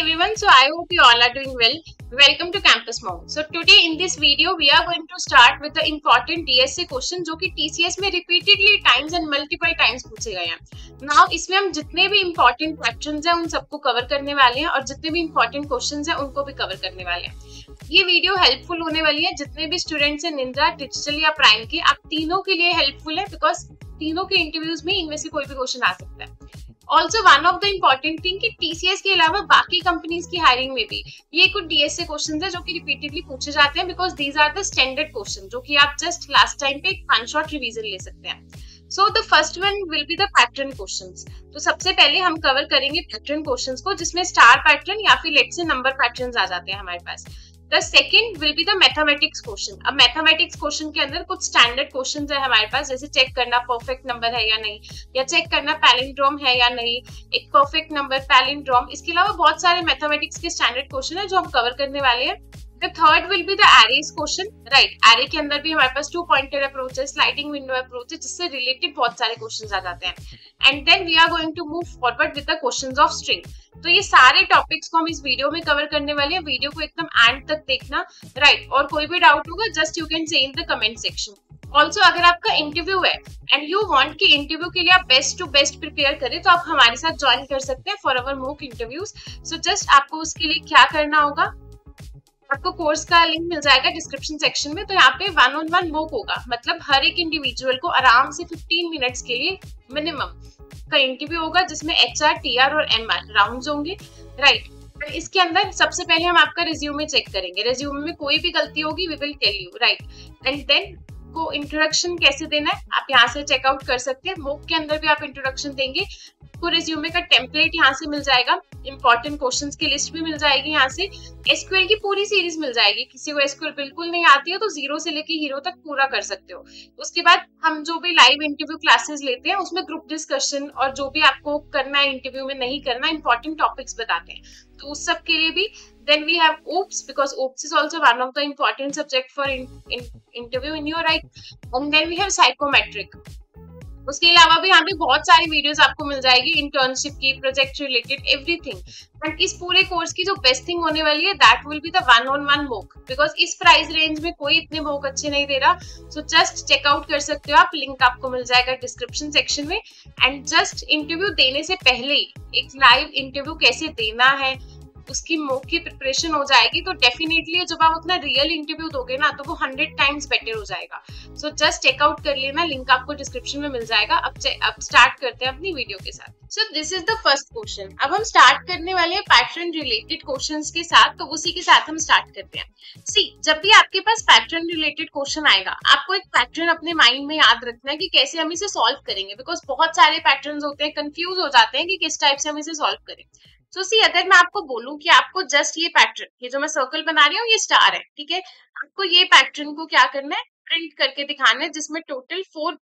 everyone, so I hope you all are doing well. Welcome to Campus Mom. So today in this video we are going to start with the important DSA question जो कि TCS में repeatedly times and multiple times पूछे गए हैं. Now इसमें हम जितने भी important questions हैं उन सबको cover करने वाले हैं और जितने भी important questions हैं उनको भी cover करने वाले हैं. ये वीडियो हेल्पफुल होने वाली है जितने भी स्टूडेंट्स हैं निंजा, डिजिटल या प्राइम के, आप तीनों के लिए हेल्पफुल है बिकॉज तीनों के इंटरव्यूज में इनमें से कोई भी क्वेश्चन आ सकता है. Also one of the important thing कि TCS के अलावा बाकी कंपनीज की हायरिंग में भी ये कुछ DSA क्वेश्चंस है जो कि रिपीटेडली पूछे जाते हैं because these are the standard question जो कि आप जस्ट लास्ट टाइम पे एक वन शॉट रिवीजन ले सकते हैं. So the first one will be the pattern questions. तो सबसे पहले हम कवर करेंगे पैटर्न क्वेश्चंस को जिसमें स्टार पैटर्न या फिर लेट्स से नंबर पैटर्न्स आ जाते हैं हमारे पास. The second will be the mathematics question. अब mathematics question के अंदर कुछ standard questions है हमारे पास, जैसे चेक करना perfect number है या नहीं, या चेक करना palindrome है या नहीं, एक perfect number palindrome. इसके अलावा बहुत सारे mathematics के standard question है जो हम cover करने वाले हैं. The third will be the arrays question. Right, array के अंदर भी हमारे पास two pointed approach है, sliding window approach है, जिससे related बहुत सारे questions आ जाते हैं. And then we are going to move forward with the questions of string. तो ये सारे टॉपिक्स को हम इस वीडियो में कवर करने वाले हैं. वीडियो को एकदम एंड तक देखना. राइट, और कोई भी डाउट होगा just you can say in the comment section. Also अगर आपका इंटरव्यू है एंड यू वांट कि इंटरव्यू के लिए आप बेस्ट टू बेस्ट प्रिपेयर करें तो आप हमारे साथ ज्वाइन कर सकते हैं फॉर अवर मूक इंटरव्यूज. सो जस्ट आपको उसके लिए क्या करना होगा, आपको कोर्स का लिंक मिल जाएगा डिस्क्रिप्शन सेक्शन में. तो यहाँ पे 1-on-1 मूक होगा, मतलब हर एक इंडिविजुअल को आराम से 15 मिनट्स के लिए मिनिमम का इंटरव्यू होगा जिसमें HR, TR और MR राउंड्स होंगे. राइट, इसके अंदर सबसे पहले हम आपका रिज्यूमे चेक करेंगे. रिज्यूमे में कोई भी गलती होगी we will tell you. Right, and then को इंट्रोडक्शन कैसे देना है आप यहाँ से चेकआउट कर सकते हैं. मूक के अंदर भी आप इंट्रोडक्शन देंगे. आपको रिज्यूमे का टेम्पलेट यहाँ से मिल जाएगा, इंपॉर्टेंट क्वेश्चंस की लिस्ट भी मिल जाएगी, यहाँ से SQL की पूरी सीरीज मिल जाएगी. किसी को SQL बिल्कुल नहीं आती है तो जीरो से लेके हीरो तक पूरा कर सकते हो. उसके बाद हम जो भी लाइव इंटरव्यू क्लासेस लेते हैं उसमें ग्रुप डिस्कशन और जो भी आपको करना है इंटरव्यू में नहीं करना, इंपॉर्टेंट टॉपिक्स बताते हैं. तो उस सब के लिए भी then we have OOPS because OOPS is also one of the important subject for interview in your right. And then we have psychometric. उसके अलावा भी यहाँ पे बहुत सारी वीडियोस आपको मिल जाएगी इंटर्नशिप की, प्रोजेक्ट रिलेटेड, एवरीथिंग. एंड इस पूरे कोर्स की जो बेस्ट थिंग होने वाली है that will be the 1-on-1 मूक बिकॉज इस प्राइस रेंज में कोई इतने मूक अच्छे नहीं दे रहा. सो जस्ट चेकआउट कर सकते हो आप, लिंक आपको मिल जाएगा डिस्क्रिप्शन सेक्शन में. एंड जस्ट इंटरव्यू देने से पहले एक लाइव इंटरव्यू कैसे देना है उसकी मूक की प्रिपरेशन हो जाएगी. तो डेफिनेटली जब आप अपना रियल इंटरव्यू दोगे ना तो वो 100 टाइम्स बेटर हो जाएगा. सो जस्ट चेकआउट कर लेना, लिंक आपको डिस्क्रिप्शन में मिल जाएगा. अब स्टार्ट करते हैं अपनी वीडियो के साथ. सो this is the first question. अब हम स्टार्ट करने वाले हैं पैटर्न रिलेटेड क्वेश्चंस के साथ, तो उसी के साथ हम स्टार्ट करते हैं. सी, जब भी आपके पास पैटर्न रिलेटेड क्वेश्चन आएगा आपको एक पैटर्न अपने माइंड में याद रखना है कि कैसे हम इसे सॉल्व करेंगे बिकॉज बहुत सारे पैटर्न होते हैं, कंफ्यूज हो जाते हैं कि किस टाइप से हम इसे सॉल्व करें. तो सी, अगर मैं आपको बोलूं कि आपको जस्ट ये पैटर्न, ये जो मैं सर्कल बना रही हूँ ये स्टार है, ठीक है, आपको ये पैटर्न को क्या करना है, प्रिंट करके दिखाना है जिसमें टोटल 4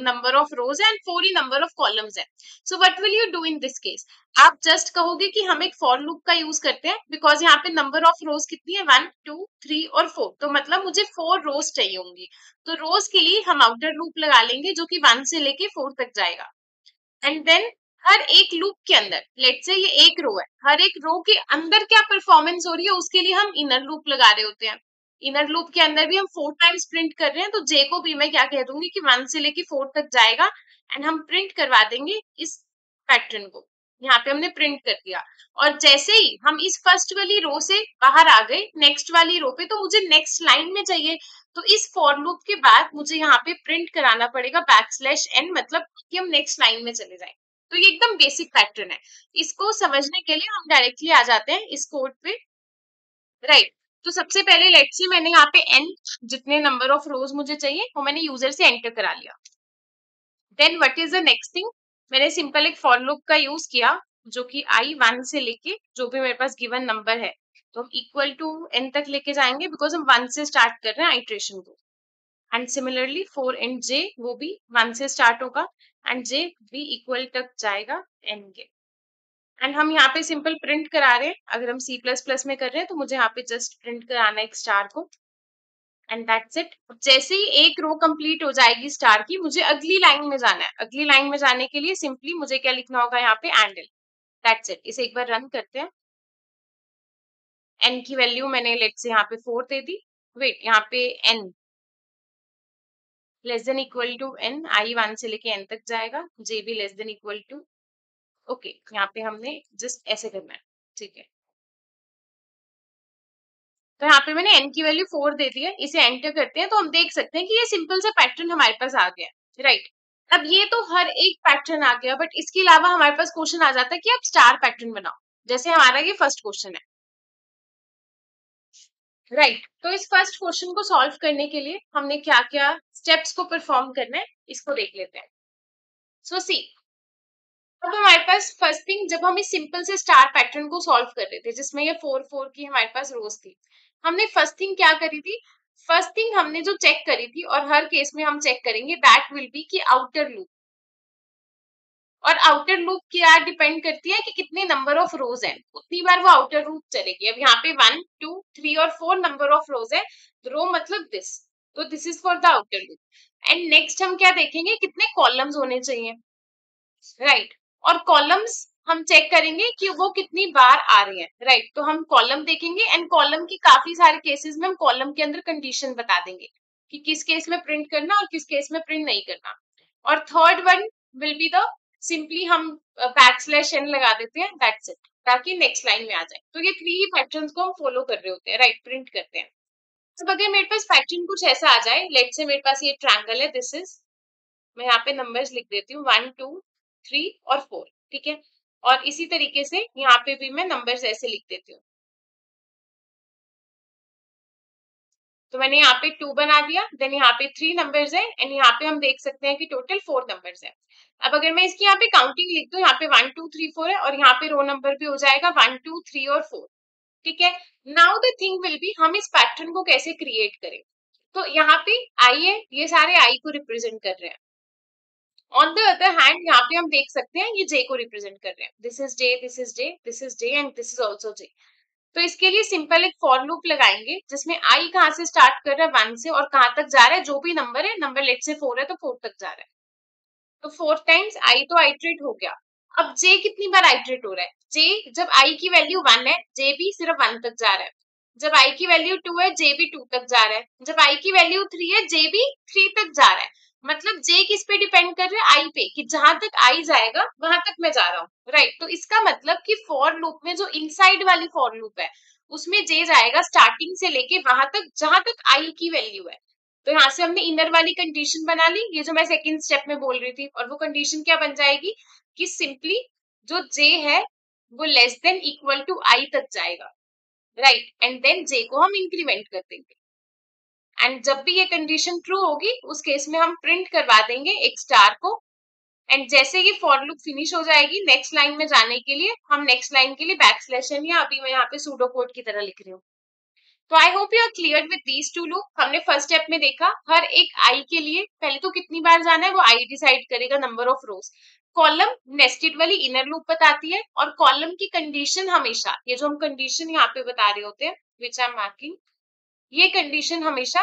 नंबर ऑफ रोज है एंड 4 ही नंबर ऑफ कॉलम्स है. So what will you do in this case, आप जस्ट कहोगे कि हम एक फॉर लूप का यूज करते हैं बिकॉज यहाँ पे नंबर ऑफ रोज कितनी है 1, 2, 3 और 4, तो मतलब मुझे 4 रोज चाहिए होंगी. तो रोज के लिए हम आउटर लूप लगा लेंगे जो कि 1 से लेके 4 तक जाएगा. एंड देन हर एक लूप के अंदर, लेट्स से ये एक रो है, हर एक रो के अंदर क्या परफॉर्मेंस हो रही है उसके लिए हम इनर लूप लगा रहे होते हैं. इनर लूप के अंदर भी हम 4 टाइम्स प्रिंट कर रहे हैं, तो जे को भी मैं क्या कह दूंगी कि 1 से लेके 4 तक जाएगा एंड हम प्रिंट करवा देंगे इस पैटर्न को. यहाँ पे हमने प्रिंट कर दिया और जैसे ही हम इस फर्स्ट वाली रो से बाहर आ गए नेक्स्ट वाली रो पे, तो मुझे नेक्स्ट लाइन में चाहिए. तो इस फॉर लूप के बाद मुझे यहाँ पे प्रिंट कराना पड़ेगा \n, मतलब कि हम नेक्स्ट लाइन में चले जाएं. तो ये एकदम बेसिक पैटर्न है. इसको समझने के लिए हम डायरेक्टली आ जाते हैं इस कोड पे. राइट, तो सबसे पहले लेट्स सी मैंने यहाँ पे n जितने नंबर ऑफ रोज मुझे चाहिए वो मैंने यूजर से एंटर करा लिया. Then what is the next thing, मैंने सिंपल एक फॉर लूप का यूज किया जो कि i 1 से लेके जो भी मेरे पास गिवन नंबर है तो हम इक्वल टू n तक लेके जाएंगे बिकॉज हम 1 से स्टार्ट कर रहे हैं आइट्रेशन को. And similarly for and j वो भी 1 से स्टार्ट होगा एंड j भी इक्वल तक जाएगा n के. एंड हम यहाँ पे सिंपल प्रिंट करा रहे हैं. अगर हम C++ में कर रहे हैं तो मुझे यहाँ पे जस्ट प्रिंट कराना है एक स्टार को एंड दैट्स इट. जैसे ही एक रो कंप्लीट हो जाएगी स्टार की, मुझे अगली लाइन में जाना है. अगली लाइन में जाने के लिए सिंपली मुझे क्या लिखना होगा यहाँ पे एंडल. That's it. इसे एक बार रन करते हैं. n की वैल्यू मैंने लेट से यहाँ पे 4 दे दी, वेट यहाँ पे n less than equal to n, i 1 से लेके n तक जाएगा, j भी less than equal to, okay यहाँ पे हमने जस्ट ऐसे करना है, ठीक है। तो यहाँ पे मैंने n की वैल्यू 4 दे दी है, इसे एंटर करते हैं तो हम देख सकते हैं कि ये सिंपल सा पैटर्न हमारे पास आ गया, राइट। अब ये तो हर एक पैटर्न आ गया, बट इसके अलावा हमारे पास क्वेश्चन आ जाता है कि आप स्टार पैटर्न बनाओ, जैसे हमारा ये फर्स्ट क्वेश्चन है, राइट। तो इस फर्स्ट क्वेश्चन को सॉल्व करने के लिए हमने क्या क्या स्टेप्स को परफॉर्म करना है इसको देख लेते हैं। सो सी, अब हमारे पास फर्स्ट थिंग, जब हम इस सिंपल से स्टार पैटर्न को सॉल्व कर रहे थे जिसमें ये 4 4 की हमारे पास रोज थी, हमने फर्स्ट थिंग क्या करी थी, फर्स्ट थिंग हमने जो चेक करी थी और हर केस में हम चेक करेंगे, दैट विल बी कि आउटर लूप। और आउटर लूप क्या डिपेंड करती है कि कितने नंबर ऑफ रोज हैं, उतनी बार वो आउटर लूप चलेगी। अब यहाँ पे 1 2 3 और 4 नंबर ऑफ रोज है, रो मतलब दिस, तो this is for the outer loop. And next हम क्या देखेंगे, कितने कॉलम्स होने चाहिए, राइट। और कॉलम्स हम चेक करेंगे कि वो कितनी बार आ रही हैं, राइट। तो हम कॉलम देखेंगे एंड कॉलम की काफी सारे केसेस में हम कॉलम के अंदर कंडीशन बता देंगे कि किस केस में प्रिंट करना और किस केस में प्रिंट नहीं करना। और third one will be the, simply हम \n लगा देते हैं, दैट्स इट, ताकि नेक्स्ट लाइन में आ जाए। तो ये 3 ही पैटर्न्स को हम फॉलो कर रहे होते हैं, राइट, प्रिंट करते हैं। तो अगर मेरे पास पैटर्न कुछ ऐसा आ जाए, लेट से मेरे पास ये ट्रायंगल है, दिस इज, मैं यहाँ पे नंबर्स लिख देती हूँ 1 2 3 और 4, ठीक है। और इसी तरीके से यहाँ पे भी मैं नंबर्स ऐसे लिख देती हूँ। तो मैंने यहाँ पे 2 बना दिया, देन यहाँ पे 3 नंबर्स है एंड यहाँ पे हम देख सकते हैं कि टोटल 4 नंबर्स है। अब अगर मैं इसकी यहाँ पे काउंटिंग लिख दूँ, यहाँ पे 1 2 3 4 है और यहाँ पे रो नंबर भी हो जाएगा 1 2 3 और 4, ठीक है। Now the thing will be, हम इस पैटर्न को कैसे क्रिएट करें। तो यहाँ पे आई है, ये सारे आई को रिप्रेजेंट कर रहे हैं। ऑन द अदर हैंड यहाँ पे हम देख सकते हैं ये जे को रिप्रेजेंट कर रहे हैं, this is J, this is J, this is J and this is also J. तो इसके लिए सिंपल एक फॉर लूप लगाएंगे जिसमें आई कहाँ से स्टार्ट कर रहा है 1 से और कहाँ तक जा रहा है, जो भी नंबर है, नंबर लेट से 4 है तो 4 तक जा रहा है। तो 4 टाइम्स आई तो आइट्रेट हो गया। अब जे कितनी बार आइट्रेट हो रहा है, जे जब आई की वैल्यू 1 है, जे भी सिर्फ 1 तक जा रहा है। जब आई की वैल्यू 2 है, जे भी 2 तक जा रहा है। जब आई की वैल्यू 3 है, जे भी 3 तक जा रहा है। मतलब जे किस पे डिपेंड कर रहा है, आई पे, कि जहां तक आई जाएगा वहां तक मैं जा रहा हूँ, राइट। तो इसका मतलब कि फॉर लूप में जो इनसाइड वाली फॉर लूप है उसमें जे जाएगा स्टार्टिंग से लेके वहां तक जहां तक आई की वैल्यू है। तो यहाँ से हमने इनर वाली कंडीशन बना ली, ये जो मैं सेकंड स्टेप में बोल रही थी, और वो कंडीशन क्या बन जाएगी कि सिंपली जो जे है वो लेस देन इक्वल टू आई तक जाएगा, राइट। एंड देन जे को हम इंक्रीमेंट कर देंगे एंड जब भी ये कंडीशन ट्रू होगी उस केस में हम प्रिंट करवा देंगे एक स्टार को। एंड जैसे ही फॉर लूप फिनिश हो जाएगी, नेक्स्ट लाइन में जाने के लिए हम नेक्स्ट लाइन के लिए \n, या अभी मैं यहाँ पे सूडो कोड की तरह लिख रही हूँ। तो I hope you are clear with these two loop. हमने फर्स्ट स्टेप में देखा हर एक आई के लिए पहले तो कितनी बार जाना है वो आई डिसाइड करेगा, number of rose. Column nested वाली इनर लूप बताती है और कॉलम की कंडीशन हमेशा, ये जो हम कंडीशन यहाँ पे बता रहे होते हैं विच आई एम मार्किंग, ये कंडीशन हमेशा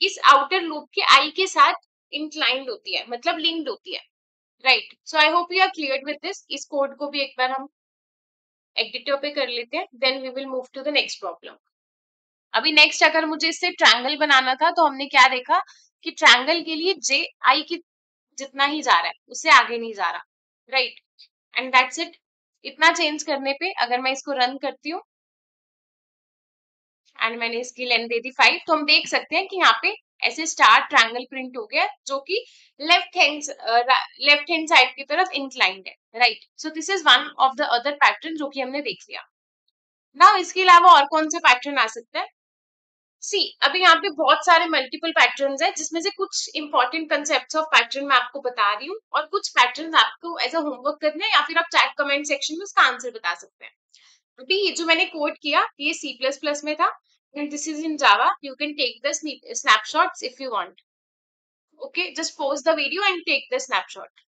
इस आउटर लूप के आई के साथ इंक्लाइंड होती है, मतलब लिंक्ड होती है, right. So I hope you are clear with this. इस कोड को भी एक बार हम एडिटर पे कर लेते हैं, then we will move to the next problem. अभी नेक्स्ट अगर मुझे इससे ट्रायंगल बनाना था तो हमने क्या देखा कि ट्रायंगल के लिए जे आई की जितना ही जा रहा है उससे आगे नहीं जा रहा, राइट। And that's it. इतना चेंज करने पे अगर मैं इसको रन करती हूँ एंड मैंने इसकी लेंथ दे दी 5, तो हम देख सकते हैं कि यहाँ पे ऐसे स्टार ट्रायंगल प्रिंट हो गया जो कि लेफ्ट हैंड साइड की तरफ इंक्लाइंड है, right. So this is one of the other pattern जो कि हमने देख लिया। नाउ इसके अलावा और कौन सा पैटर्न आ सकता है, सी अभी यहाँ पे बहुत सारे मल्टीपल पैटर्न्स है जिसमें से कुछ इंपॉर्टेंट कंसेप्ट्स ऑफ पैटर्न मैं आपको बता रही हूँ और कुछ पैटर्न्स आपको एज अ होमवर्क करना है या फिर आप चैट कमेंट सेक्शन में उसका आंसर बता सकते हैं। अभी जो मैंने कोड किया ये C++ में था and this is in Java. You can take the snapshots if you want. Okay, just pause the video and take the snapshot.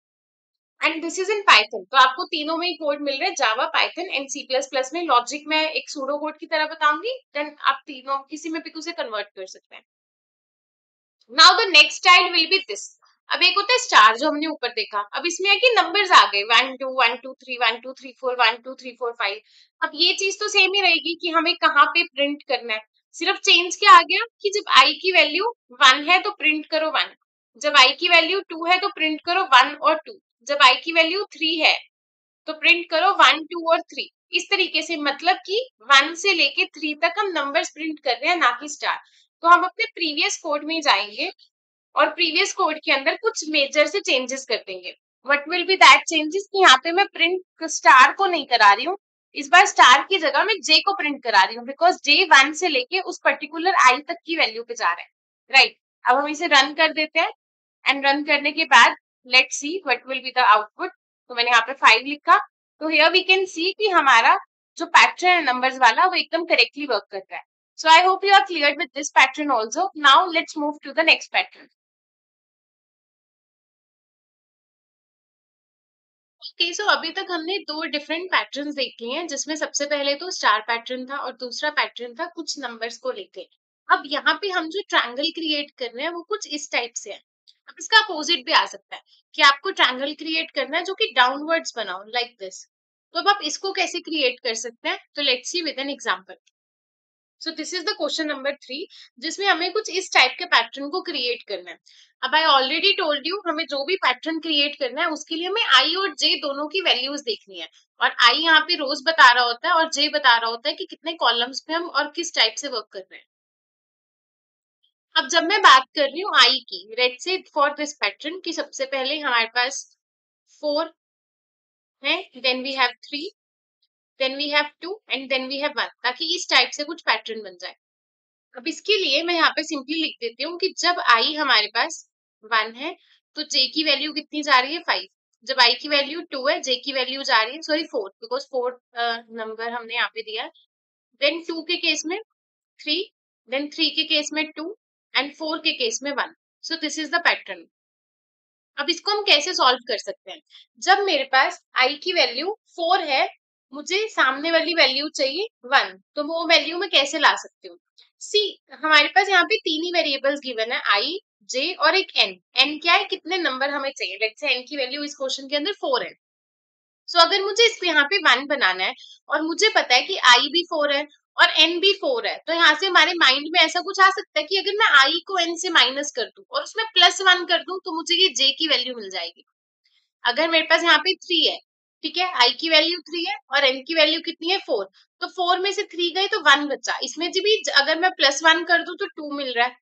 And this is in Python. तो आपको तीनों में ही कोड मिल रहे हैं, जावा, पाइथन एंड C++ में। Logic में एक pseudo code की तरह बताऊंगी, देन आप तीनों किसी में भी उसे कन्वर्ट कर सकते हैं। Now the next style will be this. अब एक होता है स्टार जो हमने ऊपर देखा, अब इसमें है कि नंबर्स आ गए 1 2 1 2 3 1 2 3 4 1 2 3 4 5। अब ये चीज तो सेम ही रहेगी कि हमें कहाँ पे प्रिंट करना है, सिर्फ चेंज क्या आ गया कि जब आई की वैल्यू 1 है तो प्रिंट करो 1, जब आई की वैल्यू 2 है तो प्रिंट करो 1 और 2, जब आई की वैल्यू 3 है तो प्रिंट करो 1 2 और 3। इस तरीके से मतलब कि 1 से लेके 3 तक हम नंबर्स प्रिंट कर रहे हैं, ना कि स्टार। तो हम अपने प्रीवियस कोड में जाएंगे और प्रीवियस कोड के अंदर कुछ मेजर से चेंजेस कर देंगे। What will be that changes कि यहाँ पे मैं प्रिंट स्टार को नहीं करा रही हूँ, इस बार स्टार की जगह मैं जे को प्रिंट करा रही हूँ, बिकॉज जे 1 से लेके उस पर्टिकुलर आई तक की वैल्यू पे जा रहा है, राइट। अब हम इसे रन कर देते हैं एंड रन करने के बाद let's see what will be the output. तो मैंने यहाँ पे 5 लिखा, तो हियर वी कैन सी कि हमारा जो पैटर्न है नंबर्स वाला वो एकदम करेक्टली वर्क कर रहा है। So I hope you are cleared with this pattern also. Now let's move to the next pattern. Okay, so अभी तक हमने दो डिफरेंट पैटर्न्स देख लिए हैं, जिसमें सबसे पहले तो स्टार पैटर्न था और दूसरा पैटर्न था कुछ नंबर्स को लेके। अब यहाँ पे हम जो ट्रायंगल क्रिएट कर रहे हैं वो कुछ इस टाइप से है। अब इसका अपोजिट भी आ सकता है कि आपको ट्रायंगल क्रिएट करना है जो कि डाउनवर्ड्स बनाओ लाइक दिस। तो अब आप इसको कैसे क्रिएट कर सकते हैं, तो let's see with an example. So this is the question number 3, जिसमें हमें कुछ इस टाइप के पैटर्न को क्रिएट करना है। अब आई ऑलरेडी टोल्ड यू, हमें जो भी पैटर्न क्रिएट करना है उसके लिए हमें आई और जे दोनों की वैल्यूज देखनी है, और आई यहाँ पे रोज बता रहा होता है और जे बता रहा होता है कि कितने कॉलम्स पे हम और किस टाइप से वर्क कर रहे हैं। अब जब मैं बात कर रही हूँ आई की, let's say for this pattern कि सबसे पहले हमारे पास 4 है, then we have 3, then we have 2 and then we have 1, ताकि इस टाइप से कुछ पैटर्न बन जाए। अब इसके लिए मैं यहाँ पे सिंपली लिख देती हूँ कि जब आई हमारे पास 1 है तो जे की वैल्यू कितनी जा रही है 5, जब आई की वैल्यू 2 है जे की वैल्यू जा रही है सॉरी 4, बिकॉज 4 नंबर हमने यहाँ पे दिया है। देन 2 के केस में 3, देन 3 के केस में 2 एंड 4 के केस में 1। सो दिस इज द पैटर्न। अब इसको हम कैसे सॉल्व कर सकते हैं, जब मेरे पास आई की वैल्यू 4 है, मुझे सामने वाली वैल्यू चाहिए 1, तो वो वैल्यू मैं कैसे ला सकती हूँ। सी, हमारे पास यहाँ पे तीन ही वेरिएबल्स गिवन है, आई जे और एक एन। एन क्या है, कितने नंबर हमें चाहिए, लेट्स से एन की वैल्यू इस क्वेश्चन के अंदर 4 है। सो अगर मुझे इसको यहाँ पे 1 बनाना है और मुझे पता है कि आई भी 4 है और एन भी 4 है, तो यहाँ से हमारे माइंड में ऐसा कुछ आ सकता है कि अगर मैं आई को एन से माइनस कर दूं और उसमें +1 कर दूं तो मुझे ये जे की वैल्यू मिल जाएगी। अगर मेरे पास यहाँ पे 3 है, ठीक है, आई की वैल्यू 3 है और एन की वैल्यू कितनी है 4, तो 4 में से 3 गई तो 1 बचा, इसमें जी भी अगर मैं +1 कर दूं तो 2 मिल रहा है।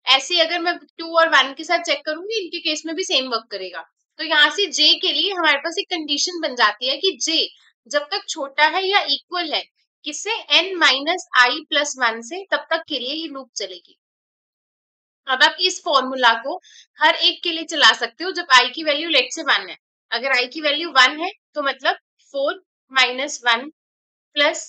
ऐसे अगर मैं 2 और 1 के साथ चेक करूंगी, इनके केस में भी सेम वर्क करेगा। तो यहाँ से जे के लिए हमारे पास एक कंडीशन बन जाती है कि जे जब तक छोटा है या इक्वल है किससे, n माइनस आई प्लस 1 से, तब तक के लिए ये लूप चलेगी। अब आप इस फॉर्मूला को हर एक के लिए चला सकते हो जब आई की वैल्यू लेट से 1 है। अगर आई की वैल्यू 1 है तो मतलब 4 माइनस 1 प्लस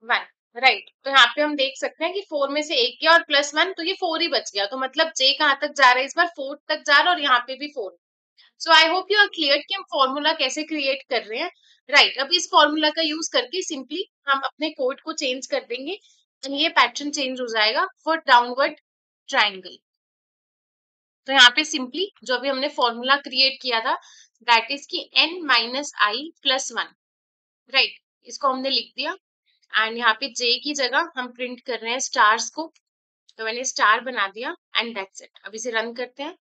1, राइट। तो यहाँ पे हम देख सकते हैं कि 4 में से एक गया और +1, तो ये 4 ही बच गया, तो मतलब जे कहाँ तक जा रहा है इस बार 4 तक जा रहा है और यहाँ पे भी 4। So I hope you are clear कि हम फॉर्मूला कैसे क्रिएट कर रहे हैं, राइट। अब इस फॉर्मूला का यूज करके सिंपली हम अपने कोड को चेंज कर देंगे और ये पैटर्न चेंज हो जाएगा फॉर डाउनवर्ड ट्राइंगल। तो यहाँ पे सिंपली जो भी हमने फॉर्मूला क्रिएट किया था दैट इज की n माइनस आई प्लस 1, राइट, इसको हमने लिख दिया एंड यहाँ पे j की जगह हम प्रिंट कर रहे हैं स्टार्स को, तो मैंने स्टार बना दिया एंड दैट्स इट। अब इसे रन करते हैं।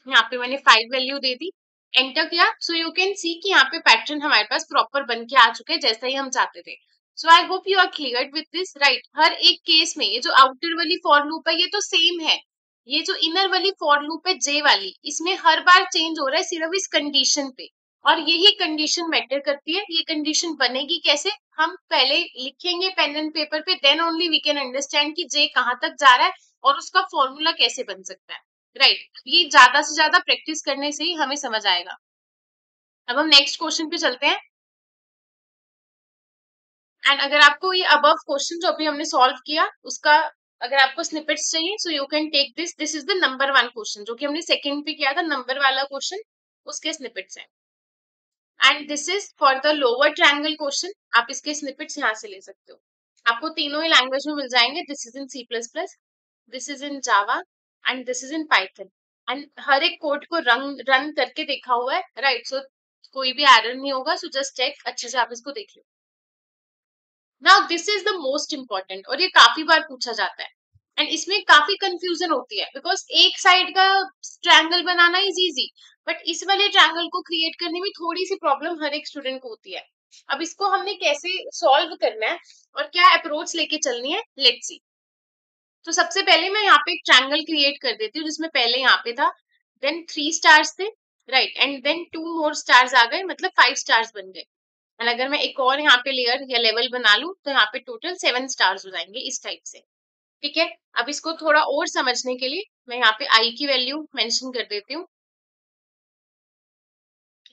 यहाँ पे मैंने 5 वैल्यू दे दी, एंटर किया, सो यू कैन सी कि यहाँ पे पैटर्न हमारे पास प्रॉपर बन के आ चुके हैं जैसा ही हम चाहते थे। So I hope you are clear with this, right. हर एक केस में ये जो आउटर वाली फॉर लूप है ये तो सेम है, ये जो इनर वाली फॉर लूप है जे वाली, इसमें हर बार चेंज हो रहा है सिर्फ इस कंडीशन पे, और यही कंडीशन मैटर करती है। ये कंडीशन बनेगी कैसे, हम पहले लिखेंगे पेन एंड पेपर पे, then only we can understand कि जे कहाँ तक जा रहा है और उसका फॉर्मूला कैसे बन सकता है, राइट। ये ज्यादा से ज्यादा प्रैक्टिस करने से ही हमें समझ आएगा। अब हम नेक्स्ट क्वेश्चन पे चलते हैं। एंड अगर आपको ये अबव क्वेश्चन जो अभी हमने सॉल्व किया उसका अगर आपको स्निपेट्स चाहिए so you can take this, this is the number 1 question जो कि हमने सेकंड पे किया था, नंबर वाला क्वेश्चन, उसके स्निपेट्स हैं। And this is for the lower triangle question, आप इसके स्निपेट्स यहाँ से ले सकते हो। आपको तीनों ही लैंग्वेज में मिल जाएंगे, this is in C++, this is in Java and this is in Python and हर एक कोड को रन करके देखा हुआ है, राइट? सो कोई भी एरर नहीं होगा, सो जस्ट चेक, अच्छे से आप इसको देख लो। Now this is the most important, और ये काफी बार पूछा जाता है एंड इसमें काफी कंफ्यूजन होती है, बिकॉज एक साइड का triangle banana is easy, but इस वाले ट्रायंगल को क्रिएट करने में थोड़ी सी प्रॉब्लम हर एक स्टूडेंट को होती है। अब इसको हमने कैसे सॉल्व करना है और क्या अप्रोच लेके चलनी है, लेट्स सी। तो सबसे पहले मैं यहाँ पे एक ट्रायंगल क्रिएट कर देती हूँ, जिसमें पहले यहाँ पे था, देन 3 स्टार्स थे, right, and then 2 more stars आ गए, मतलब 5 स्टार्स बन गए। एंड अगर मैं एक और यहाँ पे लेयर या लेवल बना लूं तो यहाँ पे टोटल 7 स्टार्स हो जाएंगे, इस टाइप से। ठीक है, अब इसको थोड़ा और समझने के लिए मैं यहाँ पे आई की वैल्यू मेंशन कर देती हूँ।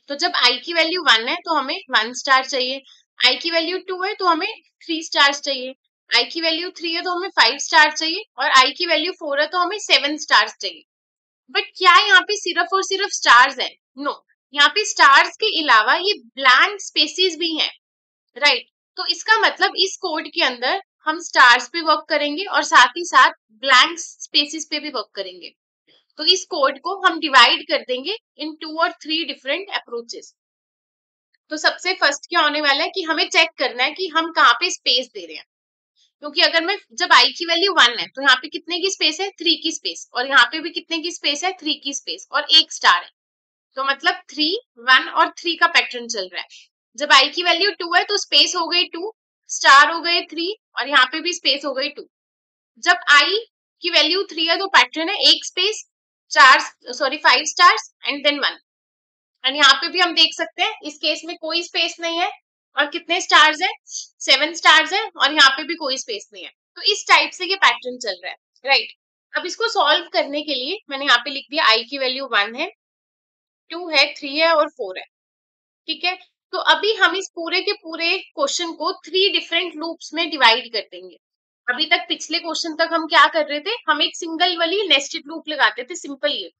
तो जब आई की वैल्यू 1 है तो हमें 1 स्टार चाहिए, आई की वैल्यू 2 है तो हमें 3 स्टार्स चाहिए, आई की वैल्यू 3 है तो हमें 5 स्टार चाहिए, और आई की वैल्यू 4 है तो हमें 7 स्टार्स चाहिए। बट क्या यहाँ पे सिर्फ और सिर्फ स्टार्स है? नो, यहाँ पे स्टार्स के अलावा ये ब्लैंक स्पेसिस भी हैं, राइट? तो इसका मतलब इस कोड के अंदर हम स्टार्स पे वर्क करेंगे और साथ ही साथ ब्लैंक स्पेसिस पे भी वर्क करेंगे। तो इस कोड को हम डिवाइड कर देंगे इन 2 और 3 डिफरेंट अप्रोचेस। तो सबसे फर्स्ट क्या होने वाला है कि हमें चेक करना है कि हम कहाँ पे स्पेस दे रहे हैं, क्योंकि अगर मैं, जब आई की वैल्यू 1 है तो यहाँ पे कितने की स्पेस है, 3 की स्पेस, और यहाँ पे भी कितने की स्पेस है, 3 की स्पेस, और एक स्टार है, तो मतलब 3, 1 और 3 का पैटर्न चल रहा है। जब आई की वैल्यू 2 है तो स्पेस हो गई 2, स्टार हो गए 3, और यहाँ पे भी स्पेस हो गई 2। जब आई की वैल्यू 3 है तो पैटर्न है एक space, 5 stars and then 1। And यहाँ पे भी हम देख सकते हैं इस केस में कोई स्पेस नहीं है, और कितने स्टार्स है, 7 स्टार्स है, और यहाँ पे भी कोई स्पेस नहीं है। तो इस टाइप से ये पैटर्न चल रहा है, राइट? अब इसको सॉल्व करने के लिए मैंने यहाँ पे लिख दिया आई की वैल्यू 1 है, 2 है, 3 है और 4 है। ठीक है, तो अभी हम इस पूरे के पूरे क्वेश्चन को 3 डिफरेंट लूप्स में डिवाइड कर देंगे। अभी तक पिछले क्वेश्चन तक हम क्या कर रहे थे, हम एक सिंगल वाली नेस्टेड लूप लगाते थे, सिंपल ये।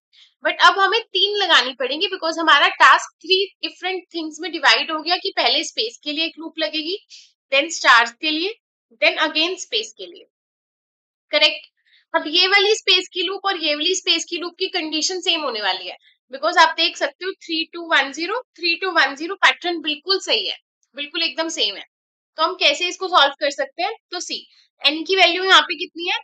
बट अब हमें 3 लगानी पड़ेंगी, बिकॉज हमारा टास्क 3 डिफरेंट थिंग्स में डिवाइड हो गया, कि पहले स्पेस के लिए एक लूप लगेगी, देन स्टार्स के लिए, देन अगेन स्पेस के लिए, करेक्ट? अब ये वाली स्पेस की लूप और ये वाली स्पेस की लूप की कंडीशन सेम होने वाली है, बिकॉज आप देख सकते हो 3 2 1 0 पैटर्न बिल्कुल सही है, बिल्कुल एकदम सेम है। तो हम कैसे इसको सॉल्व कर सकते हैं, तो सी, एन की वैल्यू यहाँ पे कितनी है,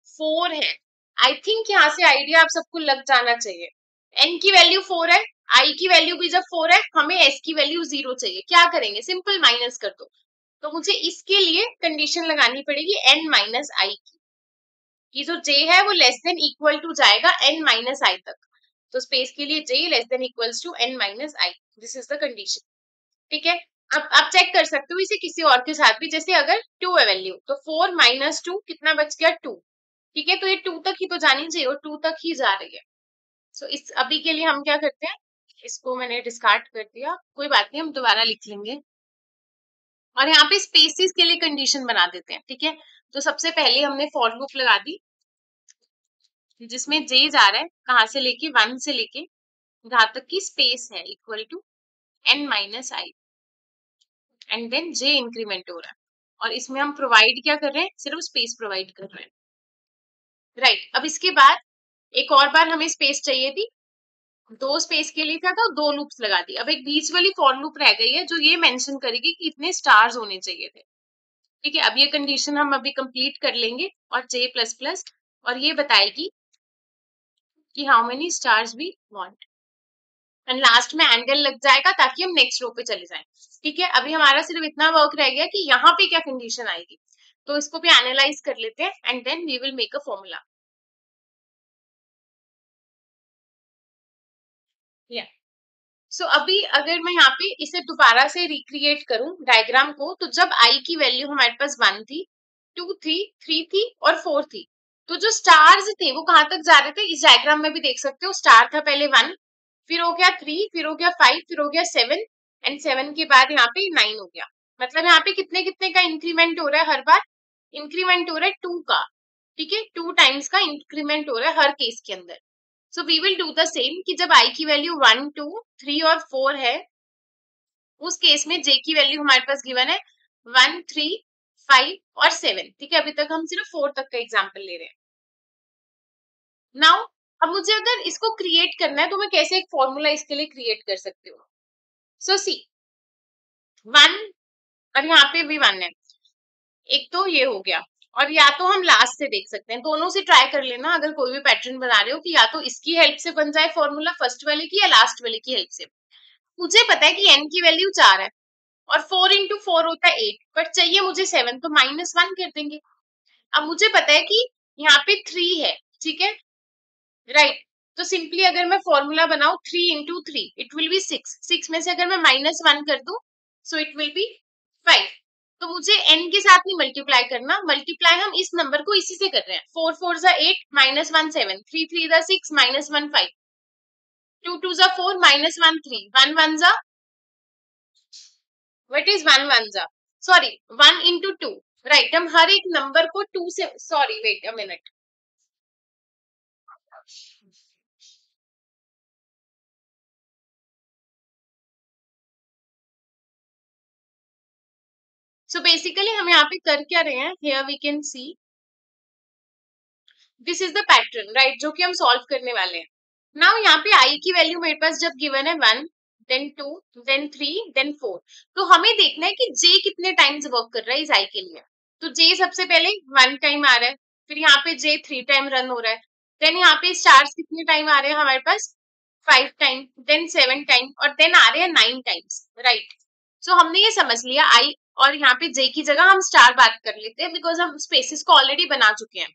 4 है। आई थिंक यहाँ से आइडिया आप सबको लग जाना चाहिए। एन की वैल्यू 4 है, आई की वैल्यू भी जब 4 है, हमें एस की वैल्यू 0 चाहिए। क्या करेंगे, सिंपल माइनस कर दो। तो मुझे इसके लिए कंडीशन लगानी पड़ेगी एन माइनस आई की, ये जो j है वो लेस देन इक्वल टू जाएगा n माइनस आई तक। तो स्पेस के लिए j less than equals to n minus i, this is the condition. ठीक है, अब आप चेक कर सकते हो इसे किसी और के साथ भी, जैसे अगर 2 है वैल्यू, तो 4 माइनस 2 कितना बच गया, 2। ठीक है, तो ये 2 तक ही तो जानी चाहिए, और 2 तक ही जा रही है। सो इस अभी के लिए हम क्या करते हैं, इसको मैंने डिस्कार्ड कर दिया, कोई बात नहीं, हम दोबारा लिख लेंगे। और यहाँ पे स्पेसिस के लिए कंडीशन बना देते हैं। ठीक है, तो सबसे पहले हमने फॉर लूप लगा दी, जिसमें j जा रहा है कहाँ से लेके, 1 से लेके जहां तक की स्पेस है equal to n minus i, and then j increment हो रहा है, और इसमें हम प्रोवाइड क्या कर रहे हैं, सिर्फ स्पेस प्रोवाइड कर रहे हैं, राइट? अब इसके बाद एक और बार हमें स्पेस चाहिए थी, 2 स्पेस के लिए क्या था, 2 लूप्स लगा दी। अब एक बीच वाली फॉर लूप रह गई है जो ये मेंशन करेगी कि इतने स्टार्स होने चाहिए थे। ठीक है, अब ये कंडीशन हम अभी कंप्लीट कर लेंगे, और j प्लस प्लस, और ये बताएगी कि how many stars we want, and last में एंगल लग जाएगा ताकि हम नेक्स्ट रो पे चले जाएं। ठीक है, अभी हमारा सिर्फ इतना वर्क रह गया कि यहाँ पे क्या कंडीशन आएगी, तो इसको भी एनालाइज कर लेते हैं, and then we will make a formula. So अभी अगर मैं यहाँ पे इसे दोबारा से रिक्रिएट करूं डायग्राम को, तो जब आई की वैल्यू हमारे पास 1 थी, 2 थी, 3 थी और 4 थी, तो जो स्टार्स थे वो कहाँ तक जा रहे थे, इस डायग्राम में भी देख सकते हो, स्टार था पहले 1, फिर हो गया 3, फिर हो गया 5, फिर हो गया 7, एंड 7 के बाद यहाँ पे 9 हो गया। मतलब यहाँ पे कितने कितने का इंक्रीमेंट हो रहा है, हर बार इंक्रीमेंट हो रहा है 2 का। ठीक है, 2 टाइम्स का इंक्रीमेंट हो रहा है हर केस के अंदर। So we will do the same, कि जब आई की वैल्यू 1 2 3 और 4 है, उस केस में j की वैल्यू हमारे पास गिवन है 1 3 5 और 7। ठीक है, अभी तक हम सिर्फ 4 तक का एग्जाम्पल ले रहे हैं। नाउ अब मुझे अगर इसको क्रिएट करना है तो मैं कैसे एक फॉर्मूला इसके लिए क्रिएट कर सकती हूँ? सो सी 1 और यहाँ पे भी 1 है, एक तो ये हो गया। और या तो हम लास्ट से देख सकते हैं, दोनों से ट्राई कर लेना अगर कोई भी पैटर्न बना रहे हो कि या तो इसकी हेल्प से बन जाए फॉर्मूला फर्स्ट वाले की या लास्ट वाले की हेल्प से। मुझे पता है कि n की वैल्यू 4 है और 4 इंटू 4 होता है 8, बट चाहिए मुझे 7, तो -1 कर देंगे। अब मुझे पता है कि यहाँ पे 3 है, ठीक है, राइट। तो सिंपली अगर मैं फॉर्मूला बनाऊ 3 इंटू 3 इट विल बी 6, 6 में से अगर मैं -1 कर दूं सो इट विल बी 5। तो मुझे n के साथ नहीं मल्टीप्लाई करना, मल्टीप्लाई हम इस नंबर को इसी से कर रहे हैं। 4 4 जा 8, -1 7, 3 3 जा 6, -1 5, 2 2 जा 4, -1 3, 1 1 जा, व्हाट इज 1 1 जा, सॉरी 1 इंटू 2, राइट। हम हर एक नंबर को 2 से, sorry wait a minute, so basically हम यहाँ पे कर क्या रहे हैं, here we can see this is the pattern, right, जो कि हम सॉल्व करने वाले हैं। नाउ यहाँ पे आई की वैल्यू मेरे पास जब गिवन है 1, देन 2, देन 3, देन 4, तो हमें देखना है कि जे कितने टाइम्स वर्क कर रहा है इस आई के लिए। तो जे सबसे पहले 1 टाइम आ रहा है, फिर यहाँ पे जे 3 टाइम रन हो रहा है, देन यहाँ पे स्टार्स कितने टाइम आ रहे हैं हमारे पास 5 टाइम, देन 7 टाइम, और देन आ रहे हैं 9 टाइम्स, राइट। सो हमने ये समझ लिया आई, और यहाँ पे जे की जगह हम स्टार बात कर लेते हैं बिकॉज हम स्पेसिस को ऑलरेडी बना चुके हैं।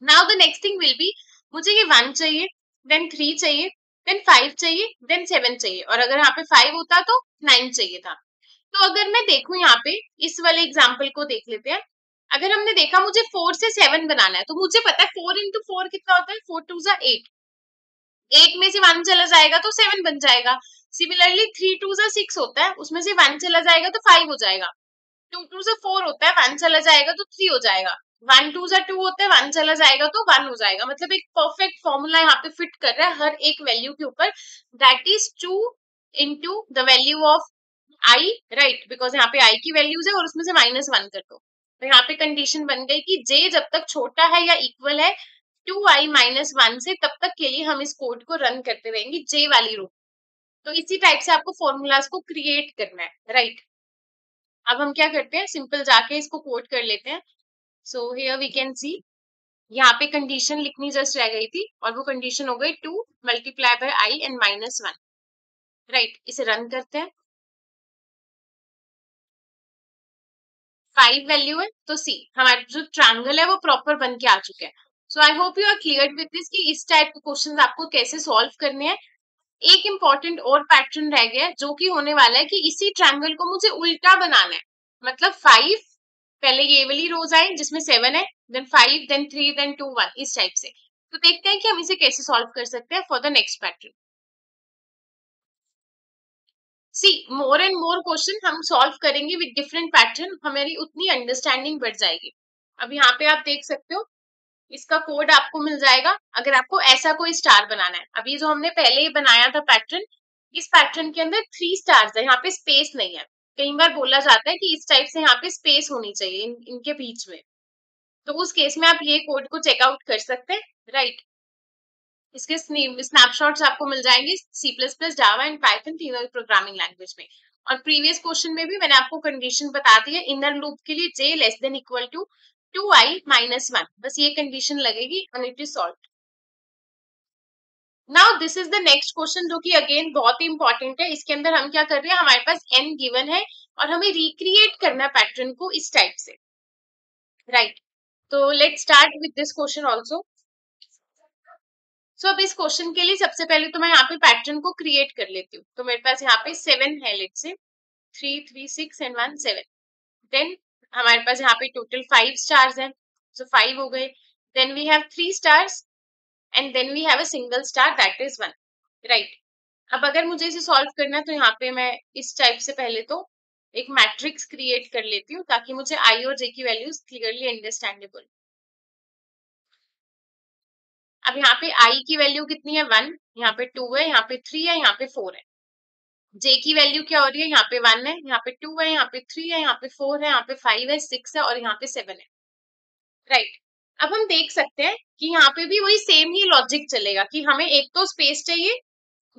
Now the next thing will be, मुझे ये 1 चाहिए, देन 3 चाहिए, देन 5 चाहिए, देन 7 चाहिए, और अगर यहाँ पे 5 होता तो 9 चाहिए था। तो अगर मैं देखूं यहाँ पे इस वाले एग्जाम्पल को देख लेते हैं। अगर हमने देखा मुझे 4 से 7 बनाना है, तो मुझे पता है 4 इंटू 4 कितना होता है, 4 2 जा 8, 8 में से 1 चला जाएगा तो 7 बन जाएगा। सिमिलरली 3 2 जा 6 होता है, उसमें से 1 चला जाएगा तो 5 हो जाएगा। 2 2 से 4 होता है, 1 चला जाएगा तो 3 हो जाएगा। 1 2 से 2 होता है, 1 चला जाएगा तो 1 हो जाएगा। मतलब एक परफेक्ट फॉर्मूला यहाँ पे फिट कर रहा है हर एक वैल्यू के ऊपर, that is 2 into the value of I, right, because यहाँ पे आई की वैल्यूज है और उसमें से -1 कर दो। तो यहाँ पे कंडीशन बन गई कि जे जब तक छोटा है या इक्वल है 2i-1 से, तब तक के लिए हम इस कोड को रन करते रहेंगे जे वाली रो। तो इसी टाइप से आपको फॉर्मूलाज को क्रिएट करना है, राइट। अब हम क्या करते हैं, सिंपल जाके इसको कोड कर लेते हैं। So here we can see, यहाँ पे कंडीशन लिखनी जस्ट रह गई थी और वो कंडीशन हो गई 2 multiply by I and -1, right. इसे रन करते हैं, 5 वैल्यू है, तो सी हमारा जो ट्रायंगल है वो प्रॉपर बन के आ चुके हैं। So I hope you are clear with this कि इस टाइप के क्वेश्चंस आपको कैसे सॉल्व करने हैं। एक इंपॉर्टेंट और पैटर्न रह गया जो कि होने वाला है कि इसी ट्रायंगल को मुझे उल्टा बनाना है, मतलब 5 पहले ये वाली रोज आए जिसमें 7 है, देन 5, देन 3, देन 2 1, इस टाइप से। तो देखते हैं कि हम इसे कैसे सॉल्व कर सकते हैं for the next pattern. See more and more question हम सॉल्व करेंगे विद डिफरेंट पैटर्न, हमारी उतनी अंडरस्टैंडिंग बढ़ जाएगी। अब यहाँ पे आप देख सकते हो इसका कोड आपको मिल जाएगा अगर आपको ऐसा कोई स्टार बनाना है। अभी जो हमने पहले ही बनाया था पैटर्न, इस पैटर्न के अंदर 3 स्टार्स है, यहाँ पे स्पेस नहीं है। कई बार बोला जाता है कि इस टाइप से यहाँ पे स्पेस होनी चाहिए इनके बीच में, तो उस केस में आप ये कोड को चेकआउट कर सकते हैं, राइट। इसके स्नैपशॉट्स आपको मिल जाएंगे C plus plus, Java and Python, तीनों प्रोग्रामिंग लैंग्वेज में। और प्रीवियस क्वेश्चन में भी मैंने आपको कंडीशन बता दी है इनर लूप के लिए J less than equal to 2i-1, बस ये कंडीशन लगेगी and it is solve. Now this is the next question जो कि अगेन बहुत ही इंपॉर्टेंट है। इसके अंदर हम क्या कर रहे हैं, हमारे पास n गिवन है और हमें रिक्रिएट करना है पैटर्न को इस टाइप से, राइट। तो let's start with this question also. So अब इस क्वेश्चन के लिए सबसे पहले तो मैं यहाँ पे पैटर्न को क्रिएट कर लेती हूँ। तो मेरे पास यहाँ पे 7 है, लेट्स से 3 3 6 एंड 1 7, देन हमारे पास यहाँ पे टोटल 5 स्टार्स हैं, सो 5 हो गए। Then we have 3 stars and then we have a single star that is 1, right. अब अगर मुझे इसे सॉल्व करना है तो यहाँ पे मैं इस टाइप से पहले तो एक मैट्रिक्स क्रिएट कर लेती हूँ ताकि मुझे आई और जे की वैल्यूज क्लियरली अंडरस्टैंडेबल। अब यहाँ पे आई की वैल्यू कितनी है 1, यहाँ पे 2 है, यहाँ पे 3 है, यहाँ पे 4 है। जे की वैल्यू क्या हो रही है, यहाँ पे 1 है, यहाँ पे 2 है, यहाँ पे 3 है, यहाँ पे 4 है, यहाँ पे 5 है, 6 है और यहाँ पे 7 है, राइट। अब हम देख सकते हैं कि यहाँ पे भी वही सेम ही लॉजिक चलेगा कि हमें एक तो स्पेस चाहिए,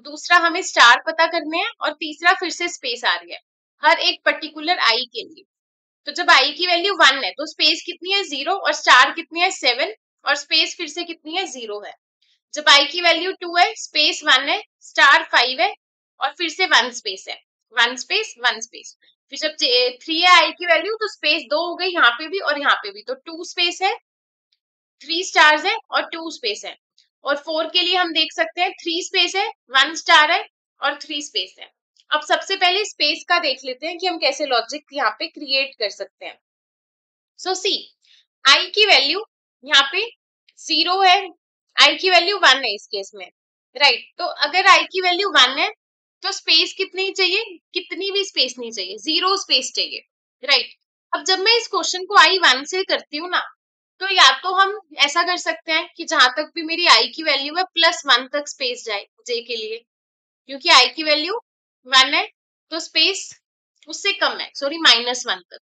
दूसरा हमें स्टार पता करने हैं और तीसरा फिर से स्पेस आ रही है हर एक पर्टिकुलर आई के लिए। तो जब आई की वैल्यू 1 है तो स्पेस कितनी है 0 और स्टार कितनी है 7 और स्पेस फिर से कितनी है 0 है। जब आई की वैल्यू 2 है स्पेस 1 है स्टार 5 है और फिर से 1 स्पेस है, 1 स्पेस 1 स्पेस। फिर जब 3 है आई की वैल्यू तो स्पेस 2 हो गई यहाँ पे भी और यहाँ पे भी, तो 2 स्पेस है, 3 स्टार्स है और 2 स्पेस है। और 4 के लिए हम देख सकते हैं 3 स्पेस है, 1 स्टार है और 3 स्पेस है। अब सबसे पहले स्पेस का देख लेते हैं कि हम कैसे लॉजिक यहाँ पे क्रिएट कर सकते हैं। सो सी आई की वैल्यू यहाँ पे 0 है, आई की वैल्यू 1 है इस केस में, राइट। तो अगर आई की वैल्यू 1 है तो स्पेस कितनी चाहिए, कितनी भी स्पेस नहीं चाहिए, 0 स्पेस चाहिए, राइट। अब जब मैं इस क्वेश्चन को आई 1 से करती हूँ ना, तो या तो हम ऐसा कर सकते हैं कि जहां तक भी मेरी आई की वैल्यू है +1 तक स्पेस जाए जे के लिए, क्योंकि आई की वैल्यू 1 है तो स्पेस उससे कम है, सॉरी -1 तक।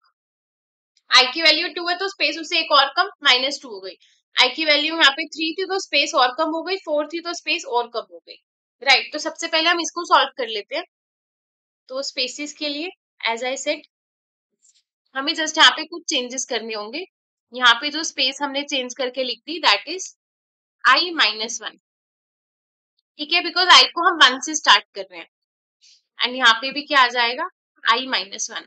आई की वैल्यू 2 है तो स्पेस उससे एक और कम -2 हो गई। आई की वैल्यू यहाँ पे 3 थी तो स्पेस और कम हो गई, 4 थी तो स्पेस और कम हो गई, राइट। तो सबसे पहले हम इसको सॉल्व कर लेते हैं। तो स्पेसिस के लिए एज आई सेड हमें जस्ट यहाँ पे कुछ चेंजेस करने होंगे। यहाँ पे जो स्पेस हमने चेंज करके लिख दी दैट इज आई -1, ठीक है, बिकॉज आई को हम 1 से स्टार्ट कर रहे हैं। एंड यहाँ पे भी क्या आ जाएगा आई -1।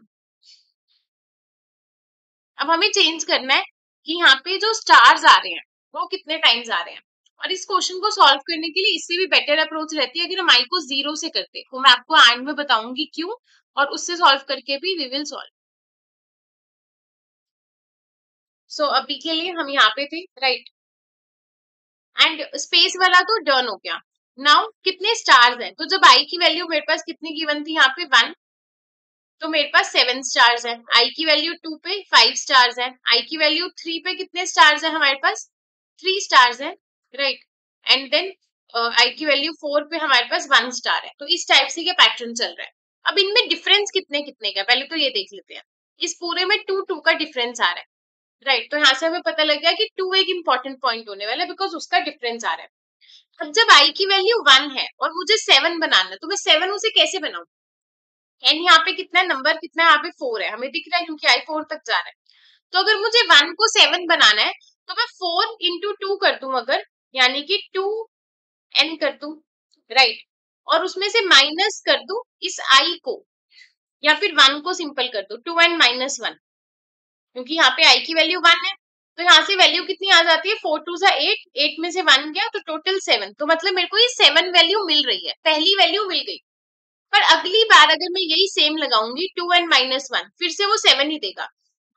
अब हमें चेंज करना है कि यहाँ पे जो स्टार्स आ रहे हैं वो कितने टाइम्स आ रहे हैं। और इस क्वेश्चन को सॉल्व करने के लिए इससे भी बेटर अप्रोच रहती है अगर हम आई को 0 से करते, तो मैं आपको एंड में बताऊंगी क्यों, और उससे सॉल्व करके भी वी विल सॉल्व। सो अभी के लिए हम यहाँ पे थे, राइट। एंड स्पेस वाला तो डन हो गया। नाउ कितने स्टार्स हैं, तो जब आई की वैल्यू मेरे पास कितनी गिवन थी यहाँ पे 1, तो मेरे पास 7 स्टार्स हैं। आई की वैल्यू 2 पे 5 स्टार्स हैं। आई की वैल्यू 3 पे कितने स्टार्स हैं हमारे पास 3 स्टार्स हैं, राइट। एंड देन आई की वैल्यू 4 पे हमारे पास 1 स्टार है। तो इस टाइप से क्या पैटर्न चल रहा है। अब इनमें डिफरेंस कितने कितने का पहले तो ये देख लेते हैं। इस पूरे में 2 का डिफरेंस आ रहा है, राइट। तो यहाँ से हमें पता लग गया कि 2 एक इंपॉर्टेंट पॉइंट होने वाला है बिकॉज उसका डिफरेंस आ रहा है। अब जब आई की वैल्यू 1 है और मुझे 7 बनाना है तो मैं 7 उसे कैसे बनाऊं। एन यहाँ पे कितना नंबर कितना है, यहाँ पे 4 है, हमें दिख रहा है क्योंकि आई 4 तक जा रहा है। तो अगर मुझे 1 को 7 बनाना है तो मैं 4 इंटू 2 कर दूं, अगर यानी कि 2n कर दूं, राइट। और उसमें से माइनस कर दूं इस आई को, या फिर 1 को सिंपल कर दूं 2n - 1, क्योंकि यहाँ पे आई की वैल्यू 1 है। तो यहाँ से वैल्यू कितनी आ जाती है 4 2 8, 8 में से 1 गया तो टोटल 7। तो मतलब मेरे को ये 7 वैल्यू मिल रही है, पहली वैल्यू मिल गई। पर अगली बार अगर मैं यही सेम लगाऊंगी 2n - 1 फिर से वो 7 ही देगा।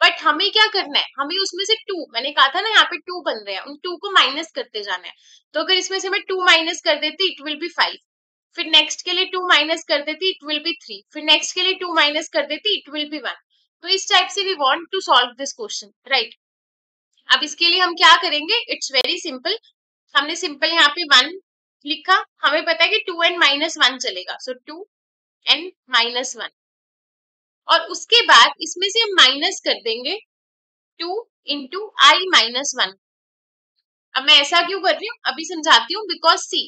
बट हमें क्या करना है, हमें उसमें से 2, मैंने कहा था ना यहाँ पे 2 बन रहे हैं, उन 2 को माइनस करते जाना है। तो अगर इसमें से मैं 2 माइनस कर देती इट विल बी 5, फिर नेक्स्ट के लिए 2 माइनस कर देती इट विल बी 3, फिर नेक्स्ट के लिए 2 माइनस कर देती इट विल बी 1। तो इस टाइप से we want to solve this question, right. अब इसके लिए हम क्या करेंगे, इट्स वेरी सिंपल। हमने सिंपल यहाँ पे 1 लिखा, हमें पता है कि 2n - 1 चलेगा, सो 2n - 1। और उसके बाद इसमें से हम माइनस कर देंगे 2 इंटू आई -1। अब मैं ऐसा क्यों कर रही हूँ अभी समझाती हूँ। बिकॉज सी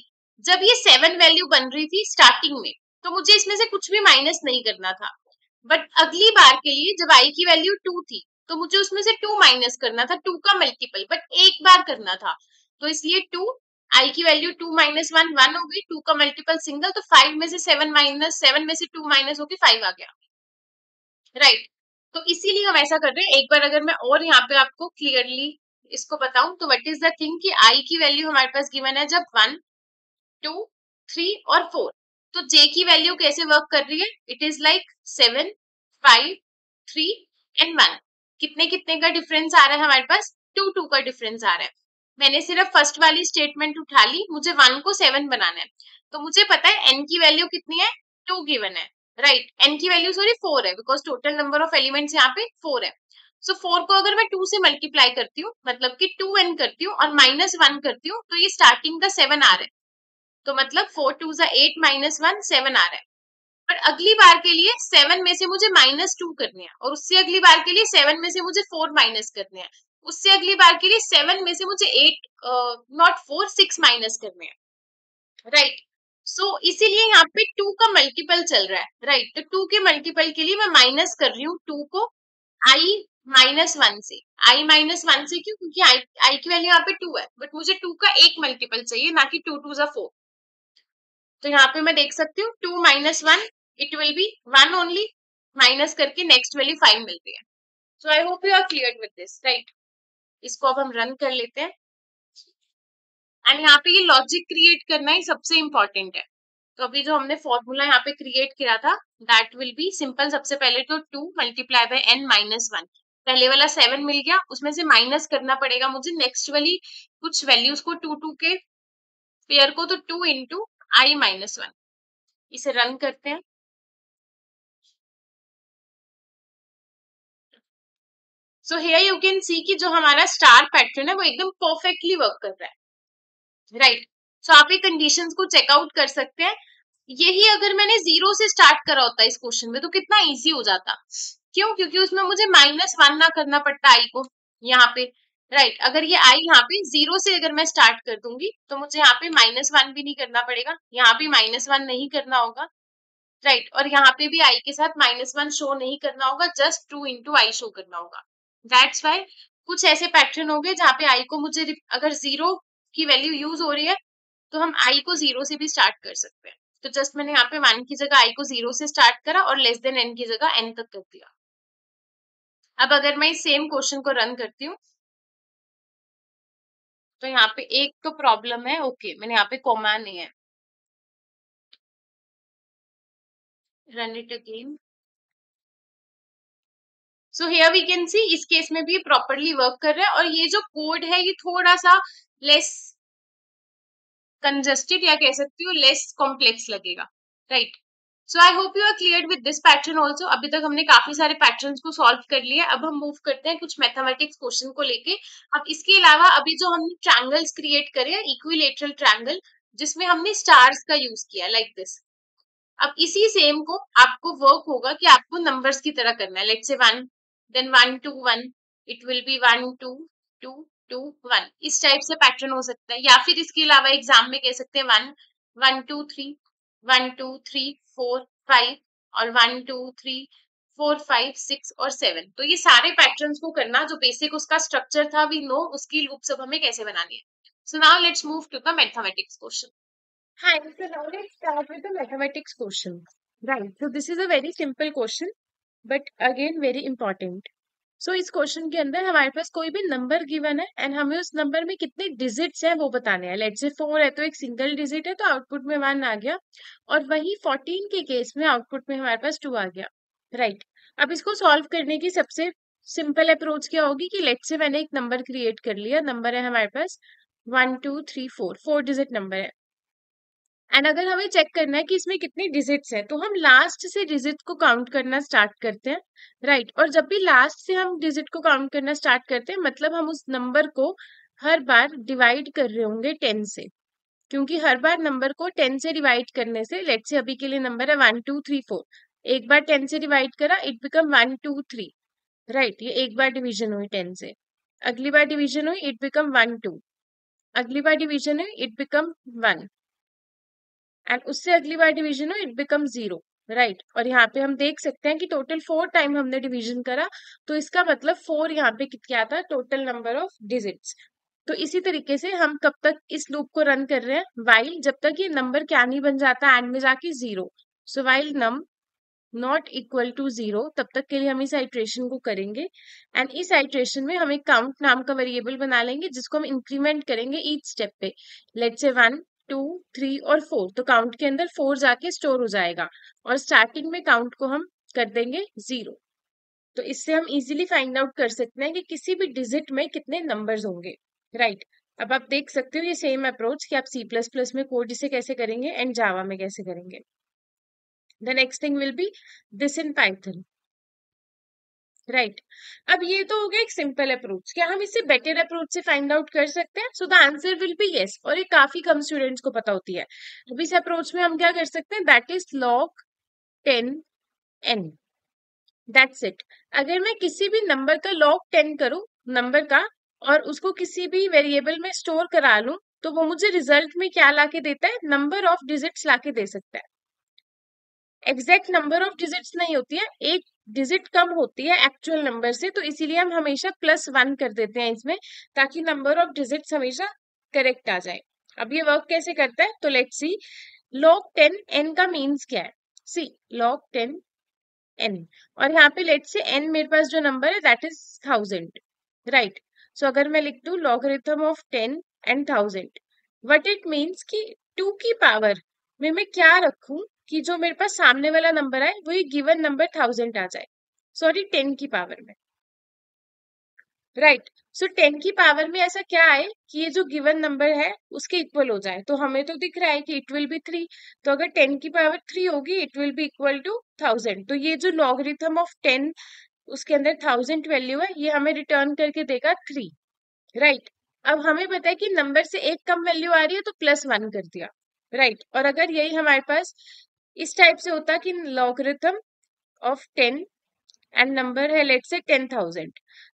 जब ये 7 वैल्यू बन रही थी स्टार्टिंग में तो मुझे इसमें से कुछ भी माइनस नहीं करना था। बट अगली बार के लिए जब आई की वैल्यू 2 थी तो मुझे उसमें से 2 माइनस करना था, 2 का मल्टीपल, बट एक बार करना था। तो इसलिए 2 आई की वैल्यू 2 - 1 1 हो गई, 2 का मल्टीपल सिंगल, तो 5 में से 7 माइनस, 7 में से 2 माइनस होके 5 आ गया, राइट। तो इसीलिए हम ऐसा कर रहे हैं। एक बार अगर मैं और यहाँ पे आपको क्लियरली इसको बताऊं तो व्हाट इज द थिंग कि आई की वैल्यू हमारे पास गिवन है जब 1 2 3 और 4, तो जे की वैल्यू कैसे वर्क कर रही है, इट इज लाइक 7 5 3 एंड 1। कितने कितने का डिफरेंस आ रहा है हमारे पास 2 का डिफरेंस आ रहा है। मैंने सिर्फ फर्स्ट वाली स्टेटमेंट उठा ली, मुझे 1 को 7 बनाना है। तो मुझे पता है एन की वैल्यू कितनी है 2 गिवन है, राइट। एन की वैल्यू सॉरी 4 है because total number of elements यहाँ पे 4 है। सो 4 को अगर मैं 2 से मल्टीप्लाई करती हूँ मतलब कि 2n करती हूँ और -1 करती हूँ तो ये स्टार्टिंग का 7 आ रहा है। तो मतलब 4 2 8 -1 7 आ रहा है। पर अगली बार के लिए 7 में से मुझे -2 करने हैं और उससे अगली बार के लिए 7 में से मुझे 4 माइनस करने हैं। उससे अगली बार के लिए 7 में से मुझे 8 नॉट 4 6 माइनस करने हैं, राइट। सो इसीलिए यहाँ पे 2 का मल्टीपल चल रहा है, राइट। तो 2 के मल्टीपल के लिए मैं माइनस कर रही हूँ 2 को आई -1 से। आई -1 से क्यों? क्योंकि आई की वैल्यू यहाँ पे 2 है, बट मुझे 2 का एक मल्टीपल चाहिए, ना कि 2 2 जा 4। तो यहाँ पे मैं देख सकती हूँ 2 -1 it will be 1 only, minus करके नेक्स्ट वैल्यू 5 मिलती है। So I hope you are clear with this, right. इसको अब हम रन कर लेते हैं एंड यहाँ पे ये लॉजिक क्रिएट करना ही सबसे इंपॉर्टेंट है। तो अभी जो हमने फॉर्मूला यहाँ पे क्रिएट किया था दैट विल बी सिंपल। सबसे पहले तो 2 मल्टीप्लाई बाय n -1, पहले वाला 7 मिल गया, उसमें से माइनस करना पड़ेगा मुझे नेक्स्ट वाली कुछ वैल्यूज को, 2 2 के पेयर को, तो 2 इंटू आई -1। इसे रन करते हैं। So here you can see कि जो हमारा स्टार पैटर्न है वो एकदम परफेक्टली वर्क कर रहा है, राइट। सो आप ये कंडीशंस को चेकआउट कर सकते हैं। यही अगर मैंने 0 से स्टार्ट करा होता इस क्वेश्चन में तो कितना इजी हो जाता। क्यों? क्योंकि उसमें मुझे -1 ना करना पड़ता आई को यहाँ पे, राइट। अगर ये आई यहाँ पे 0 से अगर मैं स्टार्ट कर दूंगी तो मुझे यहाँ पे -1 भी नहीं करना पड़ेगा, यहाँ पे -1 नहीं करना होगा, राइट। और यहाँ पे भी आई के साथ -1 शो नहीं करना होगा, जस्ट 2 इंटू आई शो करना होगा। दैट्स वाई कुछ ऐसे पैटर्न हो गए जहाँ पे आई को मुझे अगर 0 की वैल्यू यूज हो रही है तो हम आई को 0 से भी स्टार्ट कर सकते हैं। तो जस्ट मैंने यहाँ पे 1 की जगह आई को 0 से स्टार्ट करा और लेस देन n की जगह n तक कर दिया। अब अगर मैं इस सेम क्वेश्चन को रन करती हूँ तो यहाँ पे एक तो प्रॉब्लम है, ओके मैंने यहाँ पे कॉमा नहीं है, run it again. So here we can see इस केस में भी प्रॉपरली वर्क कर रहा है और ये जो कोड है ये थोड़ा सा लेस कंजस्टेड या कह सकती हूँ लेस कॉम्प्लेक्स लगेगा, right. So I hope you are clear with this pattern also. अभी तक हमने काफी सारे पैटर्न्स को सॉल्व कर लिया, अब हम मूव करते हैं कुछ मैथमेटिक्स क्वेश्चन को लेके। अब इसके अलावा अभी जो हमने ट्रायंगल्स क्रिएट करे हैं, इक्विलेटरल ट्रायंगल जिसमें हमने स्टार्स का यूज किया लाइक दिस। अब इसी सेम को आपको वर्क होगा कि आपको नंबर्स की तरह करना है। लेट्स से 1 देन 1 2 1 इट विल बी 1 2 2 2 1, इस टाइप से पैटर्न हो सकता है। या फिर इसके अलावा एग्जाम में कह सकते हैं 1 1 2 3 1 2 3 4 5 और 1 2 3 4 5 6 और 7। तो ये सारे पैटर्न्स को करना, जो बेसिक उसका स्ट्रक्चर था वी नो, उसकी लूप सब हमें कैसे बनानी है। So now let's move to the mathematics question. Hi, so now let's start with the mathematics question. Right, so this is a very simple question, but again very important. So इस question के अंदर हमारे पास कोई भी number given है and हमें उस number में कितने डिजिट्स हैं वो बताने हैं। लेट्स से 4 है तो एक सिंगल डिजिट है तो आउटपुट में 1 आ गया, और वही 14 के केस में आउटपुट में हमारे पास 2 आ गया, राइट। अब इसको सॉल्व करने की सबसे सिंपल अप्रोच क्या होगी कि लेट्स से मैंने एक नंबर क्रिएट कर लिया, नंबर है हमारे पास 1 2 3 4 डिजिट नंबर है। एंड अगर हमें चेक करना है कि इसमें कितने डिजिट्स हैं तो हम लास्ट से डिजिट को काउंट करना स्टार्ट करते हैं, राइट। और जब भी लास्ट से हम डिजिट को काउंट करना स्टार्ट करते हैं मतलब हम उस नंबर को हर बार डिवाइड कर रहे होंगे 10 से, क्योंकि हर बार नंबर को 10 से डिवाइड करने से, लेट्स से अभी के लिए नंबर है 1 2 3 4, एक बार 10 से डिवाइड करा इट बिकम 1 2 3, राइट। ये एक बार डिवीजन हुई 10 से, अगली बार डिवीजन हुई इट बिकम 1 2, अगली बार डिवीजन हुई इट बिकम 1, एंड उससे अगली बार डिवीजन हो इट बिकम 0, राइट। और यहाँ पे हम देख सकते हैं कि टोटल 4 टाइम हमने डिवीजन करा, तो इसका मतलब 4 यहाँ पे क्या था, टोटल नंबर ऑफ डिजिट्स। तो इसी तरीके से हम कब तक इस लूप को रन कर रहे हैं, वाइल जब तक ये नंबर क्या नहीं बन जाता एंड में जाके 0। So while num not equal to 0, तब तक के लिए हम इस आइट्रेशन को करेंगे। एंड इस आइट्रेशन में हम एक काउंट नाम का वेरिएबल बना लेंगे जिसको हम इंक्रीमेंट करेंगे ईच स्टेप पे। लेट्स से 1 2 3 और 4, तो काउंट के अंदर 4 जाके स्टोर हो जाएगा और स्टार्टिंग में काउंट को हम कर देंगे 0। तो इससे हम इजीली फाइंड आउट कर सकते हैं कि किसी भी डिजिट में कितने नंबर्स होंगे, राइट। अब आप देख सकते हो ये सेम अप्रोच कि आप C++ में कोड इसे कैसे करेंगे एंड जावा में कैसे करेंगे। The next thing will be this in Python, right? अब ये तो हो गया एक सिंपल अप्रोच। क्या हम इससे बेटर अप्रोच से फाइंड आउट कर सकते हैं? So the answer will be yes, और ये काफी कम स्टूडेंट्स को पता होती है। अब इस अप्रोच में हम क्या कर सकते हैं, that is log 10n, that's it. अगर मैं किसी भी नंबर का log 10 करूं, नंबर का और उसको किसी भी वेरिएबल में स्टोर करा लूं तो वो मुझे रिजल्ट में क्या लाके देता है, नंबर ऑफ डिजिट्स लाके दे सकता है। एग्जैक्ट नंबर ऑफ डिजिट्स नहीं होती है, एक डिजिट कम होती है एक्चुअल नंबर से, तो इसीलिए हम हमेशा +1 कर देते हैं इसमें, ताकि नंबर ऑफ डिजिट्स हमेशा करेक्ट आ जाए। अब ये वर्क कैसे करता है, तो लेट्स सी। log 10 n का मीन्स क्या है, सी log 10 n, और यहाँ पे लेट्स से n मेरे पास जो नंबर है दैट इज 1000, राइट। सो अगर मैं लिख दूं logarithm of 10 and 1000, what it means कि 2 की पावर में मैं क्या रखूं कि जो मेरे पास सामने वाला नंबर आए वो ये गिवन नंबर 1000 आ जाए, सॉरी 10 की पावर में, राइट। सो 10 की पावर में ऐसा क्या है कि ये जो गिवन नंबर है उसके इक्वल हो जाए, तो हमें तो दिख रहा है कि इट विल बी 3, तो अगर 10 की पावर 3 होगी it will be equal to 1000, तो ये जो लॉगरिथम ऑफ 10 उसके अंदर 1000 वैल्यू है ये हमें रिटर्न करके देगा 3, राइट। अब हमें पता है कि नंबर से एक कम वैल्यू आ रही है तो +1 कर दिया, राइट। और अगर यही हमारे पास इस टाइप से होता कि लॉगरिथम ऑफ 10 एंड नंबर है लेट से 10,000,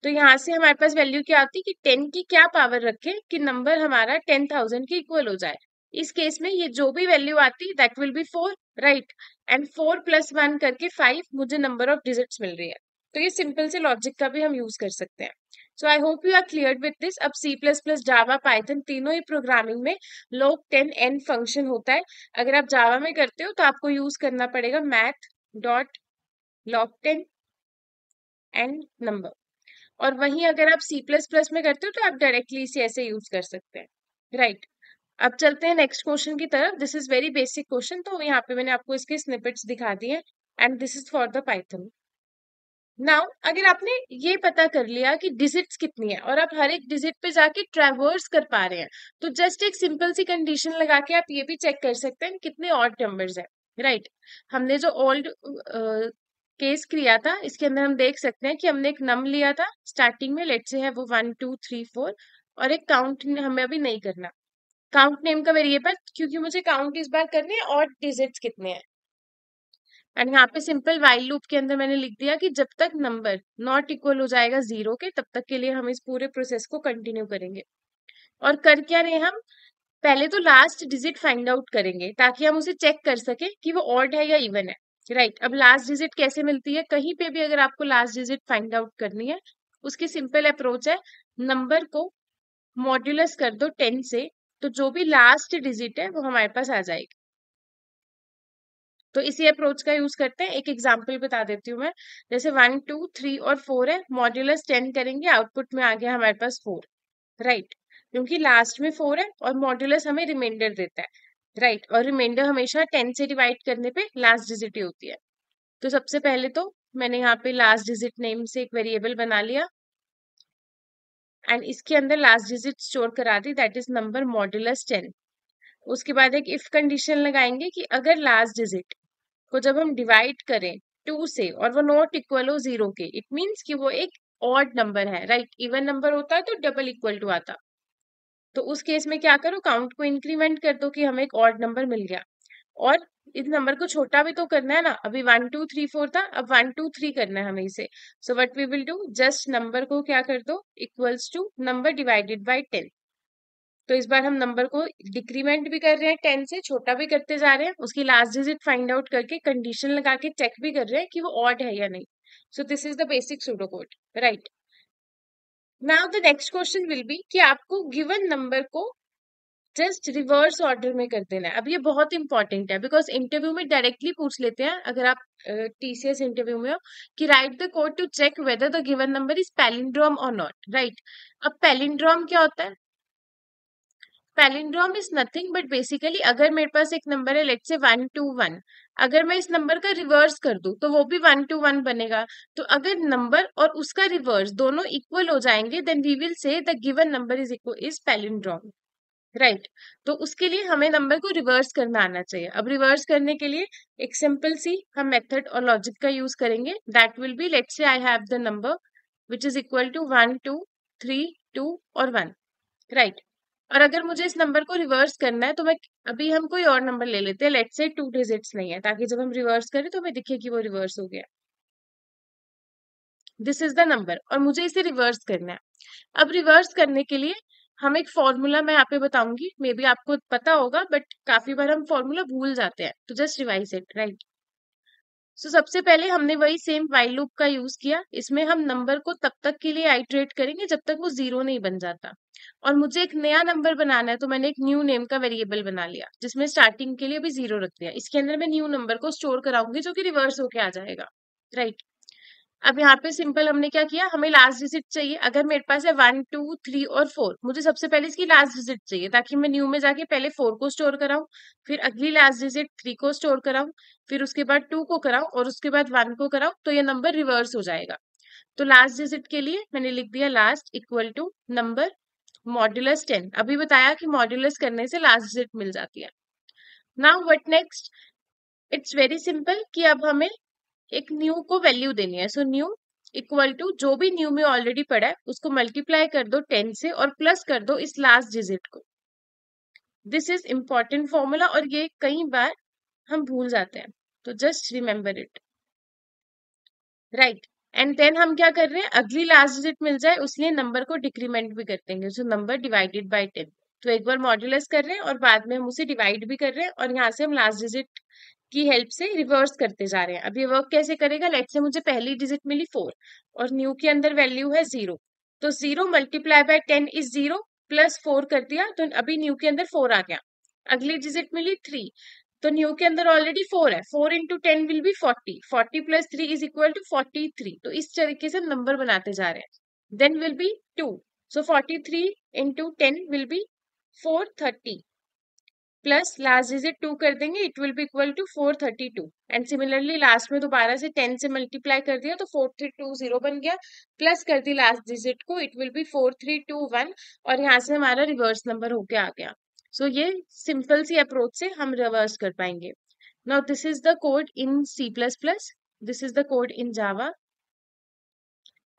तो यहाँ से हमारे पास वैल्यू क्या आती कि 10 की क्या पावर रखे कि नंबर हमारा 10,000 के इक्वल हो जाए। इस केस में ये जो भी वैल्यू आती that will be 4, right. And 4 + 1 करके 5 मुझे नंबर ऑफ डिजिट्स मिल रही है। तो ये सिंपल से लॉजिक का भी हम यूज कर सकते हैं। So I hope you are clear with this. अब C++, जावा, पाइथन तीनों ही प्रोग्रामिंग में log 10 n फंक्शन होता है। अगर आप जावा में करते हो तो आपको यूज करना पड़ेगा math.log10 एंड नंबर, और वहीं अगर आप C++ में करते हो तो आप डायरेक्टली इसे ऐसे यूज कर सकते हैं, राइट। अब चलते हैं नेक्स्ट क्वेश्चन की तरफ। This is very basic question, तो यहाँ पे मैंने आपको इसके स्निपेट्स दिखा दिए and this is for the Python. Now अगर आपने ये पता कर लिया कि डिजिट्स कितनी है और आप हर एक डिजिट पे जाके ट्रैवर्स कर पा रहे हैं, तो जस्ट एक सिंपल सी कंडीशन लगा के आप ये भी चेक कर सकते हैं कितने ऑड नंबर्स है, राइट। हमने जो ओल्ड केस किया था इसके अंदर हम देख सकते हैं कि हमने एक नम लिया था स्टार्टिंग में, लेट से है वो 1 2 3 4, और एक काउंट हमें अभी नहीं करना, काउंट नेम का वेरिएबल, क्योंकि मुझे काउंट इस बार करनी है ऑड डिजिट्स कितने हैं। एंड यहाँ पे सिंपल वाइल लूप के अंदर मैंने लिख दिया कि जब तक नंबर नॉट इक्वल हो जाएगा 0 के तब तक के लिए हम इस पूरे प्रोसेस को कंटिन्यू करेंगे। और कर क्या रहे हम, पहले तो लास्ट डिजिट फाइंड आउट करेंगे ताकि हम उसे चेक कर सके कि वो ऑड है या इवन है, राइट। अब लास्ट डिजिट कैसे मिलती है, कहीं पे भी अगर आपको लास्ट डिजिट फाइंड आउट करनी है उसकी सिंपल अप्रोच है, नंबर को मॉड्यूलस कर दो 10 से, तो जो भी लास्ट डिजिट है वो हमारे पास आ जाएगी। तो इसी अप्रोच का यूज करते हैं। एक एग्जांपल बता देती हूँ मैं, जैसे 1 2 3 और 4 है, मॉड्यूलस 10 करेंगे, आउटपुट में आ गया हमारे पास 4, राइट। क्योंकि लास्ट में 4 है और मॉड्यूलस हमें रिमाइंडर देता है, राइट। और रिमाइंडर हमेशा 10 से डिवाइड करने पे लास्ट डिजिट ही होती है। तो सबसे पहले तो मैंने यहाँ पे लास्ट डिजिट नेम से एक वेरिएबल बना लिया एंड इसके अंदर लास्ट डिजिट स्टोर करा दी, दैट इज नंबर मॉड्यूलस 10। उसके बाद एक इफ कंडीशन लगाएंगे कि अगर लास्ट डिजिट को जब हम डिवाइड करें 2 से और वो नॉट इक्वल हो 0 के, इट मीन्स कि वो एक ऑड नंबर है, राइट। इवन नंबर होता है तो डबल इक्वल टू आता, तो उस केस में क्या करो, काउंट को इंक्रीमेंट कर दो कि हमें एक ऑड नंबर मिल गया। और इस नंबर को छोटा भी तो करना है ना, अभी 1 2 3 4 था, अब 1 2 3 करना है हमें इसे। So what we will do, just number को क्या कर दो, equals to number divided by 10। तो इस बार हम नंबर को डिक्रीमेंट भी कर रहे हैं 10 से, छोटा भी करते जा रहे हैं, उसकी लास्ट डिजिट फाइंड आउट करके कंडीशन लगा के चेक भी कर रहे हैं कि वो ऑड है या नहीं। सो this is the basic pseudo code, right. Now the next question will B कि आपको गिवन नंबर को जस्ट रिवर्स ऑर्डर में कर देना है। अब ये बहुत इंपॉर्टेंट है बिकॉज इंटरव्यू में डायरेक्टली पूछ लेते हैं, अगर आप TCS इंटरव्यू में हो, कि write the code to check whether the given number is palindrome और नॉट, राइट। अब पैलिंड्रोम क्या होता है, palindrome is nothing but basically अगर मेरे पास एक नंबर है लेट्स से 1 2 1, अगर मैं इस नंबर का रिवर्स कर दूं तो वो भी 1 2 1 बनेगा। तो अगर नंबर और उसका रिवर्स दोनों इक्वल हो जाएंगे then we will say the given number is palindrome, right. तो उसके लिए हमें नंबर को रिवर्स करना आना चाहिए। अब रिवर्स करने के लिए एक सिंपल सी हम मेथड और लॉजिक का यूज करेंगे, that will be let's say I have the number which is equal to 1 2 3 2 और 1, राइट। और अगर मुझे इस नंबर को रिवर्स करना है तो मैं, अभी हम कोई और नंबर ले लेते हैं, लेट्स से 2 डिजिट्स नहीं है, ताकि जब हम रिवर्स करें तो हमें दिखे कि वो रिवर्स हो गया। दिस इज द नंबर, और मुझे इसे रिवर्स करना है। अब रिवर्स करने के लिए हम एक फॉर्मूला मैं यहाँ पे बताऊंगी, मे बी आपको पता होगा बट काफी बार हम फॉर्मूला भूल जाते हैं, तो जस्ट रिवाइज इट, राइट। सो सबसे पहले हमने वही सेम व्हाइल लूप का यूज किया। इसमें हम नंबर को तब तक के लिए आइटरेट करेंगे जब तक वो जीरो नहीं बन जाता, और मुझे एक नया नंबर बनाना है, तो मैंने एक न्यू नेम का वेरिएबल बना लिया जिसमें स्टार्टिंग के लिए भी जीरो रख दिया। इसके अंदर मैं न्यू नंबर को स्टोर कराऊंगी जो कि रिवर्स होके आ जाएगा, राइट। अब यहाँ पे सिंपल हमने क्या किया, हमें लास्ट डिजिट चाहिए। अगर मेरे पास है 1 2 3 और 4, मुझे सबसे पहले इसकी लास्ट डिजिट चाहिए ताकि मैं न्यू में जाके पहले 4 को स्टोर कराऊं, फिर अगली लास्ट डिजिट 3 को स्टोर कराऊं, फिर उसके बाद 2 को कराऊं, और उसके बाद 1 को कराऊं, तो ये नंबर रिवर्स हो जाएगा। तो लास्ट डिजिट के लिए मैंने लिख दिया last equal to number modulus 10। अभी बताया कि मॉड्यूलस करने से लास्ट डिजिट मिल जाती है। Now what next, it's very simple कि अब हमें एक न्यू को वैल्यू देनी है। सो न्यू इक्वल टू जो भी न्यू में ऑलरेडी पड़ा है उसको मल्टीप्लाई कर दो 10 से और प्लस कर दो इस लास्ट डिजिट को। दिस इज इंपॉर्टेंट फॉर्मूला, और ये कई बार हम भूल जाते हैं, तो just remember it, right. And then हम क्या कर रहे हैं, अगली लास्ट डिजिट मिल जाए उसलिए नंबर को डिक्रीमेंट भी कर देंगे, सो नंबर डिवाइडेड बाय 10। तो एक बार मॉड्यूलस कर रहे हैं और बाद में हम उसे डिवाइड भी कर रहे हैं, और यहाँ से हम लास्ट डिजिट की हेल्प से रिवर्स करते जा रहे हैं। अब ये वर्क कैसे करेगा, लेट से मुझे पहली डिजिट मिली 4 और न्यू के अंदर वैल्यू है 0, तो 0 मल्टीप्लाई बाय 10 इज 0, प्लस 4 कर दिया तो अभी न्यू के अंदर 4 आ गया। अगली डिजिट मिली 3, तो न्यू के अंदर ऑलरेडी 4 है, 4 into 10 will be 40, 40 plus 3 is equal to 43। तो इस तरीके से नंबर बनाते जा रहे हैं। Then will be 2, so 43 into 10 will be 430, plus last digit 2 कर देंगे, it will be equal to 432। And similarly last में दोबारा से 10 से मल्टीप्लाई कर दिया तो 4320 बन गया, प्लस कर दी लास्ट डिजिट को, इट विल बी 4321, और यहाँ से हमारा रिवर्स नंबर होके आ गया। सो ये सिंपल सी अप्रोच से हम रिवर्स कर पाएंगे। Now this is the code in C++, this is the code in Java,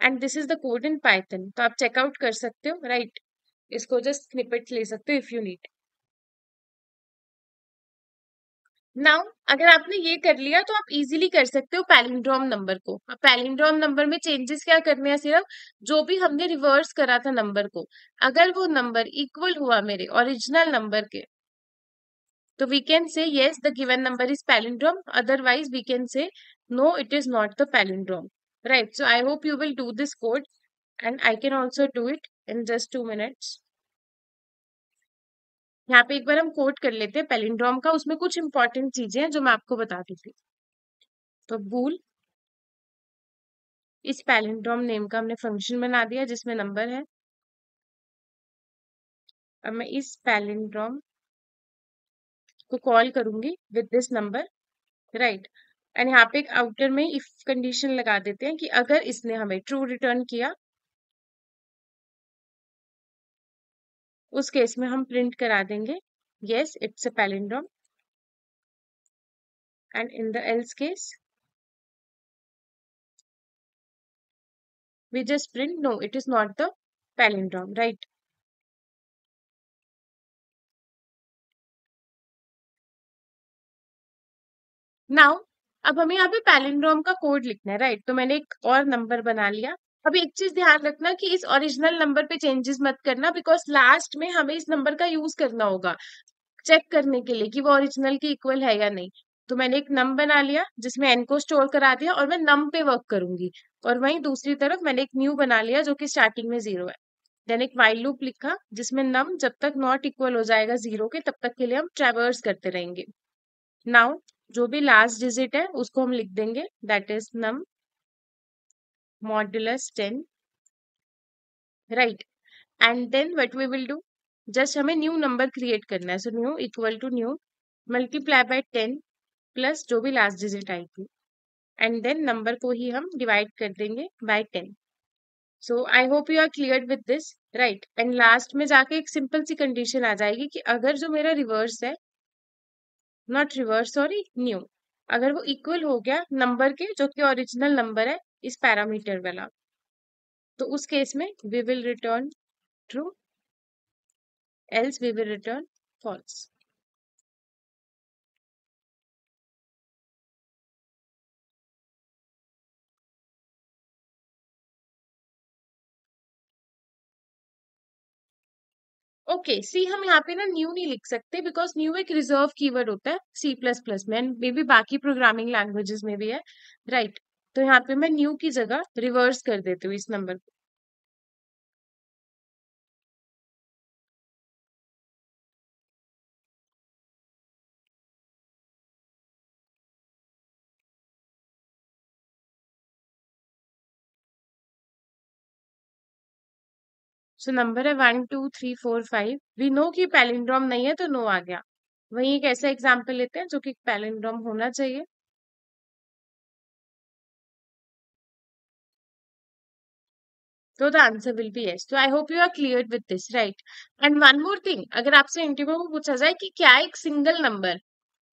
and this is the code in Python. तो आप चेकआउट कर सकते हो, राइट। इसको जस्ट स्निपेट ले सकते हो इफ यू नीड। नाउ अगर आपने ये कर लिया तो आप इजीली कर सकते हो पैलिंड्रोम नंबर को। अब पैलिंड्रोम नंबर में चेंजेस क्या करने हैं, सिर्फ जो भी हमने रिवर्स करा था नंबर को, अगर वो नंबर इक्वल हुआ मेरे ओरिजिनल नंबर के, तो we can say yes the given number is palindrome, otherwise we can say no it is not the palindrome, right? So I hope you will do this code, and I can also do it in just 2 minutes. यहाँ पे एक बार हम code कर लेते हैं palindrome का, उसमें कुछ इंपॉर्टेंट चीजें हैं जो मैं आपको बताती थी। तो बूल, इस पैलिंड्रोम नेम का हमने फंक्शन बना दिया जिसमें नंबर है। अब मैं इस पैलिंड्रोम को कॉल करूंगी with this number, right. And यहाँ पे एक आउटर में इफ कंडीशन लगा देते हैं कि अगर इसने हमें ट्रू रिटर्न किया, उस केस में हम प्रिंट करा देंगे yes it's a palindrome, and in the else case we just print no it is not the palindrome, right? Now अब हमें यहाँ पे पैलिंड्रोम का कोड लिखना है, राइट। तो मैंने एक और नंबर बना लिया। अभी एक चीज ध्यान रखना कि इस ओरिजिनल नंबर पे चेंजेस मत करना, बिकॉज लास्ट में हमें इस नंबर का यूज करना होगा चेक करने के लिए कि वो ओरिजिनल के इक्वल है या नहीं। तो मैंने एक नम बना लिया जिसमें एन को स्टोर करा दिया, और मैं नम पे वर्क करूंगी, और वहीं दूसरी तरफ मैंने एक न्यू बना लिया जो कि स्टार्टिंग में 0 है। देन एक व्हाइल लूप लिखा जिसमें नम जब तक नॉट इक्वल हो जाएगा 0 के, तब तक के लिए हम ट्रैवर्स करते रहेंगे। नाउ जो भी लास्ट डिजिट है उसको हम लिख देंगे, that is num modulus 10, right. And then what we will do, just हमें न्यू नंबर क्रिएट करना है। So new equal to new multiply by 10 plus जो भी लास्ट डिजिट आई थी, एंड देन नंबर को ही हम डिवाइड कर देंगे by 10। So I hope you are clear with this, right. And last में जाके एक सिंपल सी कंडीशन आ जाएगी कि अगर जो मेरा रिवर्स है, नॉट रिवर्स सॉरी न्यू, अगर वो इक्वल हो गया नंबर के जो कि ओरिजिनल नंबर है इस पैरामीटर वाला, तो उस केस में we will return true, else we will return false. Okay see, हम यहाँ पे ना न्यू नहीं लिख सकते बिकॉज न्यू एक रिजर्व कीवर्ड होता है सी प्लस प्लस में, मे बी बाकी प्रोग्रामिंग लैंग्वेजेस में भी है, राइट। तो यहाँ पे मैं न्यू की जगह रिवर्स कर देती हूँ इस नंबर को। सो नंबर है 1 2 3 4 5। वी नो कि पैलिंड्रोम नहीं है तो नो आ गया। वही एक ऐसा एग्जाम्पल लेते हैं जो कि पैलिंड्रोम होना चाहिए। तो the answer will be yes. तो I hope you are clear with this, right. And one more thing, अगर आपसे इंटरव्यू में पूछा जाए कि क्या एक सिंगल नंबर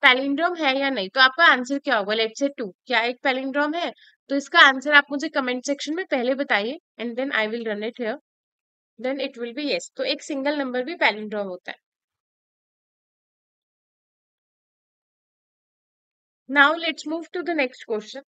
पैलिंड्रोम है या नहीं, तो आपका आंसर क्या होगा? लेट्स से 2 क्या एक पैलिंड्रोम है? तो इसका आंसर आप मुझे कमेंट सेक्शन में पहले बताइए and then I will run it here, then it will be yes. तो एक सिंगल नंबर भी पैलिंड्रोम होता है। Now let's move to the next question.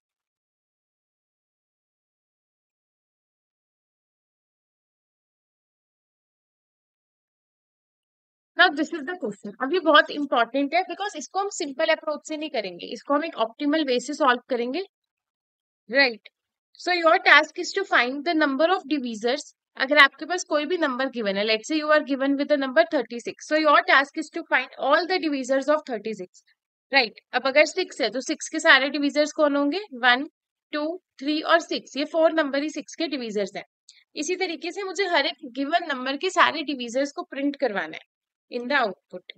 Now this is the question. अब ये बहुत इंपॉर्टेंट है बिकॉज इसको हम सिंपल अप्रोच से नहीं करेंगे, इसको हम एक ऑप्टिमल वे से सॉल्व करेंगे, right. So your task is to find the number of divisors. अगर आपके पास कोई भी नंबर गिवन है, let's say you are given with the number 36, so your task is to find all the divisors of 36, right. अब अगर 6 है तो 6 के सारे डिवीजर्स कौन होंगे? 1 2 3 और 6, ये 4 नंबर ही 6 के डिवीजर्स हैं। इसी तरीके से मुझे हर एक गिवन नंबर के सारे डिवीजर्स को प्रिंट करवाना है इन द आउटपुट।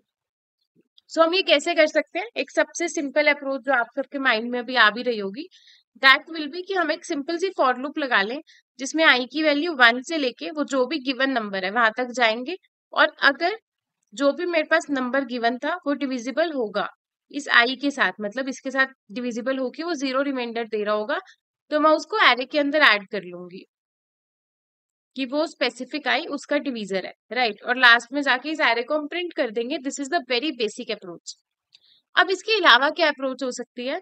सो हम ये कैसे कर सकते हैं? एक सबसे सिंपल अप्रोच जो आप सबके माइंड में अभी आ भी रही होगी, दैट विल बी कि हम एक सिंपल सी फॉर लूप लगा लें जिसमें आई की वैल्यू 1 से लेके वो जो भी गिवन नंबर है वहां तक जाएंगे, और अगर जो भी मेरे पास नंबर गिवन था वो डिविजिबल होगा इस आई के साथ, मतलब इसके साथ डिविजिबल होके वो 0 रिमाइंडर दे रहा होगा, तो मैं उसको एरे के अंदर ऐड कर लूंगी कि वो स्पेसिफिक आई उसका डिवीजर है, राइट। और लास्ट में जाके इस एरे को हम प्रिंट कर देंगे। This is the very basic approach. अब इसके अलावा क्या अप्रोच हो सकती है?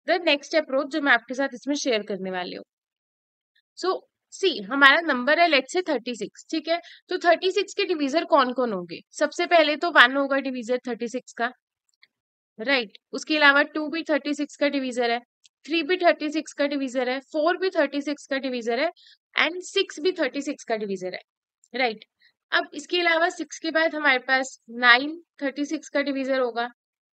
द नेक्स्ट अप्रोच जो मैं आपके साथ इसमें शेयर करने वाली हूँ। सो सी, हमारा नंबर है लेट्स से 36, ठीक है। तो 36 के डिवीजर कौन कौन होंगे? सबसे पहले तो 1 होगा डिवीजर 36 का, राइट। उसके अलावा 2 भी 36 का डिवीजर है, 3 भी 36 का डिवीजर है, 4 भी 36 का डिवीजर है, एंड 6 भी 36 का डिवीजर है, राइट। अब इसके अलावा 6 के बाद हमारे पास 9 36 का डिवीजर होगा,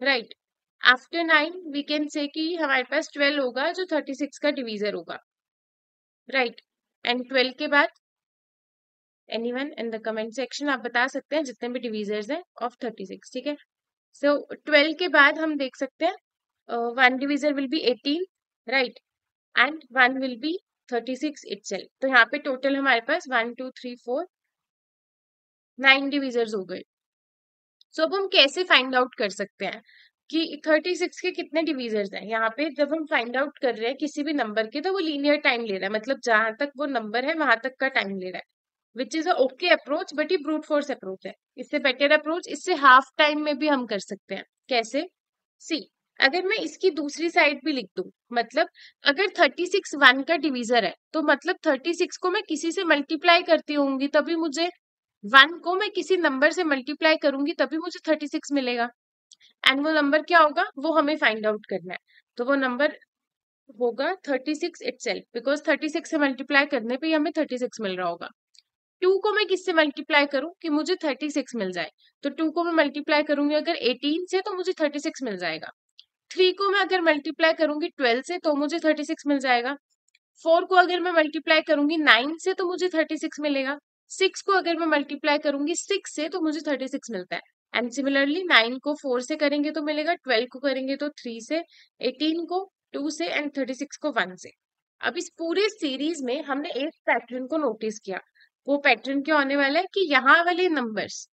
राइट। आफ्टर 9 वी कैन से कि हमारे पास 12 होगा जो 36 का डिवीजर होगा, राइट। एंड 12 के बाद anyone in the comment section आप बता सकते हैं जितने भी डिवीजर्स हैं ऑफ 36, ठीक है। सो 12 के बाद हम देख सकते हैं one divisor will be 18, right, and one will be 36 itself. तो यहाँ पे टोटल हमारे पास 1 2 3 4 9 डिवीजर्स हो गए। सो अब हम कैसे फाइंड आउट कर सकते हैं कि 36 के कितने डिवीजर्स हैं? यहाँ पे जब हम फाइंड आउट कर रहे हैं किसी भी नंबर के, तो वो लीनियर टाइम ले रहा है, मतलब जहां तक वो नंबर है वहां तक का टाइम ले रहा है, which is a okay approach, but ये ब्रूट फोर्स अप्रोच है। इससे बेटर अप्रोच, इससे हाफ टाइम में भी हम कर सकते हैं। कैसे? सी, अगर मैं इसकी दूसरी साइड भी लिख दूं, मतलब अगर 36 1 का डिवीजर है तो मतलब 36 को मैं किसी से मल्टीप्लाई करती होंगी तभी मुझे, 1 को मैं किसी नंबर से मल्टीप्लाई करूंगी तभी मुझे 36 मिलेगा। एंड वो नंबर क्या होगा वो हमें फाइंड आउट करना है। तो वो नंबर होगा 36 इटसेल्फ, बिकॉज 36 से मल्टीप्लाई करने पे ही हमें 36 मिल रहा होगा। 2 को मैं किससे मल्टीप्लाई करूं कि मुझे 36 मिल जाए? तो 2 को मैं मल्टीप्लाई करूंगी अगर 18 से तो मुझे 36 मिल जाएगा। 3 को मैं अगर मल्टीप्लाई करूंगी 12 से तो मुझे 36 मिल जाएगा। 4 को अगर मैं मल्टीप्लाई करूंगी 9 से तो मुझे 36 मिलेगा। 6 को अगर मैं मल्टीप्लाई करूंगी 6 से तो मुझे 36 मिलता है। एंड सिमिलरली 9 को 4 से करेंगे तो मिलेगा, 12 को करेंगे तो 3 से, 18 को 2 से, एंड 36 को 1 से। अब इस पूरे सीरीज में हमने एक पैटर्न को नोटिस किया। वो पैटर्न क्या होने वाला है कि यहाँ वाले नंबर्स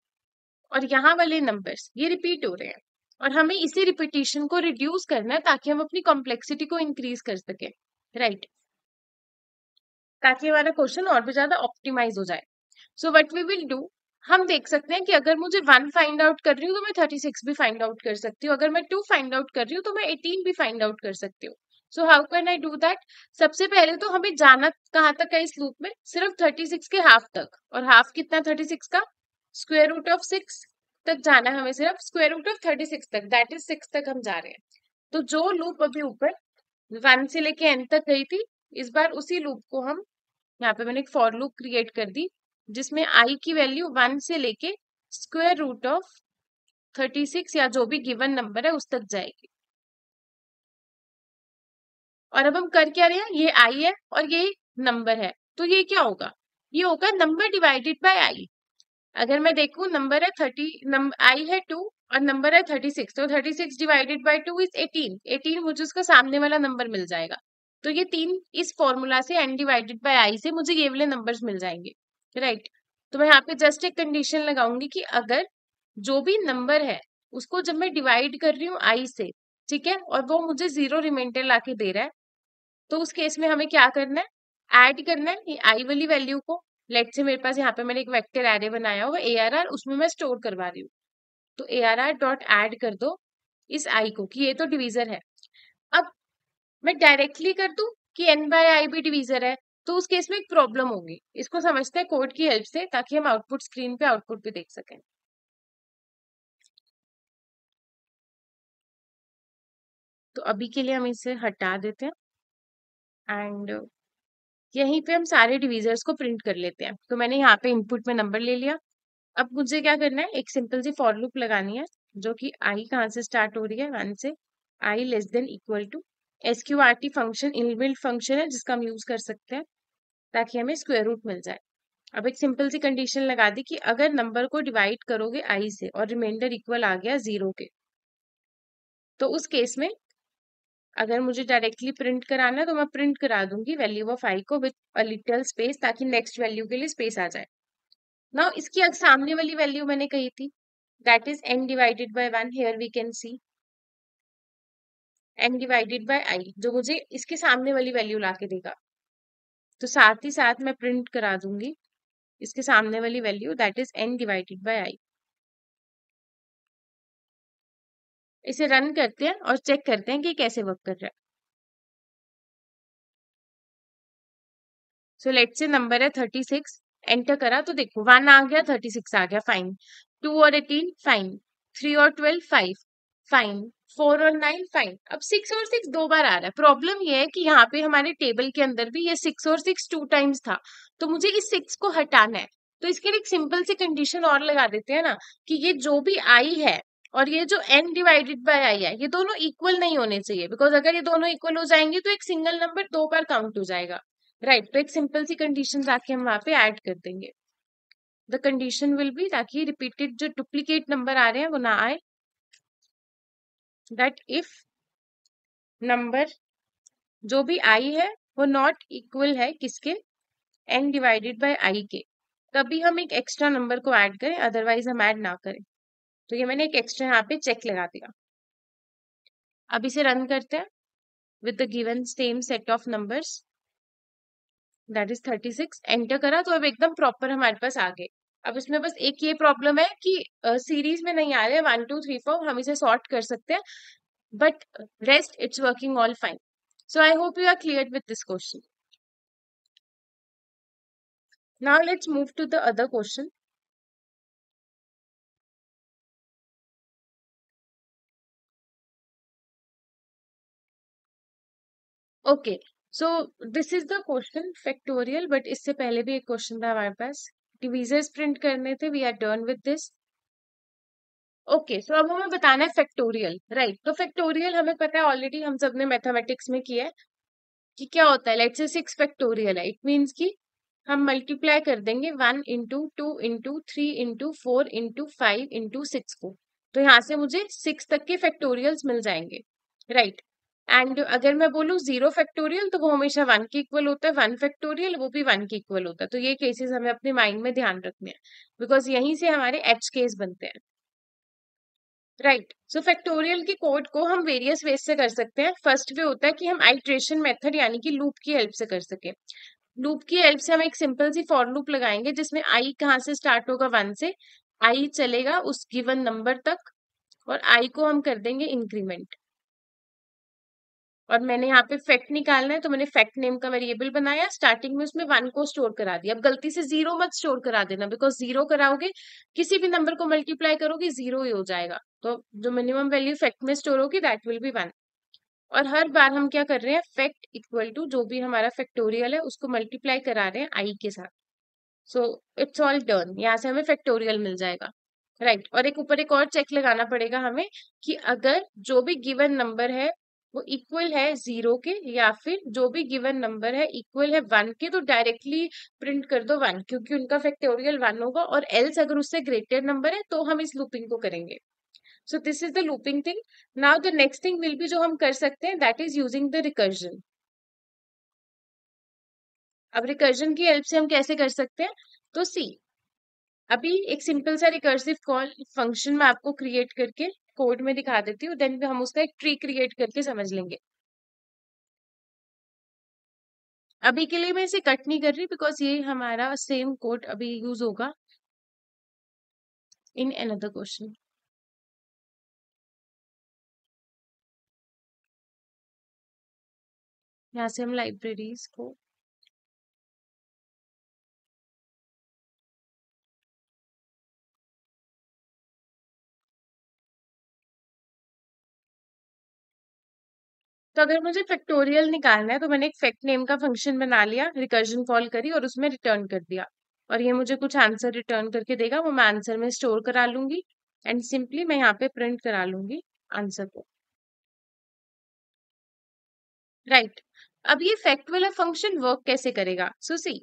और यहाँ वाले नंबर्स ये रिपीट हो रहे हैं, और हमें इसी रिपीटिशन को रिड्यूस करना है ताकि हम अपनी कॉम्प्लेक्सिटी को इंक्रीज कर सके, राइट, ताकि हमारा क्वेश्चन और भी ज्यादा ऑप्टिमाइज हो जाए। So what we will do, हम देख सकते हैं कि अगर मुझे 1 फाइंड आउट कर रही हूँ तो मैं 36 भी फाइंड आउट कर सकती हूँ, अगर मैं 2 फाइंड आउट कर रही हूँ तो मैं 18 भी फाइंड आउट कर सकती हूँ। सो how can I do that? सबसे पहले तो हमें जाना कहाँ तक है इस लूप में? सिर्फ 36 के हाफ तक, और हाफ कितना 36 का? स्क्वायर रूट ऑफ 6 तक जाना है हमें, सिर्फ स्क्वायर रूट ऑफ 36 तक, दैट इज 6 तक हम जा रहे हैं। तो जो लूप अभी ऊपर 1 से लेके n तक गई थी, इस बार उसी लूप को हम, यहाँ पे मैंने एक फॉर लूप क्रिएट कर दी जिसमें i की वैल्यू 1 से लेके स्क्वायर रूट ऑफ 36 या जो भी गिवन नंबर है उस तक जाएगी। और अब हम कर क्या रहे हैं, ये i है और ये नंबर है, तो ये क्या होगा, ये होगा नंबर डिवाइडेड बाय i। अगर मैं देखूं नंबर है 30, नंबर आई है 2 और नंबर है 36, तो 36 डिवाइडेड बाय 2 इज 18, 18 मुझे उसका सामने वाला नंबर मिल जाएगा। तो ये 3 इस फॉर्मूला से n डिवाइडेड बाय i से मुझे ये वाले नंबर्स मिल जाएंगे, राइट। तो मैं यहाँ पे जस्ट एक कंडीशन लगाऊंगी कि अगर जो भी नंबर है उसको जब मैं डिवाइड कर रही हूँ i से, ठीक है, और वो मुझे 0 रिमाइंडर लाके दे रहा है, तो उस केस में हमें क्या करना है, ऐड करना है ये आई वाली वैल्यू को। लेट से मेरे पास यहाँ पे मैंने एक वेक्टर एरे बनाया हुआ ARR, उसमें मैं स्टोर करवा रही हूँ। तो ARR डॉट ऐड कर दो इस आई को कि ये तो डिवीजर है। अब मैं डायरेक्टली कर दूं कि n बाय आई भी डिवीजर है, तो उस केस में एक प्रॉब्लम होगी। इसको समझते हैं कोड की हेल्प से, ताकि हम आउटपुट स्क्रीन पे आउटपुट भी देख सकें। तो अभी के लिए हम इसे हटा देते हैं एंड यहीं पे हम सारे डिवीजर्स को प्रिंट कर लेते हैं। तो मैंने यहाँ पे इनपुट में नंबर ले लिया। अब मुझे क्या करना है, एक सिंपल सी फॉर लूप लगानी है जो कि आई कहाँ से स्टार्ट हो रही है, 1 से, I less than equal to SQRT function inbuilt function है जिसका हम यूज कर सकते हैं ताकि हमें स्क्वायर रूट मिल जाए। अब एक सिंपल सी कंडीशन लगा दी कि अगर नंबर को डिवाइड करोगे आई से और रिमाइंडर इक्वल आ गया 0 के, तो उस केस में अगर मुझे डायरेक्टली प्रिंट कराना है तो मैं प्रिंट करा दूंगी वैल्यू ऑफ आई को विद अ लिटिल स्पेस, ताकि नेक्स्ट वैल्यू के लिए स्पेस आ जाए। नाउ इसकी सामने वाली वैल्यू मैंने कही थी, that is n divided by 1, here we can see n divided by i, जो मुझे इसके सामने वाली वैल्यू लाके देगा। तो साथ ही साथ मैं प्रिंट करा दूंगी इसके सामने वाली value, that is n divided bye i। इसे रन करते हैं और चेक करते हैं कि कैसे वर्क कर रहा है। सो लेट से नंबर है 36, एंटर करा तो देखो 1 आ गया, 36 आ गया, फाइन। 2 और 18 फाइन, 3 और 12 5 फाइन, 4 और 9 फाइन। अब 6 और 6 दो बार आ रहा है। प्रॉब्लम ये है कि यहाँ पे हमारे टेबल के अंदर भी ये 6 और 6 2 टाइम्स था, तो मुझे इस 6 को हटाना है। तो इसके लिए एक सिंपल सी कंडीशन और लगा देते हैं ना, कि ये जो भी आई है और ये जो n डिवाइडेड बाय आई है, ये दोनों इक्वल नहीं होने चाहिए, बिकॉज अगर ये दोनों इक्वल हो जाएंगे तो एक सिंगल नंबर दो बार काउंट हो जाएगा, राइट। तो एक सिंपल सी कंडीशन जाके हम वहां पे ऐड कर देंगे। द कंडीशन विल बी, ताकि रिपीटेड जो डुप्लीकेट नंबर आ रहे हैं वो ना आए, दैट इफ नंबर जो भी आई है वो नॉट इक्वल है किसके, n डिवाइडेड बाय आई के, तभी हम एक एक्स्ट्रा नंबर को ऐड करें, अदरवाइज हम ऐड ना करें। तो ये मैंने एक एक्स्ट्रा यहाँ पे चेक लगा दिया। अब इसे रन करते हैं with the given same set of numbers, that is 36, enter करा तो अब एकदम प्रॉपर हमारे पास आ गए। अब इसमें बस एक ये प्रॉब्लम है कि सीरीज में नहीं आ रहे, 1 2 3 4, हम इसे सॉर्ट कर सकते हैं, but rest it's working all fine. So I hope you are cleared with this question. Now let's move to the other question. Okay, so this is the question factorial, but इससे पहले भी एक question था हमारे पास, डिवीजर्स print करने थे। We are done with this. Okay, so अब हमें बताना है फैक्टोरियल, राइट। तो फैक्टोरियल हमें पता है ऑलरेडी, हम सबने मैथमेटिक्स में किया है कि क्या होता है। लेट्स से 6 फैक्टोरियल है, इट मीन्स कि हम मल्टीप्लाई कर देंगे 1 into 2 into 3 into 4 into 5 into 6 को, तो यहाँ से मुझे 6 तक के फैक्टोरियल्स मिल जाएंगे, राइट। एंड अगर मैं बोलूँ 0 फैक्टोरियल तो वो हमेशा 1 के इक्वल होता है, 1 फैक्टोरियल वो भी 1 के इक्वल होता है। तो ये केसेस हमें अपने माइंड में ध्यान रखने हैं, बिकॉज यहीं से हमारे एच केस बनते हैं, राइट। सो फैक्टोरियल की कोड को हम वेरियस वेज से कर सकते हैं। फर्स्ट वे होता है कि हम आइट्रेशन मेथड यानी कि लूप की हेल्प से कर सके। लूप की हेल्प से हम एक सिंपल सी फॉर लूप लगाएंगे जिसमें आई कहाँ से स्टार्ट होगा, 1 से, आई चलेगा उस गिवन नंबर तक और आई को हम कर देंगे इंक्रीमेंट। और मैंने यहाँ पे फैक्ट निकालना है, तो मैंने फैक्ट नेम का वेरिएबल बनाया, स्टार्टिंग में उसमें 1 को स्टोर करा दिया। अब गलती से 0 मत स्टोर करा देना, बिकॉज 0 कराओगे किसी भी नंबर को मल्टीप्लाई करोगे 0 ही हो जाएगा। तो जो मिनिमम वैल्यू फैक्ट में स्टोर होगी दैट विल बी 1। और हर बार हम क्या कर रहे हैं, फैक्ट इक्वल टू जो भी हमारा फैक्टोरियल है उसको मल्टीप्लाई करा रहे हैं आई के साथ। सो इट्स ऑल डन, यहाँ से हमें फैक्टोरियल मिल जाएगा, राइट। और एक ऊपर एक और चेक लगाना पड़ेगा हमें कि अगर जो भी गिवन नंबर है वो इक्वल है 0 के, या फिर जो भी गिवन नंबर है इक्वल है 1 के, तो डायरेक्टली प्रिंट कर दो 1, क्योंकि उनका फैक्टोरियल 1 होगा। और एल्स अगर उससे ग्रेटर नंबर है तो हम इस लूपिंग को करेंगे। सो this is the looping thing. Now the next thing will be जो हम कर सकते हैं, that is using the recursion. अब रिकर्जन की हेल्प से हम कैसे कर सकते हैं, तो सी, अभी एक सिंपल सा रिकर्सिव कॉल फंक्शन मैं आपको क्रिएट करके कोड में दिखा देती हूँ, देन हम उसका एक ट्री क्रिएट करके समझ लेंगे। अभी के लिए मैं इसे कट नहीं कर रही, बिकॉज ये हमारा सेम कोड अभी यूज होगा इन अनदर क्वेश्चन। यहाँ से हम लाइब्रेरीज को, तो अगर मुझे फैक्टोरियल निकालना है तो मैंने एक फैक्ट नेम का फंक्शन बना लिया, रिकर्जन कॉल करी और उसमें रिटर्न कर दिया, और ये मुझे कुछ आंसर रिटर्न करके देगा, वो मैं आंसर में स्टोर करा लूंगी एंड सिंपली मैं यहाँ पे प्रिंट करा लूंगी आंसर को, राइट। अब ये फैक्ट वाला फंक्शन वर्क कैसे करेगा, सो सी,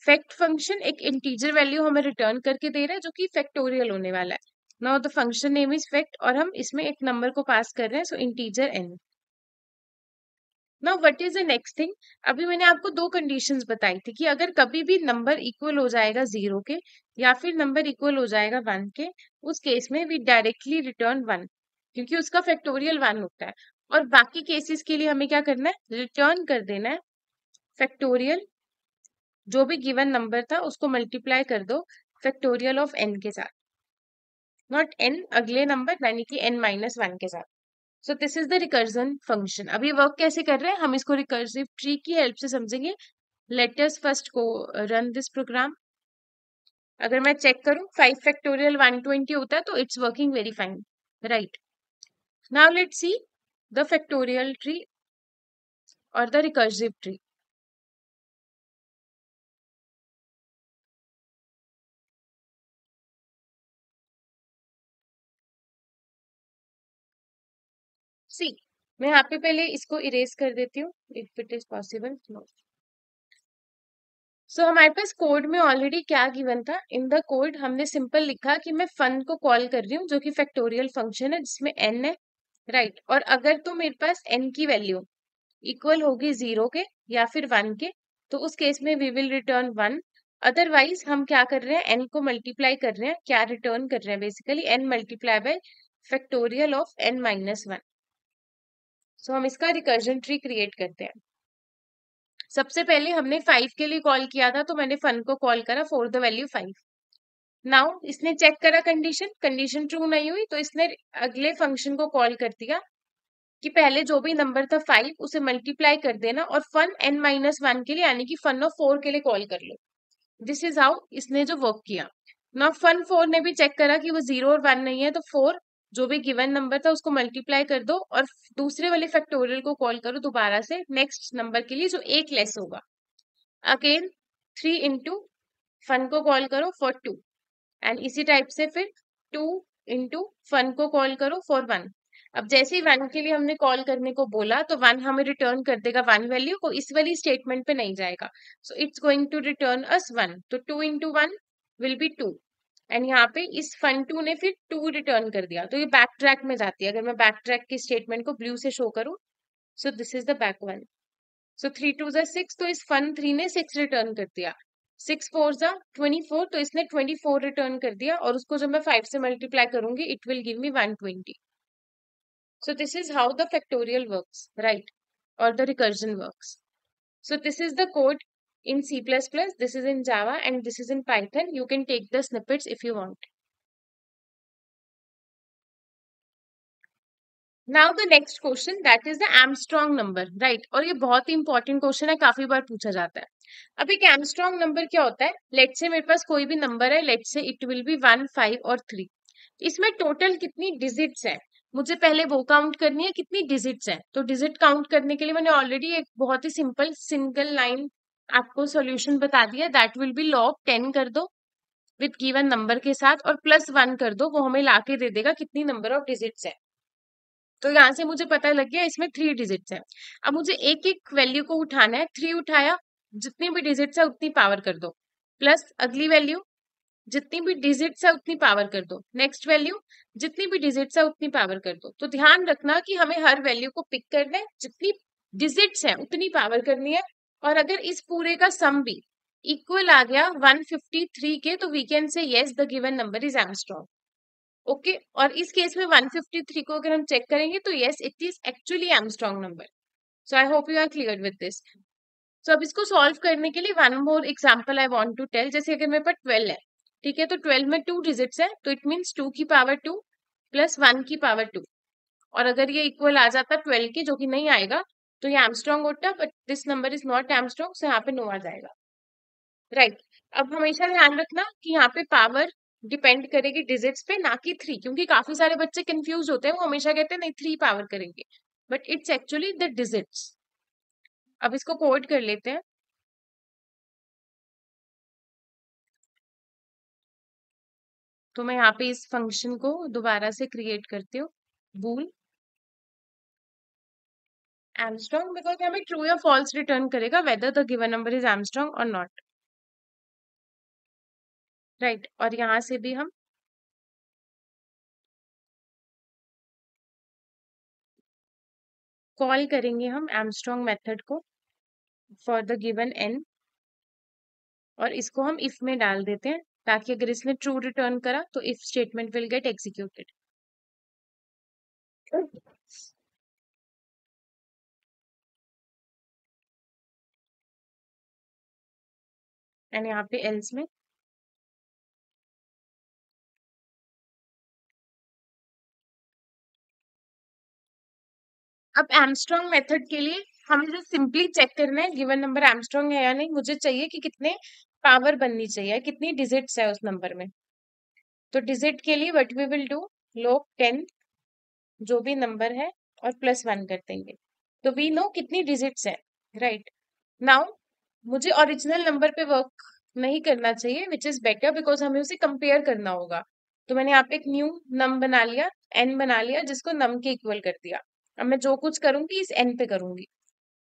फैक्ट फंक्शन एक इंटीजर वैल्यू हमें रिटर्न करके दे रहा है जो कि फैक्टोरियल होने वाला है। Now the function name is fact, और हम इसमें एक नंबर को पास कर रहे हैं, so integer n। Now what is the next thing, अभी मैंने आपको दो कंडीशंस बताई थी कि अगर कभी भी नंबर इक्वल हो जाएगा 0 के, या फिर नंबर इक्वल हो जाएगा 1 के, उस केस में वी डायरेक्टली रिटर्न 1, क्योंकि उसका फैक्टोरियल 1 होता है। और बाकी केसेस के लिए हमें क्या करना है, रिटर्न कर देना है फैक्टोरियल, जो भी गिवन नंबर था उसको मल्टीप्लाई कर दो फैक्टोरियल ऑफ n के साथ, नॉट n अगले नंबर यानी कि n-1 के साथ। सो this is the recursion function. अब ये वर्क कैसे कर रहे हैं, हम इसको रिकर्सिव ट्री की हेल्प से समझेंगे। लेट अस फर्स्ट को रन दिस प्रोग्राम। अगर मैं चेक करूं 5 फैक्टोरियल 120 होता है, तो it's working very fine, right. Now let's see the factorial tree और द रिकर्सिव ट्री। सी, मैं यहाँ पे पहले इसको इरेज कर देती हूँ इफ इट इज पॉसिबल। सो हमारे पास कोड में ऑलरेडी क्या गिवन था, इन द कोड हमने सिंपल लिखा कि मैं फन को कॉल कर रही हूँ, जो कि फैक्टोरियल फंक्शन है जिसमें n है, राइट। और अगर तो मेरे पास n की वैल्यू इक्वल होगी 0 के या फिर 1 के, तो उस केस में वी विल रिटर्न 1। अदरवाइज हम क्या कर रहे हैं, n को मल्टीप्लाई कर रहे हैं, क्या रिटर्न कर रहे हैं, basically n multiply by factorial of n-1। सो हम इसका रिकर्जन ट्री क्रिएट करते हैं। सबसे पहले हमने 5 के लिए कॉल किया था, तो मैंने फन को कॉल करा फॉर द वैल्यू 5। नाउ इसने चेक करा कंडीशन, कंडीशन ट्रू नहीं हुई, तो इसने अगले फंक्शन को कॉल कर दिया कि पहले जो भी नंबर था 5 उसे मल्टीप्लाई कर देना और फन n-1 के लिए यानी कि फन ऑफ 4 के लिए कॉल कर लो। दिस इज हाउ इसने जो वर्क किया। नाउ फन 4 ने भी चेक करा कि वो 0 और 1 नहीं है, तो 4 जो भी गिवन नंबर था उसको मल्टीप्लाई कर दो और दूसरे वाले फैक्टोरियल को कॉल करो दोबारा से नेक्स्ट नंबर के लिए जो एक लेस होगा। अगेन 3 इंटू फन को कॉल करो फॉर 2, एंड इसी टाइप से फिर 2 इंटू फन को कॉल करो फॉर 1। अब जैसे ही 1 के लिए हमने कॉल करने को बोला तो 1 हमें रिटर्न कर देगा 1 वैल्यू को, इस वाली स्टेटमेंट पे नहीं जाएगा। So it's going to return us 1, तो 2 इंटू 1 विल बी 2, एंड यहाँ पे इस फन 2 ने फिर 2 रिटर्न कर दिया, तो ये बैक ट्रैक में जाती है। अगर मैं बैक ट्रैक की स्टेटमेंट को ब्लू से शो करूँ, so this is the back one. So 3 2 जा 6, तो इस फन 3 ने 6 रिटर्न कर दिया। 6 4 जा 24, तो इसने 24 रिटर्न कर दिया, और उसको जब मैं 5 से मल्टीप्लाई करूंगी it will give me 120। So this is how the factorial works, right, और the recursion works. So this is the code in C++, this is in Java, and this is in Python. You can take the snippets if you want. Now the next question that is the Armstrong number, right. और ये बहुत ही important question है, काफी बार पूछा जाता है। अब एक आर्मस्ट्रांग नंबर क्या होता है? लेट से मेरे पास कोई भी नंबर है, लेट से इट विल बी 1, 5 और 3। इसमें टोटल कितनी डिजिट्स है, मुझे पहले वो काउंट करनी है कितनी डिजिट्स है। तो डिजिट काउंट करने के लिए मैंने ऑलरेडी एक बहुत ही सिंपल सिंगल लाइन आपको सॉल्यूशन बता दिया, दैट विल बी लॉग 10 कर दो विद गिवन नंबर के साथ और +1 कर दो, वो हमें लाके दे देगा कितनी नंबर ऑफ डिजिट्स है। तो यहाँ से मुझे पता लग गया इसमें 3 डिजिट्स है। अब मुझे एक एक वैल्यू को उठाना है, 3 उठाया, जितनी भी डिजिट्स है उतनी पावर कर दो, प्लस अगली वैल्यू जितनी भी डिजिट्स है उतनी पावर कर दो, नेक्स्ट वैल्यू जितनी भी डिजिट्स है उतनी पावर कर दो। तो ध्यान रखना कि हमें हर वैल्यू को पिक करना है, जितनी डिजिट्स है उतनी पावर करनी है। और अगर इस पूरे का सम भी इक्वल आ गया 153 के, तो we can say yes the given number is Armstrong. Okay, और इस केस में 153 को अगर हम चेक करेंगे तो yes it is actually Armstrong number. So I hope you are clear with this. So अब इसको सॉल्व करने के लिए one more example I want to tell. जैसे अगर मेरे पास 12 है, ठीक है, तो 12 में 2 डिजिट्स है, तो इट मीन्स 2 की पावर 2 प्लस 1 की पावर 2। और अगर ये इक्वल आ जाता 12 के, जो कि नहीं आएगा, तो ये आर्मस्ट्रांग होता, but this number is not Armstrong, so यहाँ पे नो आ जाएगा, राइट। अब हमेशा ध्यान रखना कि यहाँ पे पावर डिपेंड करेगी डिजिट्स पे, ना कि 3, क्योंकि काफी सारे बच्चे कंफ्यूज होते हैं, वो हमेशा कहते हैं नहीं 3 पावर करेंगे, but it's actually the digits. अब इसको कोड कर लेते हैं। तो मैं यहाँ पे इस फंक्शन को दोबारा से क्रिएट करती हूँ, बूल आर्मस्ट्रांग, बिकॉज हमें ट्रू या फॉल्स रिटर्न करेगा weather the given number is Armstrong और नॉट, राइट। और यहाँ से भी हम कॉल करेंगे हम आर्मस्ट्रांग मेथड को फॉर द गिवन n, और इसको हम इफ में डाल देते हैं, ताकि अगर इसने ट्रू रिटर्न करा तो if statement will get executed. And यहाँ पे एल्स में अब आर्मस्ट्रांग मेथड के लिए हमें जो सिंपली चेक करना है गिवन नंबर आर्मस्ट्रांग है या नहीं, मुझे चाहिए कि कितने पावर बननी चाहिए, कितनी डिजिट्स है उस नंबर में। तो डिजिट के लिए what we will do, log 10 जो भी नंबर है और +1 कर देंगे, तो वी नो कितनी डिजिट्स है, राइट। नाउ मुझे ओरिजिनल नंबर पे वर्क नहीं करना चाहिए, विच इज बेटर, बिकॉज हमें उसे कंपेयर करना होगा। तो मैंने यहाँ पे एक न्यू नम बना लिया, n बना लिया, जिसको नम के इक्वल कर दिया। अब मैं जो कुछ करूंगी इस n पे करूंगी।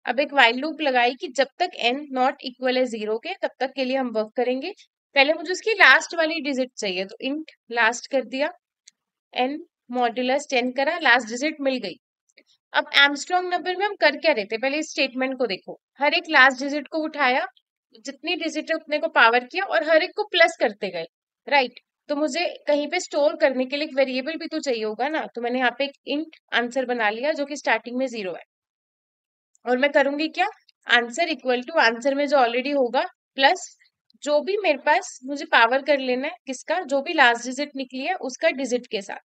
अब एक while लूप लगाई कि जब तक n नॉट इक्वल है 0 के, तब तक के लिए हम वर्क करेंगे। पहले मुझे उसकी लास्ट वाली डिजिट चाहिए, तो इंट लास्ट कर दिया, n मॉड्यूलस 10 करा, लास्ट डिजिट मिल गई। अब आर्मस्ट्रांग नंबर में हम कर क्या रहे थे, पहले इस स्टेटमेंट को देखो, हर एक लास्ट डिजिट को उठाया, जितनी डिजिट है उतने को पावर किया और हर एक को प्लस करते गए, राइट। तो मुझे कहीं पे स्टोर करने के लिए एक वेरिएबल भी तो चाहिए होगा ना, तो मैंने यहाँ पे एक इंट आंसर बना लिया जो कि स्टार्टिंग में 0 है। और मैं करूंगी क्या, आंसर इक्वल टू आंसर में जो ऑलरेडी होगा प्लस जो भी मेरे पास मुझे पावर कर लेना है, किसका, जो भी लास्ट डिजिट निकली है उसका डिजिट के साथ।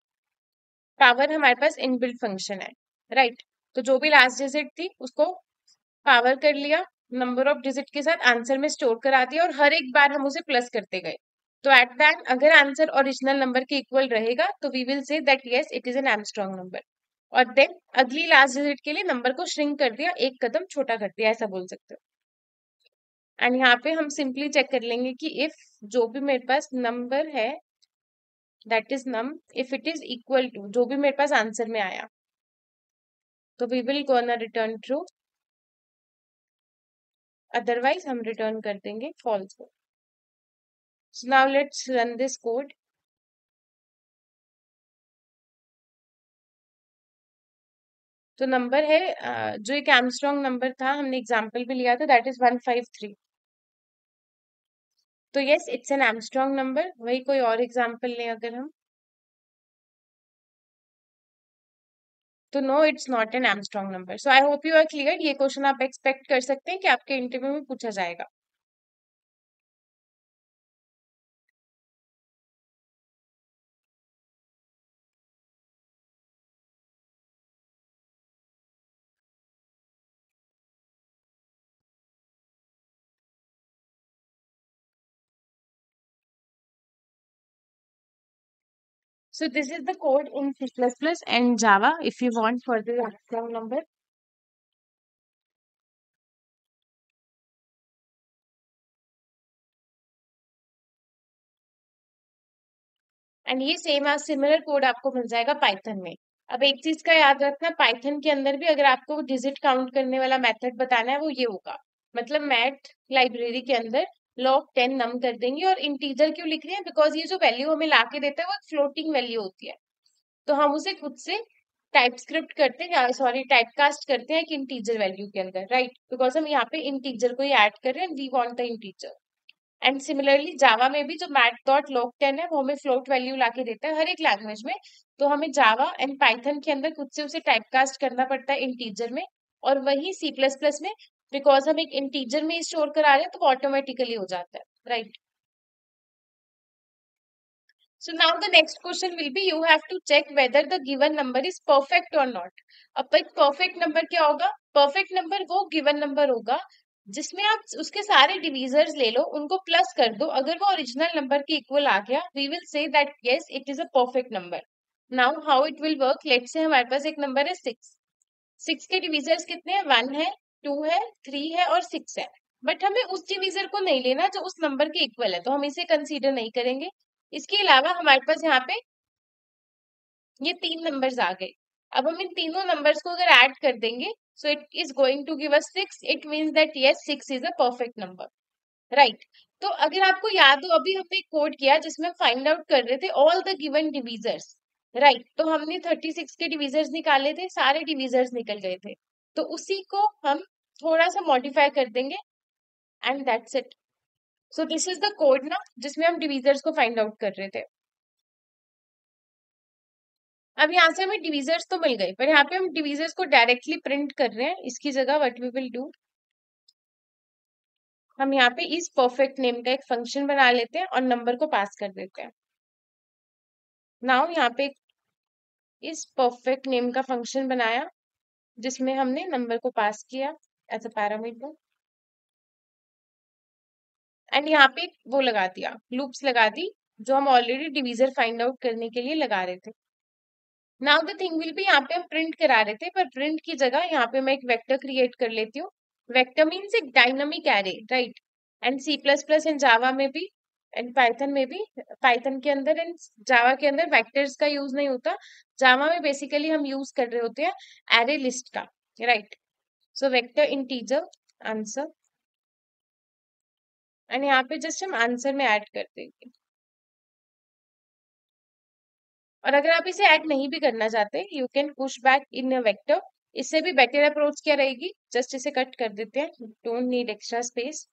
पावर हमारे पास इनबिल्ट फंक्शन है, राइट। तो जो भी लास्ट डिजिट थी उसको पावर कर लिया, नंबर ऑफ डिजिट के साथ आंसर में स्टोर करा दिया, और हर एक बार हम उसे प्लस करते गए। तो एट द एंड अगर आंसर ओरिजिनल नंबर के इक्वल रहेगा तो we will say that yes it is an Armstrong number. और देन अगली लास्ट डिजिट के लिए नंबर को श्रिंक कर दिया, एक कदम छोटा कर दिया, ऐसा बोल सकते हो। एंड यहाँ पे हम सिंपली चेक कर लेंगे कि इफ जो भी मेरे पास नंबर है that is num, if it is equal to जो भी मेरे पास आंसर में आया, तो we will gonna return true, otherwise हम रिटर्न कर देंगे फॉल्स को। So now let's run this code. तो नंबर है जो एक आर्मस्ट्रांग नंबर था, हमने एग्जांपल भी लिया था, दैट इज 153। तो yes it's an Armstrong number. वही कोई और एग्जांपल लें अगर हम, तो no it's not an Armstrong number. So I hope you are clear. ये क्वेश्चन आप एक्सपेक्ट कर सकते हैं कि आपके इंटरव्यू में पूछा जाएगा। So this is the code in C++ and Java if you want further strong number. And ये सेम सिमिलर कोड आपको मिल जाएगा पाइथन में। अब एक चीज का याद रखना, पाइथन के अंदर भी अगर आपको डिजिट काउंट करने वाला मेथड बताना है वो ये होगा, मतलब मैथ लाइब्रेरी के अंदर log 10 नम कर देंगे। और इंटीजर क्यों लिख रहे हैं, बिकॉज ये जो वैल्यू हमें लाके देता है वो फ्लोटिंग वैल्यू होती है, तो हम उसे खुद से टाइप स्क्रिप्ट करते हैं, सॉरी टाइप कास्ट करते हैं कि इंटीजर वैल्यू के अंदर, राइट, बिकॉज हम यहाँ पे इंटीजर को ही ऐड कर रहे हैं, we want the integer. And similarly Java में भी जो मैट डॉट लॉग 10 है वो हमें फ्लोट वैल्यू लाके देता है हर एक लैंग्वेज में, तो हमें जावा एंड पाइथन के अंदर खुद से उसे टाइपकास्ट करना पड़ता है इंटीजर में। और वही सी प्लस प्लस में, बिकॉज हम एक इंटीजर में स्टोर करा रहे हैं तो ऑटोमेटिकली हो जाता है, right. So now the next question will be you have to check whether the given number is perfect or not. अब एक perfect number क्या होगा, perfect number वो given number होगा जिसमें आप उसके सारे डिवीजर्स ले लो, उनको प्लस कर दो, अगर वो ओरिजिनल नंबर के इक्वल आ गया we will say that yes it is a perfect number. Now how it will work, let's say हमारे पास एक नंबर है 6, 6 के डिवीजर्स कितने हैं, 1 है, 2 है, 3 है और 6 है। बट हमें उस डिवीजर को नहीं लेना जो उस नंबर के इक्वल है, तो हम इसे कंसीडर नहीं करेंगे। इसके अलावा हमारे पास यहाँ पे ये 3 नंबर्स आ गए। अब हम इन तीनों नंबर्स को अगर ऐड कर देंगे so it is going to give us 6, it means that yes 6 is a perfect number, right. तो अगर आपको याद हो अभी हमने कोड किया जिसमें फाइंड आउट कर रहे थे ऑल द गिवन डिवीजर्स, राइट, तो हमने 36 के डिवीजर्स निकाले थे, सारे डिवीजर्स निकल गए थे, तो उसी को हम थोड़ा सा मॉडिफाई कर देंगे and that's it. So this is the code ना जिसमें हम डिवीजर्स को फाइंड आउट कर रहे थे। अब यहाँ से हमें डिवीजर्स तो मिल गए, पर यहाँ पे हम डिवीजर्स को डायरेक्टली प्रिंट कर रहे हैं, इसकी जगह व्हाट वी विल डू, हम यहाँ पे इस परफेक्ट नेम का एक फंक्शन बना लेते हैं और नंबर को पास कर देते हैं। नाउ यहाँ पे इस परफेक्ट नेम का फंक्शन बनाया जिसमें हमने नंबर को पास किया एज अ पैरामीटर, एंड यहाँ पे वो लगा दिया, लूप्स लगा दी जो हम ऑलरेडी डिवीजर फाइंड आउट करने के लिए लगा रहे थे। Now the thing will be, यहाँ पे हम प्रिंट करा रहे थे पर प्रिंट की जगह यहाँ पे मैं एक वेक्टर क्रिएट कर लेती हूँ। वेक्टर मीन्स एक dynamic array, right. And C plus plus and Java में भी एंड पाइथन में भी, पाइथन के अंदर एंड जावा के अंदर वेक्टर्स का यूज नहीं होता, जावा में बेसिकली हम यूज कर रहे होते हैं एरे लिस्ट का, right. So vector integer answer, and यहाँ पे जस्ट हम आंसर में ऐड कर देंगे। और अगर आप इसे ऐड नहीं भी करना चाहते you can push back in a vector, इससे भी बेटर अप्रोच क्या रहेगी, जस्ट इसे कट कर देते हैं, डोंट नीड एक्स्ट्रा स्पेस।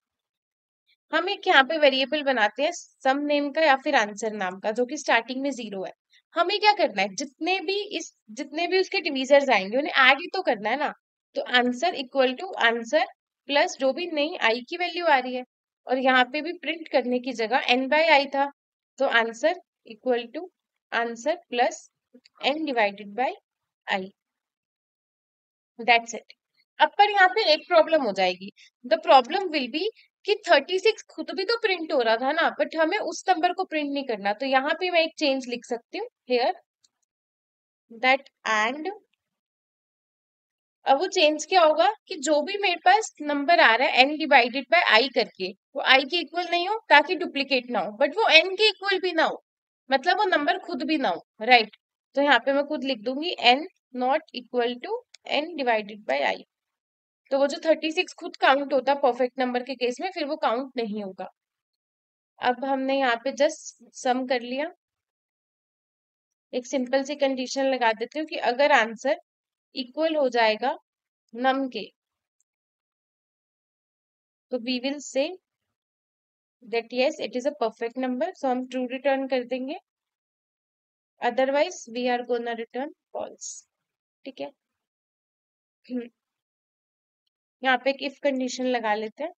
हम एक यहाँ पे वेरिएबल बनाते हैं सम नेम का या फिर आंसर नाम का जो कि स्टार्टिंग में 0 है। हमें क्या करना है, जितने भी उसके डिवीजर्स आएंगे उन्हें ऐड ही तो करना है ना, तो answer equal to answer plus जो भी नई आई की वैल्यू आ रही है, और यहाँ पे भी प्रिंट करने की जगह n बाय आई था, तो answer equal to answer plus n divided by i, that's it. अब पर यहाँ पे एक प्रॉब्लम हो जाएगी, द प्रॉब्लम विल बी कि 36 खुद भी तो प्रिंट हो रहा था ना, बट हमें उस नंबर को प्रिंट नहीं करना, तो यहाँ पे मैं एक चेंज लिख सकती हूँ हेयर दैट एंड। अब वो चेंज क्या होगा कि जो भी मेरे पास नंबर आ रहा है n डिवाइडेड बाय आई करके, वो i के इक्वल नहीं हो ताकि डुप्लीकेट ना हो, बट वो n के इक्वल भी ना हो, मतलब वो नंबर खुद भी ना हो, राइट। तो यहाँ पे मैं खुद लिख दूंगी n not equal to n divided by I, तो वो जो 36 खुद काउंट होता परफेक्ट नंबर के केस में फिर वो काउंट नहीं होगा। अब हमने यहाँ पे जस्ट सम कर लिया, एक सिंपल सी कंडीशन लगा देती हूँ कि अगर आंसर इक्वल हो जाएगा नम के तो we will say that yes it is a perfect number, so हम ट्रू रिटर्न कर देंगे, otherwise we are gonna return false, ठीक है। यहाँ पे एक इफ कंडीशन लगा लेते हैं,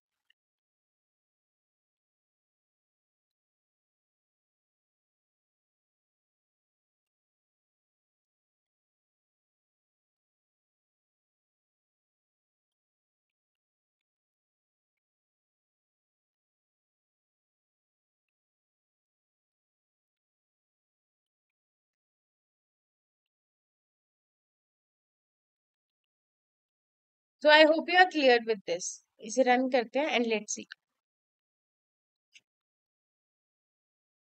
so I hope you are clear with this. इसे रन करते हैं एंड लेट्स सी।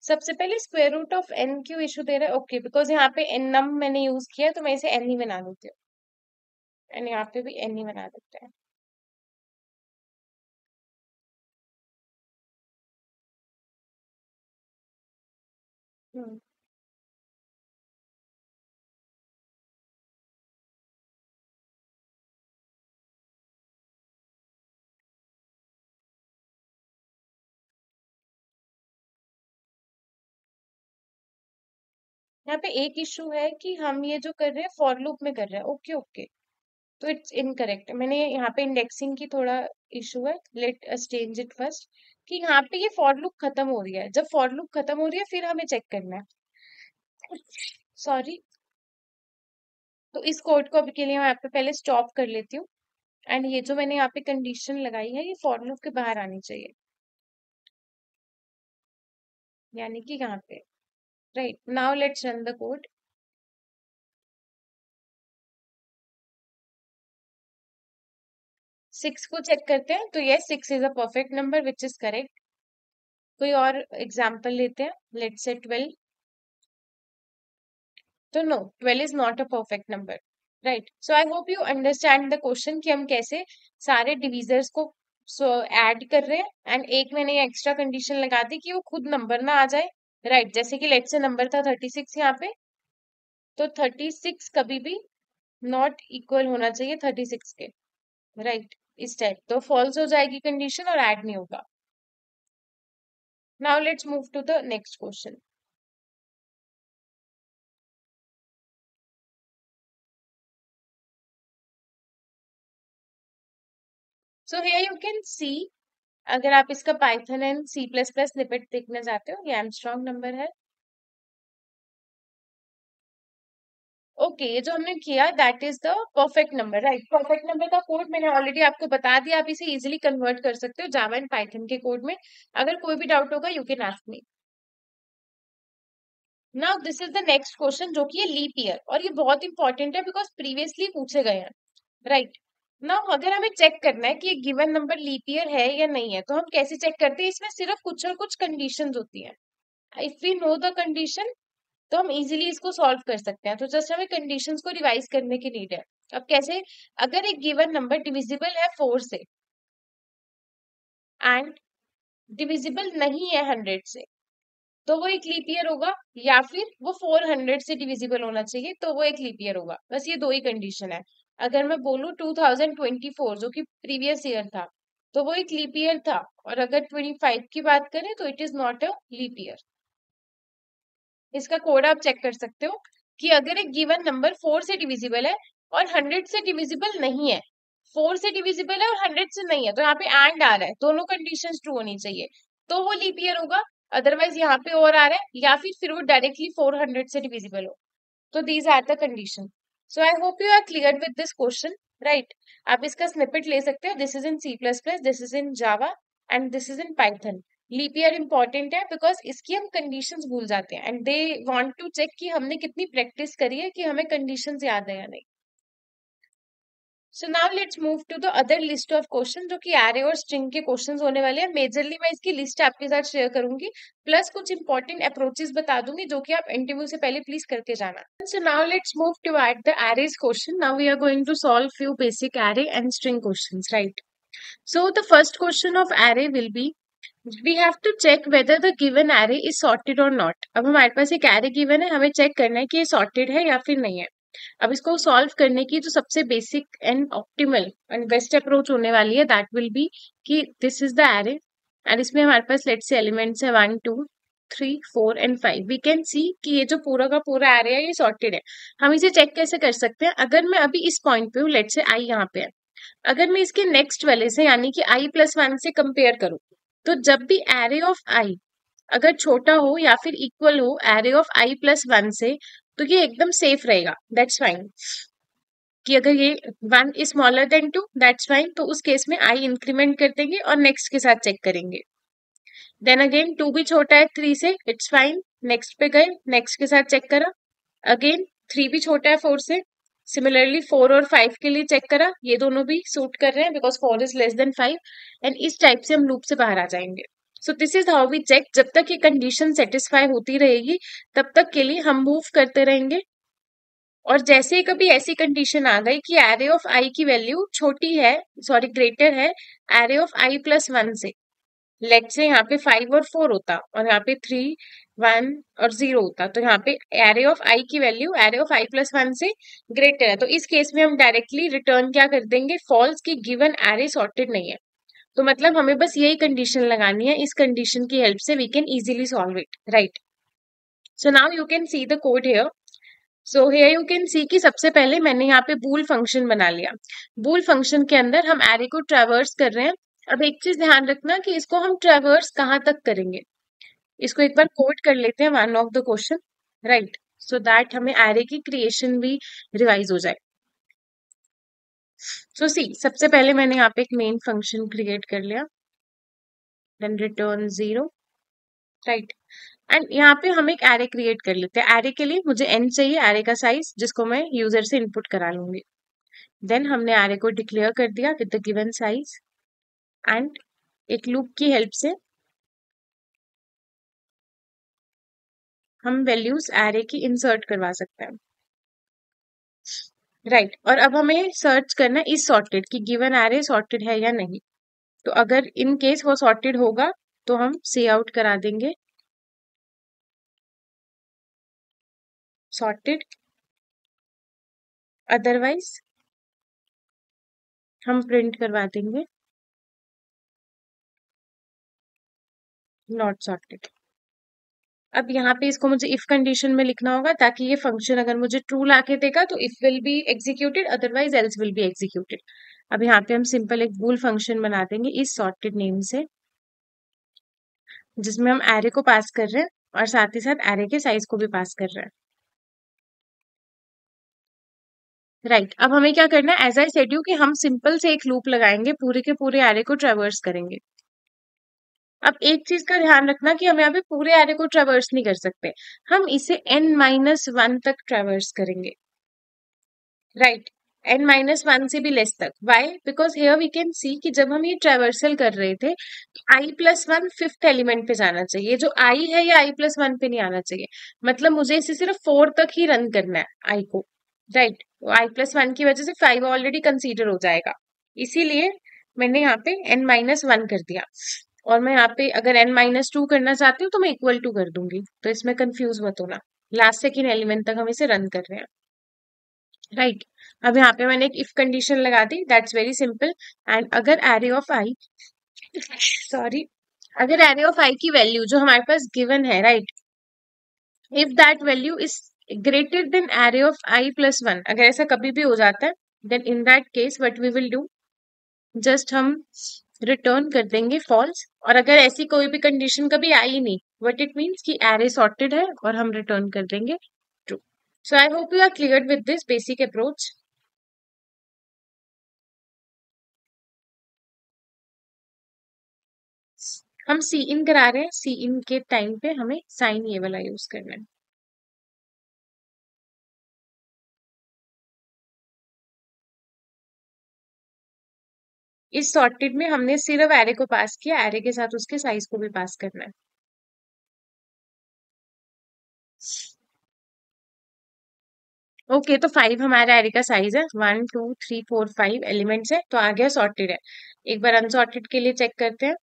सबसे पहले स्क्वायर रूट ऑफ एन क्यों इशू दे रहा है? ओके, बिकॉज यहाँ पे एन नम मैंने यूज किया तो मैं इसे एन ही बना देती हूँ, एंड यहाँ पे भी एन ही बना देते हैं। हम्म यहाँ पे एक इशू है कि हम ये जो कर रहे हैं फॉर लूप में कर रहे हैं। ओके ओके, तो इट्स इनकरेक्ट। मैंने यहाँ पे इंडेक्सिंग की थोड़ा इशू है, let us change it first. कि यहाँ पे ये फॉर लूप खत्म हो रही है, जब फॉर लूप खत्म हो रही है फिर हमें चेक करना है। सॉरी। तो इस कोड को अभी के लिए मैं यहाँ पे पहले स्टॉप कर लेती हूँ, एंड ये जो मैंने यहाँ पे कंडीशन लगाई है ये फॉर लूप के बाहर आनी चाहिए, यानी कि यहाँ पे। Right, now let's run the code. 6 को चेक करते हैं, तो yes 6 is a perfect number which is correct. कोई और एग्जाम्पल लेते हैं, लेट्स से 12। तो no, 12 is not a perfect number. Right, so I hope you understand the question कि हम कैसे सारे डिविजर्स को ऐड कर रहे हैं, एंड एक मैंने एक्स्ट्रा कंडीशन लगा दी कि वो खुद नंबर ना आ जाए। राइट, जैसे कि लेट्स से नंबर था 36 यहाँ पे, तो 36 कभी भी नॉट इक्वल होना चाहिए 36 के। राइट, इस टाइप तो फॉल्स हो जाएगी कंडीशन और ऐड नहीं होगा। Now let's move to the next question. So here you can see, अगर आप इसका Python and C plus plus snippet देखना चाहते हो, ये एमस्ट्रॉन्ग नंबर है। ओके, ये जो हमने किया that is the perfect number. Right, perfect number का कोड मैंने ऑलरेडी आपको बता दिया, आप इसे इजीली कन्वर्ट कर सकते हो जावा एंड पाइथन के कोड में। अगर कोई भी डाउट होगा you can ask me. Now this is the next question जो कि है लीप ईयर, और ये बहुत इंपॉर्टेंट है बिकॉज प्रीवियसली पूछे गए हैं। राइट, नाउ अगर हमें चेक करना है कि ये गिवन नंबर लीप ईयर है या नहीं है, तो हम कैसे चेक करते हैं? इसमें सिर्फ कुछ और कुछ कंडीशंस होती हैं। If we know the condition तो हम इजीली इसको सॉल्व कर सकते हैं। तो जस्ट हमें कंडीशंस को रिवाइज करने की नीड है। अब कैसे? अगर एक गिवन नंबर डिविजिबल है 4 से एंड डिविजिबल नहीं है 100 से, तो वो एक लीप ईयर होगा, या फिर वो 400 से डिविजिबल होना चाहिए तो वो एक लीप ईयर होगा। बस ये दो ही कंडीशन है। अगर मैं बोलूँ 2024 जो कि प्रीवियस ईयर था, तो वो एक लीप ईयर था, और अगर 25 की बात करें तो it is not a leap year. इसका कोड आप चेक कर सकते हो कि अगर एक गिवन नंबर 4 से डिविजिबल है और 100 से डिविजिबल नहीं है, 4 से डिविजिबल है और 100 से नहीं है, तो यहाँ पे एंड आ रहा है, दोनों कंडीशंस ट्रू होनी चाहिए, तो वो लीप ईयर होगा। अदरवाइज यहाँ पे और आ रहा है, या फिर वो डायरेक्टली 400 से डिविजिबल हो। तो these are the condition. So I hope you are clear with this question. Right, आप इसका स्निपेट ले सकते हो। This is in C plus plus, this is in Java, and this is in Python. Leap year important है because इसकी हम conditions भूल जाते हैं, and they want to check कि हमने कितनी प्रैक्टिस करी है, कि हमें कंडीशंस याद है या नहीं। So now let's move to the other list of question जो कि एरे और स्ट्रिंग के क्वेश्चंस होने वाले हैं। मेजरली मैं इसकी लिस्ट आपके साथ शेयर करूंगी, प्लस कुछ इंपॉर्टेंट अप्रोचेस बता दूंगी जो कि आप इंटरव्यू से पहले प्लीज करके जाना। So now let's move to at the arrays question. Now we are going to solve few basic array and string questions, right? So the first question of array will be, we have to check whether the given array is sorted or not. अब हमारे पास एक array given है, हमें check करना है कि ये sorted है या फिर नहीं है। अब इसको solve करने की जो सबसे basic and optimal and best approach होने वाली है, that will be कि this is the array and इसमें हमारे पास let's say elements है 1 2 3 4 and 5। वी कैन सी कि ये जो पूरा का पूरा एरे है ये सॉर्टेड है। हम इसे चेक कैसे कर सकते हैं? अगर मैं अभी इस पॉइंट पे हूँ, लेट से आई यहाँ पे है, अगर मैं इसके नेक्स्ट वाले से यानी कि आई प्लस वन से कंपेयर करूँ, तो जब भी एरे ऑफ आई अगर छोटा हो या फिर इक्वल हो array of I plus one से, तो ये एकदम सेफ रहेगा, दैट्स फाइन। कि अगर ये one is smaller than two, that's fine, तो उस केस में आई इंक्रीमेंट कर देंगे और नेक्स्ट के साथ चेक करेंगे। देन अगेन टू भी छोटा है थ्री से, इट्स फाइन, नेक्स्ट पे गए, नेक्स्ट के साथ चेक करा। अगेन थ्री भी छोटा है फोर से, सिमिलरली 4 और 5 के लिए चेक करा, ये दोनों भी सूट कर रहे हैं because 4 is less than 5 and इस टाइप से हम लूप से बाहर आ जाएंगे. So this is how we check. जब तक ये कंडीशन सेटिस्फाई होती रहेगी तब तक के लिए हम मूव करते रहेंगे. और जैसे ही कभी ऐसी कंडीशन आ गई कि एरे ऑफ आई की वैल्यू छोटी है, सॉरी ग्रेटर है एरे ऑफ आई प्लस 1 से, लेट से यहाँ पे 5 और 4 होता और यहाँ पे 3 1 और 0 होता, तो यहाँ पे एरे ऑफ आई की value array of I plus 1 से ग्रेटर है, तो इस केस में हम डायरेक्टली रिटर्न क्या कर देंगे, फॉल्स की गिवन एरे सॉर्टेड नहीं है. तो मतलब हमें बस यही कंडीशन लगानी है, इस कंडीशन की हेल्प से we can easily solve it, right. So now you can see the code here. So here you can see कि सबसे पहले मैंने यहाँ पे बूल फंक्शन बना लिया. बूल फंक्शन के अंदर हम एरे को ट्रैवर्स कर रहे हैं. अब एक चीज ध्यान रखना कि इसको हम ट्रैवर्स कहाँ तक करेंगे. इसको एक बार कोड कर लेते हैं one of the question, right, so that हमें एरे की क्रिएशन भी रिवाइज हो जाए. सो सी, सबसे पहले मैंने यहाँ पे एक मेन फंक्शन क्रिएट कर लिया, देन रिटर्न 0, राइट. एंड यहाँ पे हम एक एरे क्रिएट कर लेते हैं. एरे के लिए मुझे n चाहिए, एरे का साइज, जिसको मैं यूजर से इनपुट करा लूंगी. देन हमने एरे को डिक्लेयर कर दिया with the given size and एक लूप की हेल्प से हम वैल्यूज एरे की इंसर्ट करवा सकते हैं, राइट. और अब हमें सर्च करना है इस सॉर्टेड की गिवन एरे सॉर्टेड है या नहीं. तो अगर इन केस वो सॉर्टेड होगा तो हम सी आउट करा देंगे सॉर्टेड, अदरवाइज हम प्रिंट करवा देंगे नॉट सॉर्टेड. अब यहाँ पे इसको मुझे इफ कंडीशन में लिखना होगा ताकि ये फंक्शन अगर मुझे ट्रू लाके देगा तो if will be executed, otherwise else will be executed. अब यहाँ पे हम सिंपल एक बूल फंक्शन बना देंगे इस सॉर्टेड नेम से, जिसमें हम एरे को पास कर रहे हैं और साथ ही साथ एरे के साइज को भी पास कर रहे हैं, राइट. अब हमें क्या करना है, एज आई सेड यू कि हम सिंपल से एक लूप लगाएंगे, पूरे के पूरे एरे को ट्रेवर्स करेंगे. अब एक चीज का ध्यान रखना कि हम यहाँ पे पूरे एरे को ट्रेवर्स नहीं कर सकते, हम इसे n-1 तक ट्रेवर्स करेंगे, राइट. n-1 से भी लेस तक. Why? Because here we can see कि जब हम ये ट्रेवर्सल कर रहे थे आई प्लस 1 फिफ्थ एलिमेंट पे जाना चाहिए. ये जो आई है ये आई प्लस 1 पे नहीं आना चाहिए. मतलब मुझे इसे सिर्फ 4 तक ही रन करना है आई को, राइट. तो आई प्लस 1 की वजह से 5 ऑलरेडी कंसीडर हो जाएगा, इसीलिए मैंने यहाँ पे n-1 कर दिया. और मैं यहाँ पे अगर n-2 करना चाहती हूँ तो मैं इक्वल टू कर दूंगी, तो इसमें कंफ्यूज मत होना. लास्ट सेकेंड एलिमेंट तक हम इसे रन कर रहे हैं, राइट. अब यहाँ पे मैंने एक इफ कंडीशन लगा दी, दैट्स वेरी सिंपल. एंड अगर एरे ऑफ आई, सॉरी, अगर एरे ऑफ आई की वैल्यू जो हमारे पास गिवन है, right, if that value is greater than array of I plus 1, अगर ऐसा कभी भी हो जाता है then in that case what we will do, just हम रिटर्न कर देंगे फॉल्स. और अगर ऐसी कोई भी कंडीशन कभी आई नहीं, व्हाट इट मीन्स कि एरे सॉर्टेड है और हम रिटर्न कर देंगे true. So I hope you are clear with this basic approach. हम सी इन करा रहे हैं, सी इन के टाइम पे हमें साइन ये वाला यूज करना है. इस सॉर्टेड में हमने सिर्फ एरे को पास किया, एरे के साथ उसके साइज को भी पास करना है. ओके, तो 5 हमारा एरे का साइज है, 1 2 3 4 5 एलिमेंट्स है, तो आ गया सॉर्टेड है. एक बार अनसॉर्टेड के लिए चेक करते हैं.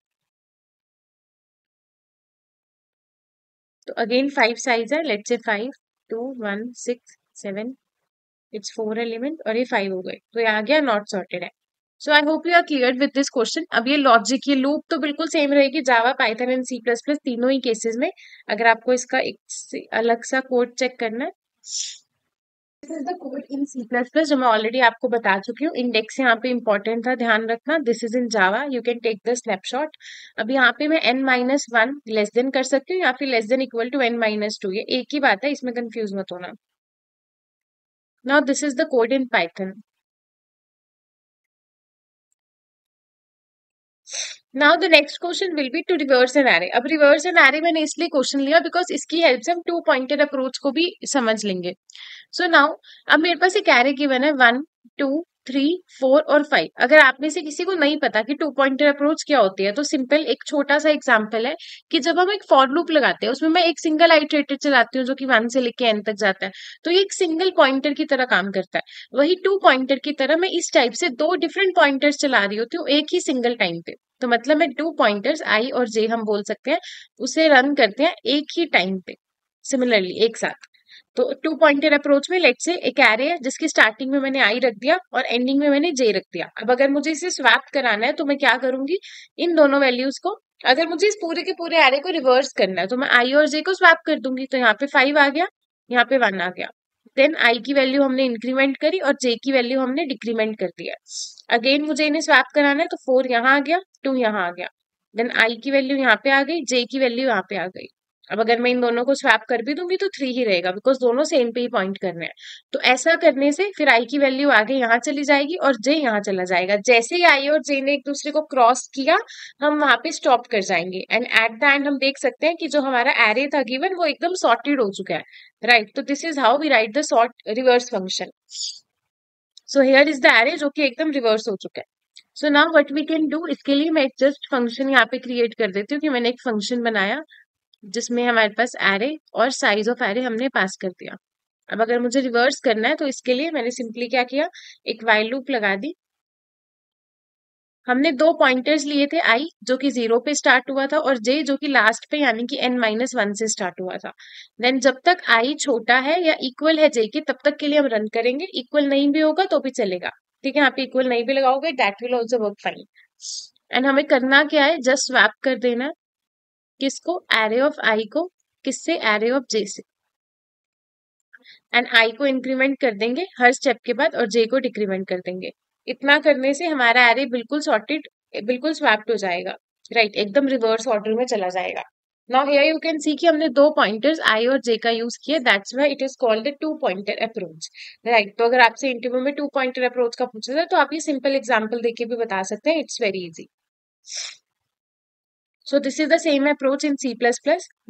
तो अगेन 5 साइज है, लेट्स से 5 2 1 6 7, इट्स 4 एलिमेंट और ये 5 हो गए, तो ये आ गया नॉट सॉर्टेड है. So I hope you are clear with this question. अब ये लॉजिक, ये लूप तो बिल्कुल सेम रहेगी Java, Python and C plus plus तीनों ही केसेस में. अगर आपको इसका एक अलग सा कोड चेक करना है, this is the code in C plus plus जो मैं ऑलरेडी आपको बता चुकी हूँ. इंडेक्स यहाँ पे इंपॉर्टेंट था, ध्यान रखना. This is in Java, you can take the snapshot. अब यहाँ पे मैं n-1 लेस देन कर सकती हूँ या फिर less than equal to n-2, ये एक ही बात है, इसमें कंफ्यूज मत होना. Now this is the code in Python. Now the next question will be to reverse an array. अब रिवर्स एन एरे मैंने इसलिए क्वेश्चन लिया बिकॉज इसकी हेल्प से हम टू पॉइंटेड अप्रोच को भी समझ लेंगे। सो नाउ अब मेरे पास एक एरे गिवन है 1 2 3 4 और 5। अगर आप में से किसी को नहीं पता कि टू पॉइंटर अप्रोच क्या होती है तो सिंपल एक छोटा सा एग्जांपल है कि जब हम एक फॉर लूप लगाते हैं उसमें मैं एक सिंगल आइटरेटर चलाती हूँ जो कि 1 से लेके n तक जाता है, तो ये एक सिंगल पॉइंटर की तरह काम करता है। वही टू पॉइंटर की तरह मैं इस टाइप से दो डिफरेंट पॉइंटर्स चला रही होती हूँ एक ही सिंगल टाइम पे। तो मतलब मैं टू पॉइंटर्स आई और जे हम बोल सकते हैं उसे रन करते हैं एक ही टाइम पे सिमिलरली एक साथ। तो टू पॉइंटेड अप्रोच में लेट से एक एरे है जिसकी स्टार्टिंग में मैंने आई रख दिया और एंडिंग में मैंने जे रख दिया। अब अगर मुझे इसे स्वैप कराना है तो मैं क्या करूंगी, इन दोनों वैल्यूज को, अगर मुझे इस पूरे के पूरे एरे को रिवर्स करना है तो मैं आई और जे को स्वैप कर दूंगी। तो यहाँ पे 5 आ गया, यहाँ पे 1 आ गया। देन आई की वैल्यू हमने इंक्रीमेंट करी और जे की वैल्यू हमने डिक्रीमेंट कर दिया। अगेन मुझे इन्हें स्वैप कराना है तो 4 यहाँ आ गया, 2 यहाँ आ गया। देन आई की वैल्यू यहाँ पे आ गई, जे की वैल्यू यहाँ पे आ गई। अब अगर मैं इन दोनों को स्वैप कर भी दूंगी तो 3 ही रहेगा बिकॉज दोनों सेम पे ही पॉइंट कर रहे हैं। तो ऐसा करने से फिर आई की वैल्यू आगे यहाँ चली जाएगी और जे यहाँ चला जाएगा। जैसे ही आई और जे ने एक दूसरे को क्रॉस किया हम वहां पे स्टॉप कर जाएंगे एंड एट द एंड हम देख सकते हैं कि जो हमारा एरे था गिवन वो एकदम सॉर्टेड हो चुका है। राइट, तो this is how we write the sort reverse function. So here is the array जो कि एकदम रिवर्स हो चुका है। So now what we can do, इसके लिए मैं जस्ट फंक्शन यहाँ पे क्रिएट कर देती हूँ कि मैंने एक फंक्शन बनाया जिसमें हमारे पास एरे और साइज ऑफ एरे हमने पास कर दिया। अब अगर मुझे रिवर्स करना है तो इसके लिए मैंने सिंपली क्या किया, एक व्हाइल लूप लगा दी। हमने दो पॉइंटर्स लिए थे, आई जो कि 0 पे स्टार्ट हुआ था और जे जो कि लास्ट पे यानी कि n-1 से स्टार्ट हुआ था। देन जब तक आई छोटा है या इक्वल है जे के तब तक के लिए हम रन करेंगे, इक्वल नहीं भी होगा तो भी चलेगा। ठीक है, यहाँ पे इक्वल नहीं भी लगाओगे that will also work fine. And हमें करना क्या है, जस्ट स्वैप कर देना है किसको, एरे ऑफ आई को, किससे, एरे ऑफ जे से। एंड आई को इंक्रीमेंट कर देंगे हर स्टेप के बाद और जे को डिक्रीमेंट कर देंगे। इतना करने से हमारा एरे बिल्कुल सॉर्टेड, बिल्कुल स्वैप्ड हो जाएगा। राइट, एकदम रिवर्स ऑर्डर में चला जाएगा। Now here you can see कि हमने दो पॉइंटर्स आई और जे का यूज किया, that's why it is called the two pointer approach. Right, तो अगर आपसे इंटरव्यू में टू पॉइंटर अप्रोच का पूछा जाए तो आप ये सिंपल एग्जांपल देके भी बता सकते हैं, it's very easy. So this is the same approach in C++.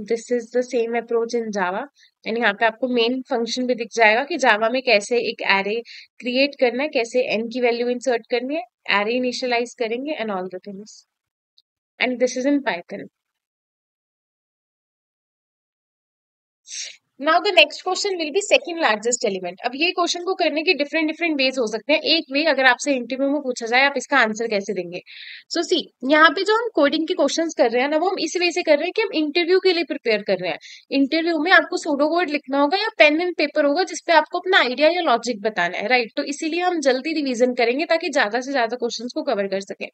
This is the same approach in Java. And यहाँ पे आपको मेन फंक्शन भी दिख जाएगा कि जावा में कैसे एक एरे क्रिएट करना है, कैसे n की वैल्यू इंसर्ट करनी है, एरे इनिशियलाइज करेंगे and all the things. And this is in Python. Now the next question will B second largest element. अब ये क्वेश्चन को करने के डिफरेंट डिफरेंट वेज हो सकते हैं। एक वे, अगर आपसे इंटरव्यू में पूछा जाए आप इसका आंसर कैसे देंगे। सो सी, यहाँ पे जो हम कोडिंग के क्वेश्चंस कर रहे हैं ना वो हम इस वे से कर रहे हैं कि हम इंटरव्यू के लिए प्रिपेयर कर रहे हैं। इंटरव्यू में आपको सूडो कोड लिखना होगा या पेन एंड पेपर होगा जिसपे आपको अपना आइडिया या लॉजिक बताना है। राइट, तो इसीलिए हम जल्दी रिविजन करेंगे ताकि ज्यादा से ज्यादा क्वेश्चन को कवर कर सके।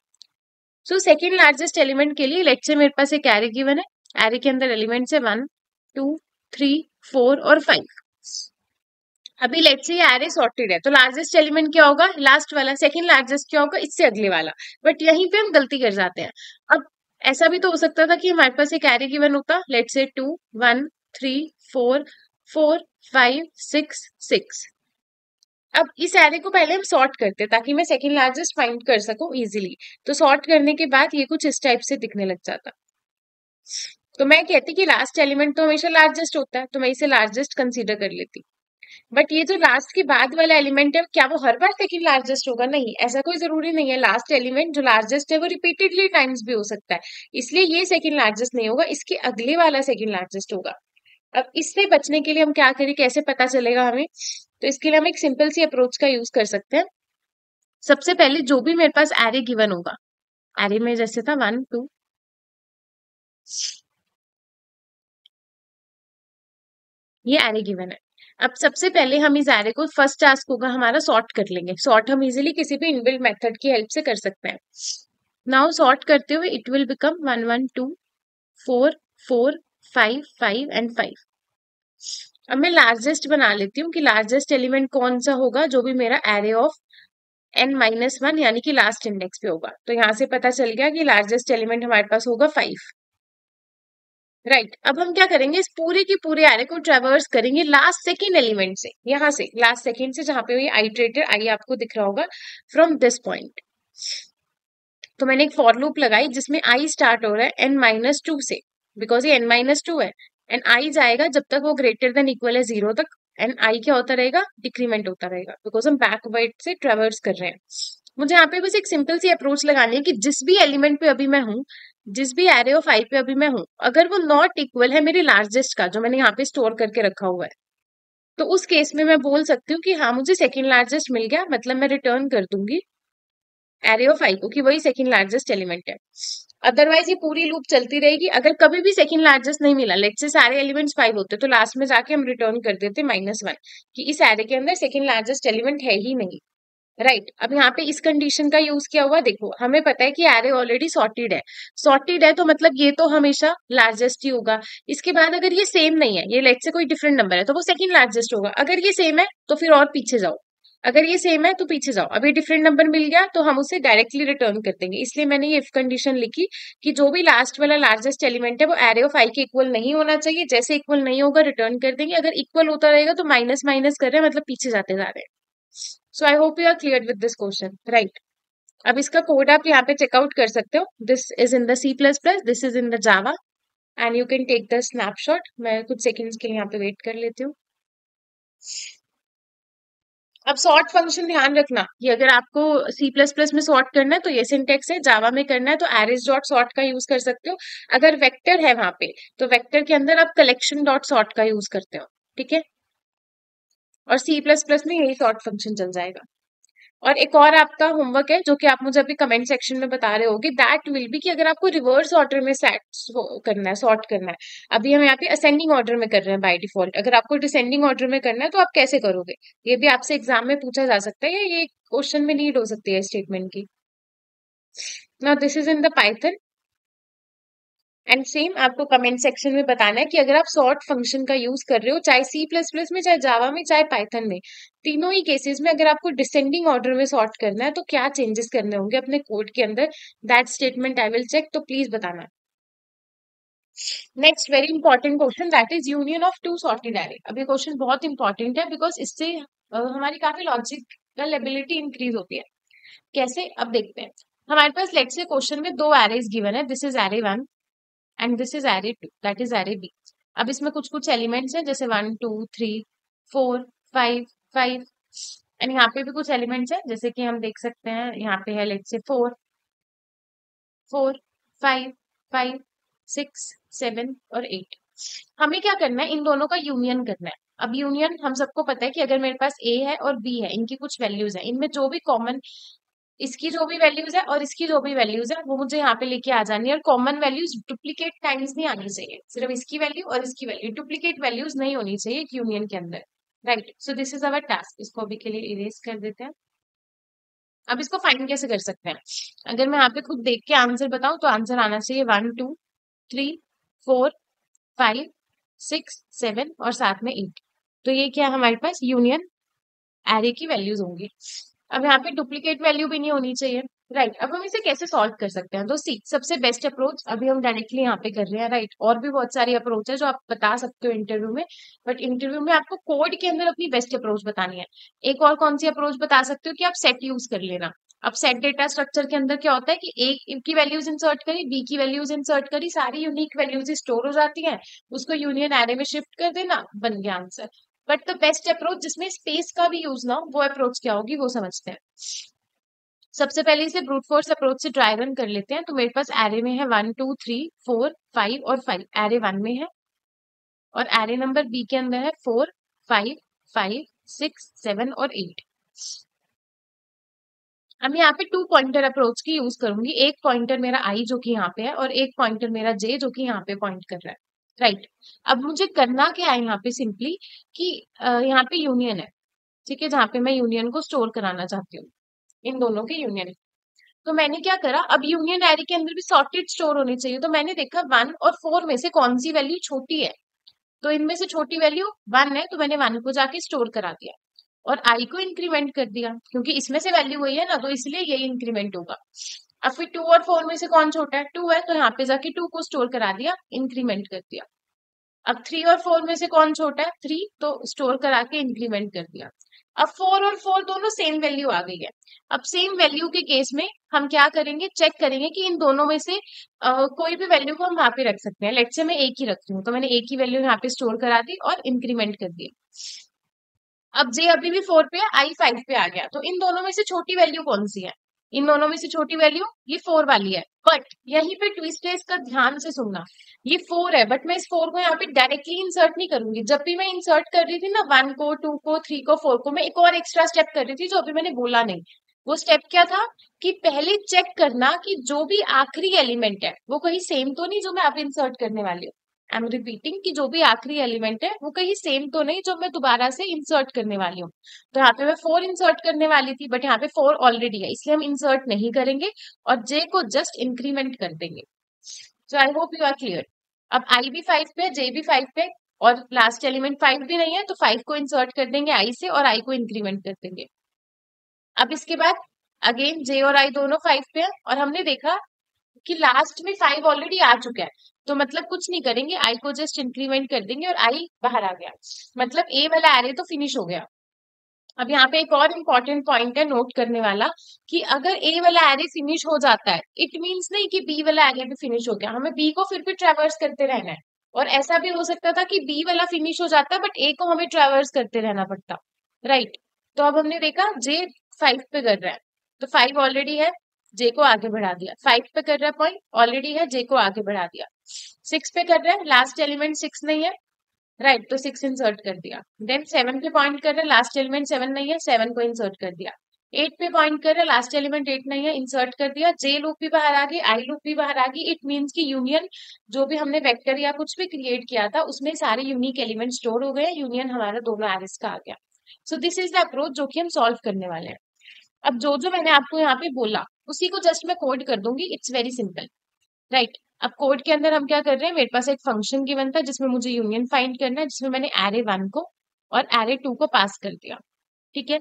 सो सेकेंड लार्जेस्ट एलिमेंट के लिए लेट्स से मेरे पास एक एरे गिवन है। एरे के अंदर एलिमेंट्स है 1 2 3 4 और 5। अभी लेट्स से ये एरे सॉर्टेड है तो लार्जेस्ट एलिमेंट क्या होगा, लास्ट वाला। सेकंड लार्जेस्ट क्या होगा, इससे अगले वाला। बट यहीं पे हम गलती कर जाते हैं। अब ऐसा भी तो हो सकता था कि हमारे पास एक एरे गिवन होता, लेट्स से 2 1 3 4 4 5 6 6। अब इस एरे को पहले हम सॉर्ट करते हैं ताकि मैं सेकंड लार्जेस्ट फाइंड कर सकूं इजीली। तो सॉर्ट करने के बाद ये कुछ इस टाइप से दिखने लग जाता। तो मैं कहती कि लास्ट एलिमेंट तो हमेशा लार्जेस्ट होता है तो मैं इसे लार्जेस्ट कंसीडर कर लेती। बट ये जो लास्ट के बाद वाला एलिमेंट है क्या वो हर बार सेकंड लार्जेस्ट होगा, नहीं, ऐसा कोई जरूरी नहीं है। लास्ट एलिमेंट जो लार्जेस्ट है वो रिपीटेडली टाइम्स भी हो सकता है, इसलिए ये सेकंड लार्जेस्ट नहीं होगा, इसके अगले वाला सेकंड लार्जेस्ट होगा। अब इससे बचने के लिए हम क्या करें, कैसे पता चलेगा हमें, तो इसके लिए हम एक सिंपल सी अप्रोच का यूज कर सकते हैं। सबसे पहले जो भी मेरे पास एरे गिवन होगा, एरे में जैसे था 1 2, ये एरे गिवन है। अब सबसे पहले हम इस एरे को, फर्स्ट टास्क होगा हमारा सॉर्ट कर लेंगे। सॉर्ट हम इजीली किसी भी इनबिल्ट मेथड की हेल्प से कर सकते हैं। नाउ सॉर्ट करते हुए इट विल बिकम 1 1 2 4 4 5 5 एंड 5। अब मैं लार्जेस्ट बना लेती हूँ कि लार्जेस्ट एलिमेंट कौन सा होगा, जो भी मेरा एरे ऑफ n-1 यानी कि लास्ट इंडेक्स पे होगा। तो यहाँ से पता चल गया कि लार्जेस्ट एलिमेंट हमारे पास होगा 5। राइट, अब हम क्या करेंगे, इस पूरे की पूरे एरे को ट्रेवर्स करेंगे लास्ट सेकेंड एलिमेंट से, यहाँ से लास्ट सेकेंड से जहां पे ये आइटरेटर आई आपको दिख रहा होगा, फ्रॉम दिस पॉइंट। तो मैंने एक फॉर लूप लगाई जिसमें आई स्टार्ट हो रहा है n-2 से, बिकॉज ये n-2 है, एंड आई जाएगा जब तक वो ग्रेटर देन इक्वल है 0 तक, एंड आई क्या होता रहेगा, डिक्रीमेंट होता रहेगा, बिकॉज हम बैकवर्ड से ट्रेवर्स कर रहे हैं। मुझे यहाँ पे बस एक सिंपल सी अप्रोच लगानी है कि जिस भी एलिमेंट पे अभी मैं हूँ, जिस भी एरे ऑफ आई पे अभी मैं हूँ, अगर वो नॉट इक्वल है मेरे लार्जेस्ट का जो मैंने यहाँ पे स्टोर करके रखा हुआ है, तो उस केस में मैं बोल सकती हूँ कि हाँ मुझे सेकंड लार्जेस्ट मिल गया, मतलब मैं रिटर्न कर दूंगी एरे ऑफ आई को कि वही सेकंड लार्जेस्ट एलिमेंट है। अदरवाइज ये पूरी लूप चलती रहेगी। अगर कभी भी सेकंड लार्जेस्ट नहीं मिला, लेट्स से सारे एलिमेंट्स 5 होते तो लास्ट में जाके हम रिटर्न कर देते -1 कि इस एरे के अंदर सेकंड लार्जेस्ट एलिमेंट है ही नहीं, राइट। अब यहाँ पे इस कंडीशन का यूज किया हुआ, देखो हमें पता है कि एरे ऑलरेडी सॉर्टेड है तो मतलब ये तो हमेशा लार्जेस्ट ही होगा। इसके बाद अगर ये सेम नहीं है, ये लेट्स से कोई डिफरेंट नंबर है, तो वो सेकंड लार्जेस्ट होगा। अगर ये सेम है तो फिर और पीछे जाओ, अगर ये सेम है तो पीछे जाओ। अभी डिफरेंट नंबर मिल गया तो हम उसे डायरेक्टली रिटर्न कर देंगे। इसलिए मैंने ये इफ कंडीशन लिखी कि जो भी लास्ट वाला लार्जेस्ट एलिमेंट है वो एरे ऑफ आई के इक्वल नहीं होना चाहिए, जैसे इक्वल नहीं होगा रिटर्न कर देंगे, अगर इक्वल होता रहेगा तो माइनस माइनस कर रहे हैं, मतलब पीछे जाते जा रहे हैं। So I hope you are clear with this question, right. अब इसका कोड आप यहाँ पे चेकआउट कर सकते हो। This is in the C++, this is in the Java, and you can take the snapshot. मैं कुछ सेकंड्स के लिए यहाँ पे वेट कर लेती हूँ। अब सॉर्ट फंक्शन ध्यान रखना कि अगर आपको C++ में सॉर्ट करना है तो ये सिंटेक्स है, जावा में करना है तो arrays डॉट सॉर्ट का यूज कर सकते हो। अगर वेक्टर है वहां पे तो वेक्टर के अंदर आप कलेक्शन डॉट सॉर्ट का यूज करते हो, ठीक है। और C++ में यही सॉर्ट फंक्शन चल जाएगा। और एक और आपका होमवर्क है जो कि आप मुझे अभी कमेंट सेक्शन में बता रहे होगे, दैट विल बी कि अगर आपको रिवर्स ऑर्डर में सेट करना है, सॉर्ट करना है, अभी हम यहाँ पे असेंडिंग ऑर्डर में कर रहे हैं बाय डिफॉल्ट, अगर आपको डिसेंडिंग ऑर्डर में करना है तो आप कैसे करोगे, ये भी आपसे एग्जाम में पूछा जा सकता है, या ये क्वेश्चन में नीड हो सकती है स्टेटमेंट की। Now this is in the Python, and same आपको कमेंट सेक्शन में बताना है कि अगर आप सॉर्ट फंक्शन का यूज कर रहे हो, चाहे C++ में, चाहे जावा में, चाहे पाइथन में, तीनों ही केसेस में अगर आपको डिसेंडिंग ऑर्डर में सॉर्ट करना है तो क्या चेंजेस करने होंगे अपने कोड के अंदर, that statement I will check, तो प्लीज बताना। Next very important question, that is union of two sorted array. अब ये क्वेश्चन बहुत इंपॉर्टेंट है बिकॉज इससे हमारी काफी लॉजिकल एबिलिटी इंक्रीज होती है। कैसे, अब देखते हैं। हमारे पास लेट्स से क्वेश्चन में दो एरेज गिवन है, this is array 1 and this is array 2, that is array B. अब इसमें कुछ कुछ एलिमेंट्स हैं जैसे 1 2 3 4 5 5, एंड यहाँ पे भी कुछ एलिमेंट्स हैं जैसे कि हम देख सकते हैं, यहाँ पे है लेट्स से 4 4 5 5 6 7 और 8। हमें क्या करना है, इन दोनों का यूनियन करना है। अब यूनियन हम सबको पता है कि अगर मेरे पास ए है और बी है, इनकी कुछ वैल्यूज है, इनमें जो भी कॉमन, इसकी जो भी वैल्यूज है और इसकी जो भी वैल्यूज है वो मुझे यहाँ पे लेके आ जानी है, और कॉमन वैल्यूज डुप्लीकेट टाइम्स नहीं आनी चाहिए, सिर्फ इसकी वैल्यू और इसकी वैल्यू, डुप्लीकेट वैल्यूज नहीं होनी चाहिए एक यूनियन के अंदर, right. So this is our task, इसको अभी के लिए इरेज कर देते हैं। अब इसको फाइंड कैसे कर सकते हैं, अगर मैं यहाँ पे खुद देख के आंसर बताऊं तो आंसर आना चाहिए 1 2 3 4 5 6 7 और साथ में 8। तो ये क्या हमारे पास यूनियन एरे की वैल्यूज होंगी। अब यहाँ पे डुप्लीकेट वैल्यू भी नहीं होनी चाहिए, राइट। अब हम इसे कैसे सॉल्व कर सकते हैं, तो सी सबसे बेस्ट अप्रोच अभी हम डायरेक्टली यहाँ पे कर रहे हैं, राइट। और भी बहुत सारी अप्रोच है जो आप बता सकते हो इंटरव्यू में, बट इंटरव्यू में आपको कोड के अंदर अपनी बेस्ट अप्रोच बतानी है। एक और कौन सी अप्रोच बता सकते हो कि आप सेट यूज कर लेना। अब सेट डेटा स्ट्रक्चर के अंदर क्या होता है कि एक की वैल्यूज इंसर्ट करी, बी की वैल्यूज इंसर्ट करी, सारी यूनिक वैल्यूज स्टोर हो जाती हैं, उसको यूनियन एरे में शिफ्ट कर देना, बन गया answer. But the best approach जिसमें स्पेस का भी यूज ना हो, वो अप्रोच क्या होगी वो समझते हैं। सबसे पहले इसे ब्रूट फोर्स अप्रोच से ट्राई रन कर लेते हैं। तो मेरे पास एरे में है 1 2 3 4 5 और 5, एरे 1 में है, और एरे नंबर बी के अंदर है 4 5 5 6 7 और 8। अब मैं यहाँ पे 2 पॉइंटर अप्रोच की यूज करूंगी, एक पॉइंटर मेरा आई जो कि यहाँ पे है, और एक पॉइंटर मेरा जे जो कि यहाँ पे पॉइंट कर रहा है, राइट। अब मुझे करना क्या है यहाँ पे, सिंपली कि यहाँ पे यूनियन है, ठीक है, जहाँ पे मैं यूनियन को स्टोर कराना चाहती हूँ, इन दोनों के यूनियन। तो मैंने क्या करा, अब यूनियन एरे के अंदर भी सॉर्टेड स्टोर होनी चाहिए, तो मैंने देखा 1 और 4 में से कौन सी वैल्यू छोटी है, तो इनमें से छोटी वैल्यू 1 है, तो मैंने 1 को जाके स्टोर करा दिया, और आई को इंक्रीमेंट कर दिया, क्योंकि इसमें से वैल्यू वही है ना, तो इसलिए यही इंक्रीमेंट होगा। अब फिर 2 और 4 में से कौन छोटा है, 2 है, तो यहाँ पे जाके 2 को स्टोर करा दिया, इंक्रीमेंट कर दिया। अब 3 और 4 में से कौन छोटा है? 3, तो स्टोर करा के इंक्रीमेंट कर दिया। अब 4 और 4 दोनों सेम वैल्यू आ गई है। अब सेम वैल्यू के केस में हम क्या करेंगे, चेक करेंगे कि इन दोनों में से कोई भी वैल्यू को हम वहां पे रख सकते हैं। लेट्स से मैं एक ही रख रही हूँ, तो मैंने एक ही वैल्यू यहाँ पे स्टोर करा दी और इंक्रीमेंट कर दी। अब जे अभी भी 4 पे है, आई 5 पे आ गया, तो इन दोनों में से छोटी वैल्यू कौन सी है? इन दोनों में से छोटी वैल्यू ये 4 वाली है। बट यहीं पे ट्विस्ट है, इसका ध्यान से सुनना। ये 4 है, बट मैं इस 4 को यहाँ पे डायरेक्टली इंसर्ट नहीं करूंगी। जब भी मैं इंसर्ट कर रही थी ना 1 को, 2 को, 3 को, 4 को, मैं एक और एक्स्ट्रा स्टेप कर रही थी जो अभी मैंने बोला नहीं। वो स्टेप क्या था कि पहले चेक करना कि जो भी आखिरी एलिमेंट है वो कहीं सेम तो नहीं जो मैं अब इंसर्ट करने वाली हूँ। आई एम रिपीटिंग कि जो भी आखिरी एलिमेंट है वो कहीं सेम तो नहीं जो मैं दोबारा से इंसर्ट करने वाली हूँ। तो यहाँ पे मैं 4 इंसर्ट करने वाली थी, बट यहाँ पे 4 ऑलरेडी है, इसलिए हम इंसर्ट नहीं करेंगे और जे को जस्ट इंक्रीमेंट कर देंगे। So I hope you are clear. अब आई भी 5 पे है, जे भी 5 पे है, और लास्ट एलिमेंट 5 भी नहीं है, तो 5 को इंसर्ट कर देंगे आई से और आई को इंक्रीमेंट कर देंगे। अब इसके बाद अगेन जे और आई दोनों 5 पे है, और हमने देखा कि लास्ट में 5 ऑलरेडी आ चुका है, तो मतलब कुछ नहीं करेंगे, आई को जस्ट इंक्रीमेंट कर देंगे और आई बाहर आ गया। मतलब ए वाला एरे तो फिनिश हो गया। अब यहाँ पे एक और इम्पोर्टेंट पॉइंट है नोट करने वाला, कि अगर ए वाला एरे फिनिश हो जाता है, इट मींस नहीं कि बी वाला एरे भी फिनिश हो गया, हमें बी को फिर भी ट्रैवर्स करते रहना है। और ऐसा भी हो सकता था कि बी वाला फिनिश हो जाता बट ए को हमें ट्रैवर्स करते रहना पड़ता, राइट। तो अब हमने देखा जे 5 पे कर रहा है, तो 5 ऑलरेडी है, जे को आगे बढ़ा दिया। 5 पे कर रहा है पॉइंट, ऑलरेडी है, जे को आगे बढ़ा दिया। 6 पे कर रहा है, लास्ट एलिमेंट 6 नहीं है, राइट, तो 6 इंसर्ट कर दिया। देन 7 पे पॉइंट कर रहा है, लास्ट एलिमेंट 7 नहीं है, 7 को इंसर्ट कर दिया। 8 पे पॉइंट कर रहा है, लास्ट एलिमेंट 8 नहीं है, इंसर्ट कर दिया। जे लूप भी बाहर आ गई, आई लूप भी बाहर आ गई। इट मींस की यूनियन, जो भी हमने वेक्टर या कुछ भी क्रिएट किया था उसमें सारे यूनिक एलिमेंट स्टोर हो गए, यूनियन हमारा दोनों एरेस का आ गया। सो दिस इज द अप्रोच जो कि हम सॉल्व करने वाले हैं। अब जो जो मैंने आपको यहाँ पे बोला उसी को जस्ट मैं कोड कर दूंगी, इट्स वेरी सिंपल, राइट। अब कोड के अंदर हम क्या कर रहे हैं, मेरे पास एक फंक्शन गिवन था जिसमें मुझे यूनियन फाइंड करना है, जिसमें मैंने एरे 1 को और एरे 2 को पास कर दिया, ठीक है।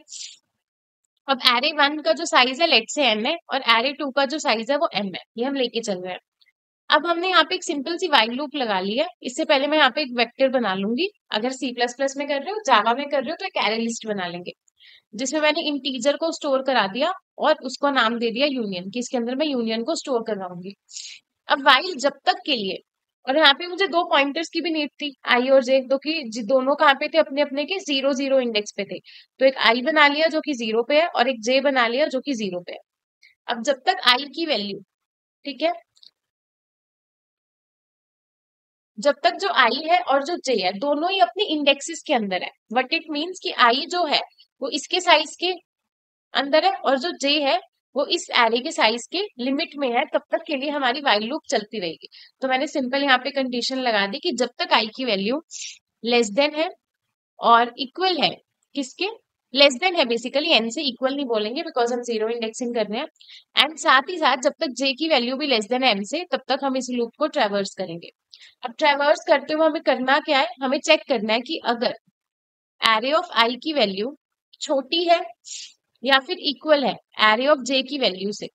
अब एरे 1 का जो साइज है लेट से n है, और एरे 2 का जो साइज है वो m है, ये हम लेके चल रहे हैं। अब हमने यहाँ पे एक सिंपल सी वाइल लूप लगा ली है। इससे पहले मैं यहाँ पे एक वेक्टर बना लूंगी। अगर C++ में कर रहे हो, जावा में कर रहे हो, तो एक एरे लिस्ट बना लेंगे जिसमें मैंने इंटीजर को स्टोर करा दिया और उसको नाम दे दिया यूनियन, कि इसके अंदर मैं यूनियन को स्टोर करवाऊंगी। अब वाइल जब तक के लिए, और यहाँ पे मुझे दो पॉइंटर्स की भी नीड थी, आई और जे, दो की दोनों कहाँ पे थे, अपने अपने के 0 0 इंडेक्स पे थे। तो एक आई बना लिया जो कि 0 पे है, और एक जे बना लिया जो कि 0 पे है। अब जब तक आई की वैल्यू, ठीक है, जब तक जो आई है और जो जे है दोनों ही अपने इंडेक्सेस के अंदर है, वट इट मीन्स कि आई जो है वो इसके साइज के अंदर है और जो जे है वो इस एरे के साइज के लिमिट में है, तब तक के लिए हमारी वाइल लूप चलती रहेगी। तो मैंने सिंपल यहाँ पे कंडीशन लगा दी कि जब तक आई की वैल्यू लेस देन है और इक्वल है, किसके, लेस देन है, बेसिकली एन से इक्वल नहीं बोलेंगे बिकॉज हम 0 इंडेक्सिंग कर रहे हैं, एंड साथ ही साथ जब तक जे की वैल्यू भी लेस देन एन से, तब तक हम इस लूप को ट्रेवर्स करेंगे। अब ट्रेवर्स करते हुए हमें करना क्या है, हमें चेक करना है कि अगर एरे ऑफ आई की वैल्यू छोटी है या फिर इक्वल है एरे ऑफ जे की वैल्यू से,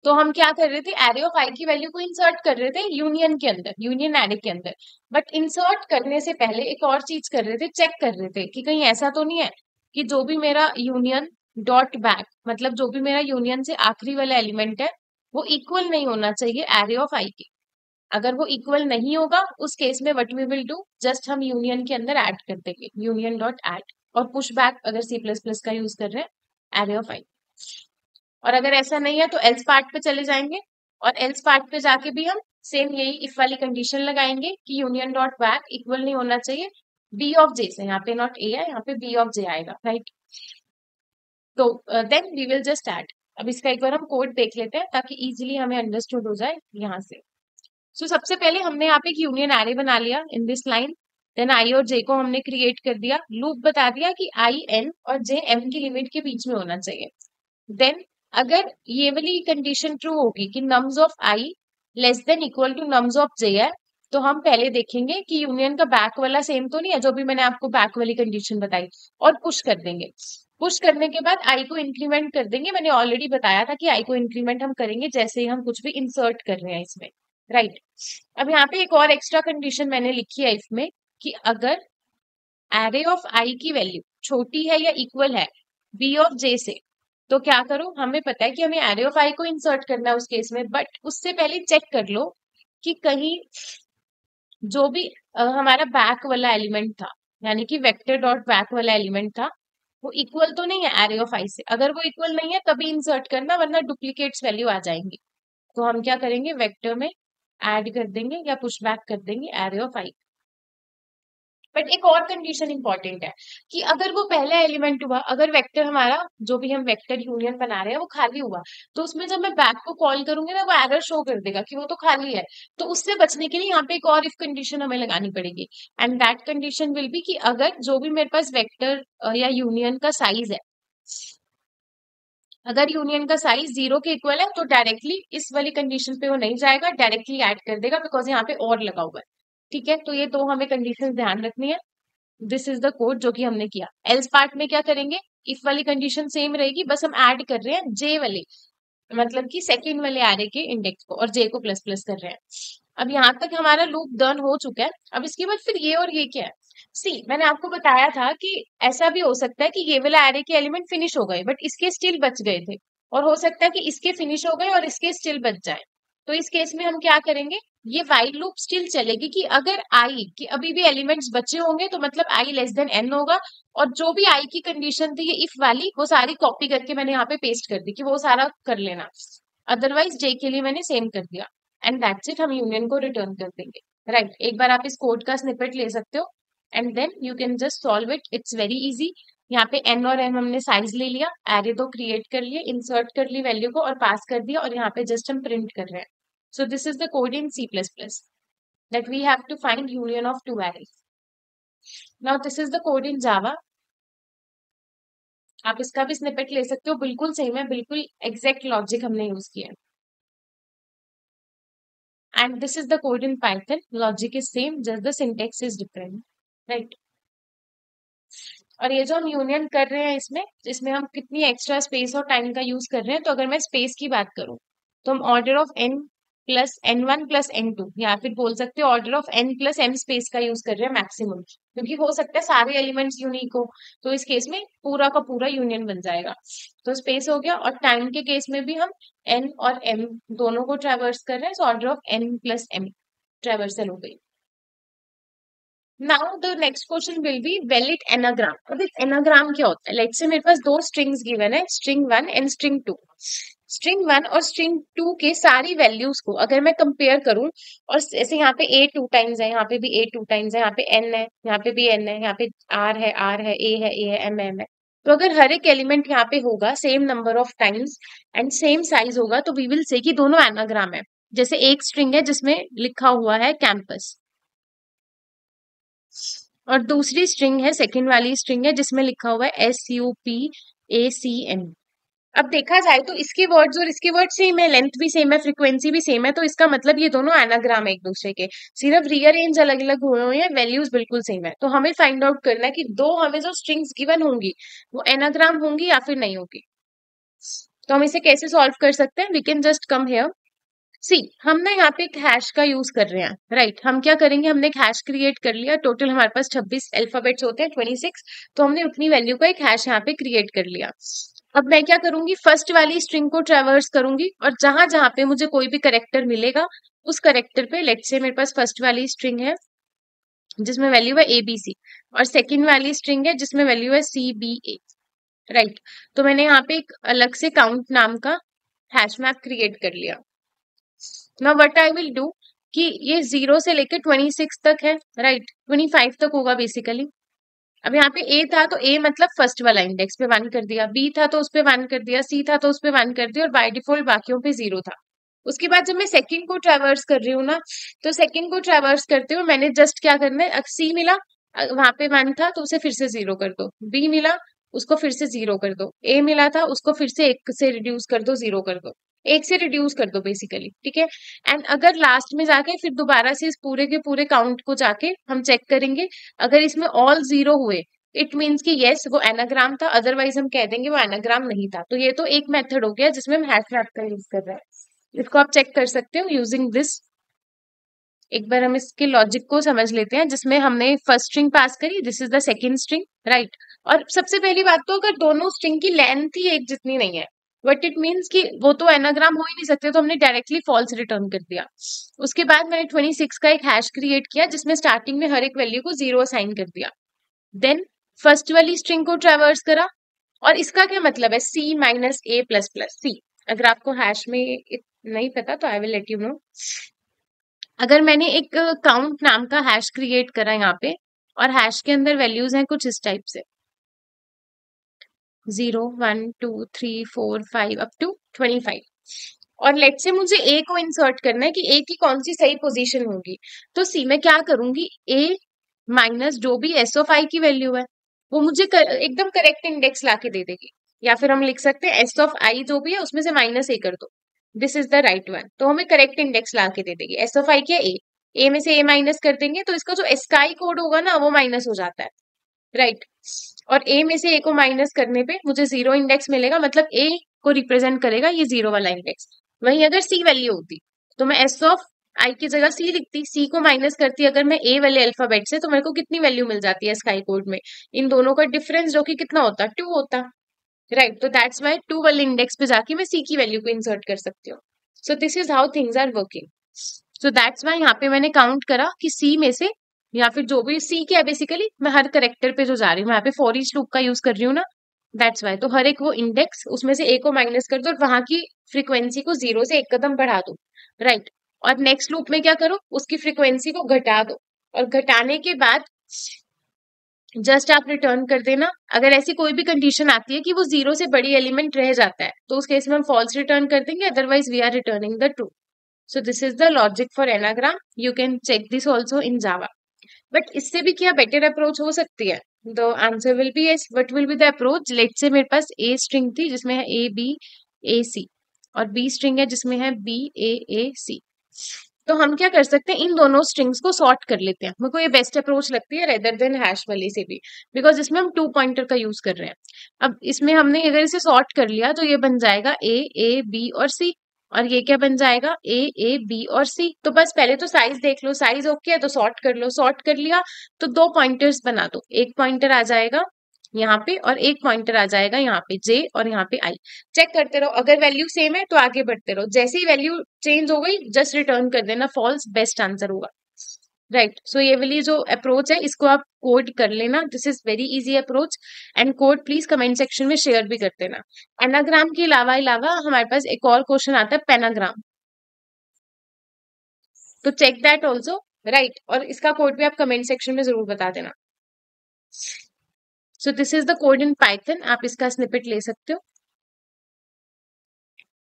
तो हम क्या कर रहे थे, एरे ऑफ आई की वैल्यू को इंसर्ट कर रहे थे यूनियन के अंदर, यूनियन एरे के अंदर। बट इंसर्ट करने से पहले एक और चीज कर रहे थे, चेक कर रहे थे कि कहीं ऐसा तो नहीं है कि जो भी मेरा यूनियन डॉट बैक, मतलब जो भी मेरा यूनियन से आखिरी वाला एलिमेंट है वो इक्वल नहीं होना चाहिए एरे ऑफ आई के। अगर वो इक्वल नहीं होगा उस केस में what we will do, just हम यूनियन के अंदर ऐड कर देंगे, यूनियन डॉट ऐड, और पुश बैक अगर C++ का यूज कर रहे हैं एरे ऑफ आई। और अगर ऐसा नहीं है तो एल्स पार्ट पे चले जाएंगे, और एल्स पार्ट पे जाके भी हम सेम यही इफ वाली कंडीशन लगाएंगे कि यूनियन डॉट बैक इक्वल नहीं होना चाहिए बी ऑफ जे से, यहाँ पे नॉट ए है, यहाँ पे बी ऑफ जे आएगा, राइट। तो then we will just add. अब इसका एक बार हम कोड देख लेते हैं ताकि इजीली हमें अंडरस्टूड हो जाए यहाँ से। सो सबसे पहले हमने यहाँ पे एक यूनियन एरे बना लिया in this line, then I और जे को हमने क्रिएट कर दिया, लूप बता दिया कि आई एन और जे एम की लिमिट के बीच में होना चाहिए। देन अगर ये वाली कंडीशन ट्रू होगी कि nums of I less than equal to nums of J है, तो हम पहले देखेंगे कि यूनियन का बैक वाला सेम तो नहीं है, जो भी मैंने आपको बैक वाली कंडीशन बताई, और पुश कर देंगे। पुश करने के बाद आई को इंक्रीमेंट कर देंगे। मैंने ऑलरेडी बताया था कि आई को इंक्रीमेंट हम करेंगे जैसे ही हम कुछ भी इंसर्ट कर रहे हैं इसमें, राइट। अब यहाँ पे एक और एक्स्ट्रा कंडीशन मैंने लिखी है इसमें कि अगर एरे ऑफ आई की वैल्यू छोटी है या इक्वल है बी ऑफ जे से, तो क्या करो, हमें पता है कि हमें एरे ऑफ आई को इंसर्ट करना है उस केस में, बट उससे पहले चेक कर लो कि कहीं जो भी हमारा बैक वाला एलिमेंट था, यानी कि वेक्टर डॉट बैक वाला एलिमेंट था, वो इक्वल तो नहीं है एरे ऑफ आई से। अगर वो इक्वल नहीं है तभी इंसर्ट करना, वरना डुप्लीकेट्स वैल्यू आ जाएंगी। तो हम क्या करेंगे, वेक्टर में ऐड कर देंगे या पुश बैक कर देंगे एरे ऑफ आई। बट एक और कंडीशन इंपॉर्टेंट है कि अगर वो पहला एलिमेंट हुआ, अगर वेक्टर हमारा जो भी हम वेक्टर यूनियन बना रहे हैं वो खाली हुआ, तो उसमें जब मैं बैक को कॉल करूंगी ना, वो एरर शो कर देगा कि वो तो खाली है। तो उससे बचने के लिए यहाँ पे एक और इफ कंडीशन हमें लगानी पड़ेगी, and that condition will be कि अगर जो भी मेरे पास वेक्टर या यूनियन का साइज है, अगर यूनियन का साइज 0 के इक्वल है, तो डायरेक्टली इस वाली कंडीशन पे वो नहीं जाएगा, डायरेक्टली ऐड कर देगा, बिकॉज यहाँ पे और लगा हुआ है। ठीक है, तो ये दो हमें कंडीशन ध्यान रखनी है। दिस इज द कोड जो कि हमने किया। एल्स पार्ट में क्या करेंगे, इफ वाली कंडीशन सेम रहेगी, बस हम ऐड कर रहे हैं जे वाले, मतलब कि सेकंड वाले एरे के इंडेक्स को, और जे को प्लस प्लस कर रहे हैं। अब यहाँ तक हमारा लूप डन हो चुका है। अब इसके बाद फिर ये और ये क्या है, सी मैंने आपको बताया था कि ऐसा भी हो सकता है कि ये वाला एरे के एलिमेंट फिनिश हो गए बट इसके स्टिल बच गए थे, और हो सकता है कि इसके फिनिश हो गए और इसके स्टिल बच जाए। तो इस केस में हम क्या करेंगे, ये व्हाइल लूप स्टिल चलेगी कि अगर आई के अभी भी एलिमेंट्स बचे होंगे तो मतलब आई लेस देन एन होगा, और जो भी आई की कंडीशन थी ये इफ वाली, वो सारी कॉपी करके मैंने यहाँ पे पेस्ट कर दी कि वो सारा कर लेना। अदरवाइज जे के लिए मैंने सेम कर दिया, एंड दैट्स इट, हम यूनियन को रिटर्न कर देंगे। राइट, एक बार आप इस कोड का स्निपेट ले सकते हो and then you can just solve it, it's very easy. यहाँ पे एन और एम हमने साइज ले लिया, एरे दो क्रिएट कर लिए, इंसर्ट कर ली वैल्यू को और पास कर दिया, और यहाँ पे जस्ट हम प्रिंट कर रहे हैं। सो this is the code in C++ that we have to find union of two arrays. Now this is the code in Java. आप इसका भी स्निपेट ले सकते हो, बिल्कुल सेम है, बिल्कुल एग्जैक्ट लॉजिक हमने यूज किया है। And this is the code in Python. Logic is same, just the syntax is different, right? और ये जो हम यूनियन कर रहे हैं इसमें इसमें हम कितनी एक्स्ट्रा स्पेस और टाइम का यूज कर रहे हैं, तो अगर मैं स्पेस की बात करूं तो हम order of n plus n1 plus n2, या फिर बोल सकते हो order of n plus m space का यूज कर रहे हैं मैक्सिमम, क्योंकि हो सकता है सारे एलिमेंट्स यूनिक हो, तो इस केस में पूरा का पूरा यूनियन बन जाएगा। तो स्पेस हो गया, और टाइम के केस में भी हम n और m दोनों को ट्रेवर्स कर रहे हैं, so order of n plus m traversal हो गई। Now the next question will be valid anagram. अब एक एनाग्राम क्या होता है, लेट्स से मेरे पास दो स्ट्रिंग्स गिवन है, स्ट्रिंग 1 एंड स्ट्रिंग 2। स्ट्रिंग 1 और स्ट्रिंग 2 के सारी वैल्यूज को अगर मैं कंपेयर करूं, और जैसे यहाँ पे a 2 टाइम्स है, यहाँ पे भी a 2 टाइम्स है, यहाँ पे n है, यहाँ पे भी n है, यहाँ पे r है, a है, a है, m है, तो अगर हर एक एलिमेंट यहाँ पे होगा same number of times and same size होगा, तो वी विल से कि दोनों एनाग्राम है। जैसे एक स्ट्रिंग है जिसमें लिखा हुआ है कैंपस, और दूसरी स्ट्रिंग है, सेकंड वाली स्ट्रिंग है जिसमें लिखा हुआ है SUPACM। अब देखा जाए तो इसके वर्ड्स और इसके वर्ड सेम है, लेंथ भी सेम है, फ्रीक्वेंसी भी सेम है, तो इसका मतलब ये दोनों एनाग्राम है एक दूसरे के, सिर्फ रीअरेंज अलग अलग हुए हुए हैं, वैल्यूज बिल्कुल सेम है। तो हमें फाइंड आउट करना है कि दो हमें जो स्ट्रिंग्स गिवन होंगी वो एनाग्राम होंगी या फिर नहीं होगी। तो हम इसे कैसे सॉल्व कर सकते हैं, we can just come here. See हम ना यहाँ पे एक हैश का यूज कर रहे हैं, राइट। हम क्या करेंगे, हमने एक हैश क्रिएट कर लिया, टोटल हमारे पास 26 अल्फाबेट्स होते हैं, 26, तो हमने उतनी वैल्यू का एक हैश यहाँ पे क्रिएट कर लिया। अब मैं क्या करूंगी, फर्स्ट वाली स्ट्रिंग को ट्रेवर्स करूंगी, और जहां जहां पे मुझे कोई भी करेक्टर मिलेगा उस करेक्टर पे, लेट्स से मेरे पास फर्स्ट वाली स्ट्रिंग है जिसमें वैल्यू है ABC, और सेकेंड वाली स्ट्रिंग है जिसमें वैल्यू है CBA, राइट। तो मैंने यहाँ पे एक अलग से काउंट नाम का हैश मैप क्रिएट कर लिया। Now what I will do कि ये 0 से लेकर 26 तक है, राइट, 25 तक होगा बेसिकली। अब यहाँ पे A था तो A मतलब फर्स्ट वाला इंडेक्स पे 1 कर दिया, B था तो उस पे 1 कर दिया, C था तो उस पे 1 कर दिया, और बाय डिफॉल्ट बाकियों पे 0 था। उसके बाद जब मैं सेकंड को ट्रैवर्स कर रही हूँ ना, तो सेकंड को ट्रैवर्स करते हुए मैंने जस्ट क्या करना है, C मिला, वहां पे 1 था तो उसे फिर से 0 कर दो, B मिला उसको फिर से 0 कर दो, A मिला था उसको फिर से 1 से रिड्यूस कर दो, 0 कर दो, 1 से रिड्यूस कर दो बेसिकली, ठीक है। एंड अगर लास्ट में जाके फिर दोबारा से इस पूरे के पूरे काउंट को जाके हम चेक करेंगे, अगर इसमें ऑल 0 हुए इट मीन्स कि यस वो एनाग्राम था, अदरवाइज हम कह देंगे वो एनाग्राम नहीं था। तो ये तो एक मेथड हो गया जिसमें हम हैश मैप का यूज कर रहे हैं, इसको आप चेक कर सकते हो यूजिंग दिस एक बार हम इसके लॉजिक को समझ लेते हैं, जिसमें हमने फर्स्ट स्ट्रिंग पास करी, this is the second string, right. और सबसे पहली बात तो अगर दोनों स्ट्रिंग की लेंथ ही एक जितनी नहीं है, वट इट मीन्स कि वो तो एनाग्राम हो ही नहीं सकते, तो हमने डायरेक्टली फॉल्स रिटर्न कर दिया। उसके बाद मैंने 26 का एक हैश क्रिएट किया, जिसमें स्टार्टिंग में हर एक वैल्यू को 0 असाइन कर दिया। देन फर्स्ट वाली स्ट्रिंग को ट्रैवर्स करा, और इसका क्या मतलब है, सी माइनस ए प्लस प्लस सी। अगर आपको हैश में नहीं पता तो आई विल लेट यू नो। अगर मैंने एक काउंट नाम का हैश क्रिएट करा यहाँ पे, और हैश के अंदर वैल्यूज हैं कुछ इस टाइप से 0 1 2 3 4 5 अप टू 25, और लेट से मुझे ए को इंसर्ट करना है कि ए की कौन सी सही पोजीशन होगी, तो सी में क्या करूंगी, ए माइनस जो भी एस ऑफ आई की वैल्यू है वो मुझे एकदम करेक्ट इंडेक्स लाके दे देगी। या फिर हम लिख सकते हैं एस ऑफ आई जो भी है उसमें से माइनस ए कर दो, this is the right one, तो हमें करेक्ट इंडेक्स ला के दे देगी। एस ऑफ आई क्या, ए में से ए माइनस कर देंगे तो इसका जो स्काई कोड होगा ना वो माइनस हो जाता है, राइट। और ए में से ए को माइनस करने पे मुझे 0 इंडेक्स मिलेगा, मतलब ए को रिप्रेजेंट करेगा ये 0 वाला इंडेक्स। वहीं अगर सी वैल्यू होती तो मैं एस ऑफ आई की जगह सी लिखती, सी को माइनस करती अगर मैं ए वाले अल्फाबेट से, तो मेरे को कितनी वैल्यू मिल जाती है स्काई कोड में, इन दोनों का डिफरेंस जो कि कितना होता, 2 होता, राइट। तो दैट्स वाई 2 वाले इंडेक्स पे जाके मैं सी की वैल्यू को इंसर्ट कर सकती हूँ। So this is how things are working. So that's why यहाँ पे मैंने काउंट करा कि सी में से, या फिर जो भी सी क्या है बेसिकली, मैं हर करेक्टर पे जो जा रही हूँ, यहाँ पे फॉर ईच लूप का यूज कर रही हूँ ना, दैट्स वाई। तो हर एक वो इंडेक्स उसमें से ए को माइनस कर दो और वहां की फ्रीक्वेंसी को 0 से एक कदम बढ़ा दो, राइट। और नेक्स्ट लूप में क्या करो, उसकी फ्रीक्वेंसी को घटा दो, और घटाने के बाद जस्ट आप रिटर्न कर देना। अगर ऐसी कोई भी कंडीशन आती है कि वो 0 से बड़ी एलिमेंट रह जाता है, तो उस केस में हम फॉल्स रिटर्न कर देंगे, otherwise we are returning the true. So this is the logic for anagram. You can check this also in Java. But इससे भी क्या better approach हो सकती है? The answer will be yes. What will be the approach? Let's say मेरे पास A string थी जिसमें है A B A C, और B string है जिसमें है B A A C. तो हम क्या कर सकते हैं, इन दोनों स्ट्रिंग्स को सॉर्ट कर लेते हैं। मेरे को ये बेस्ट अप्रोच लगती है रेदर देन हैश वाली से भी, बिकॉज इसमें हम 2 पॉइंटर का यूज कर रहे हैं। अब इसमें हमने अगर इसे सॉर्ट कर लिया तो ये बन जाएगा A B और C, और ये क्या बन जाएगा A B और C। तो बस पहले तो साइज देख लो, साइज ओके है तो सॉर्ट कर लो, सॉर्ट कर लिया तो 2 पॉइंटर्स बना दो, एक पॉइंटर आ जाएगा यहाँ पे और एक पॉइंटर आ जाएगा यहाँ पे J और यहाँ पे I। चेक करते रहो, अगर वैल्यू सेम है तो आगे बढ़ते रहो, जैसे ही वैल्यू चेंज हो गई जस्ट रिटर्न कर देना फॉल्स, बेस्ट आंसर होगा, राइट। सो ये वाली जो अप्रोच है इसको आप कोड कर लेना, this is very easy approach, and code please comment section में शेयर भी कर देना। एनाग्राम के अलावा हमारे पास एक और क्वेश्चन आता है पेनाग्राम, तो चेक दैट ऑल्सो, राइट। और इसका कोड भी आप कमेंट सेक्शन में जरूर बता देना। सो this is the code in Python, आप इसका स्निपेट ले सकते हो।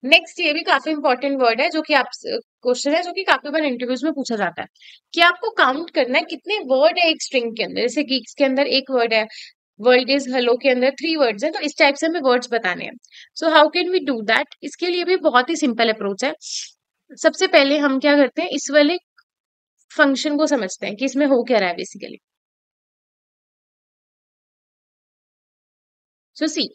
नेक्स्ट ये भी काफी इंपॉर्टेंट वर्ड है जो कि आप क्वेश्चन है जो कि काफी बार इंटरव्यूज में पूछा जाता है कि आपको काउंट करना है कितने वर्ड है एक स्ट्रिंग के अंदर। जैसे गीक्स के अंदर एक वर्ड है, वर्ल्ड इज हेलो के अंदर 3 वर्ड्स हैं, तो इस टाइप से हमें वर्ड्स बताने हैं। So how can we do that, इसके लिए भी बहुत ही सिंपल अप्रोच है। सबसे पहले हम क्या करते हैं, इस वाले फंक्शन को समझते हैं कि इसमें हो क्या रहा है basically. So C,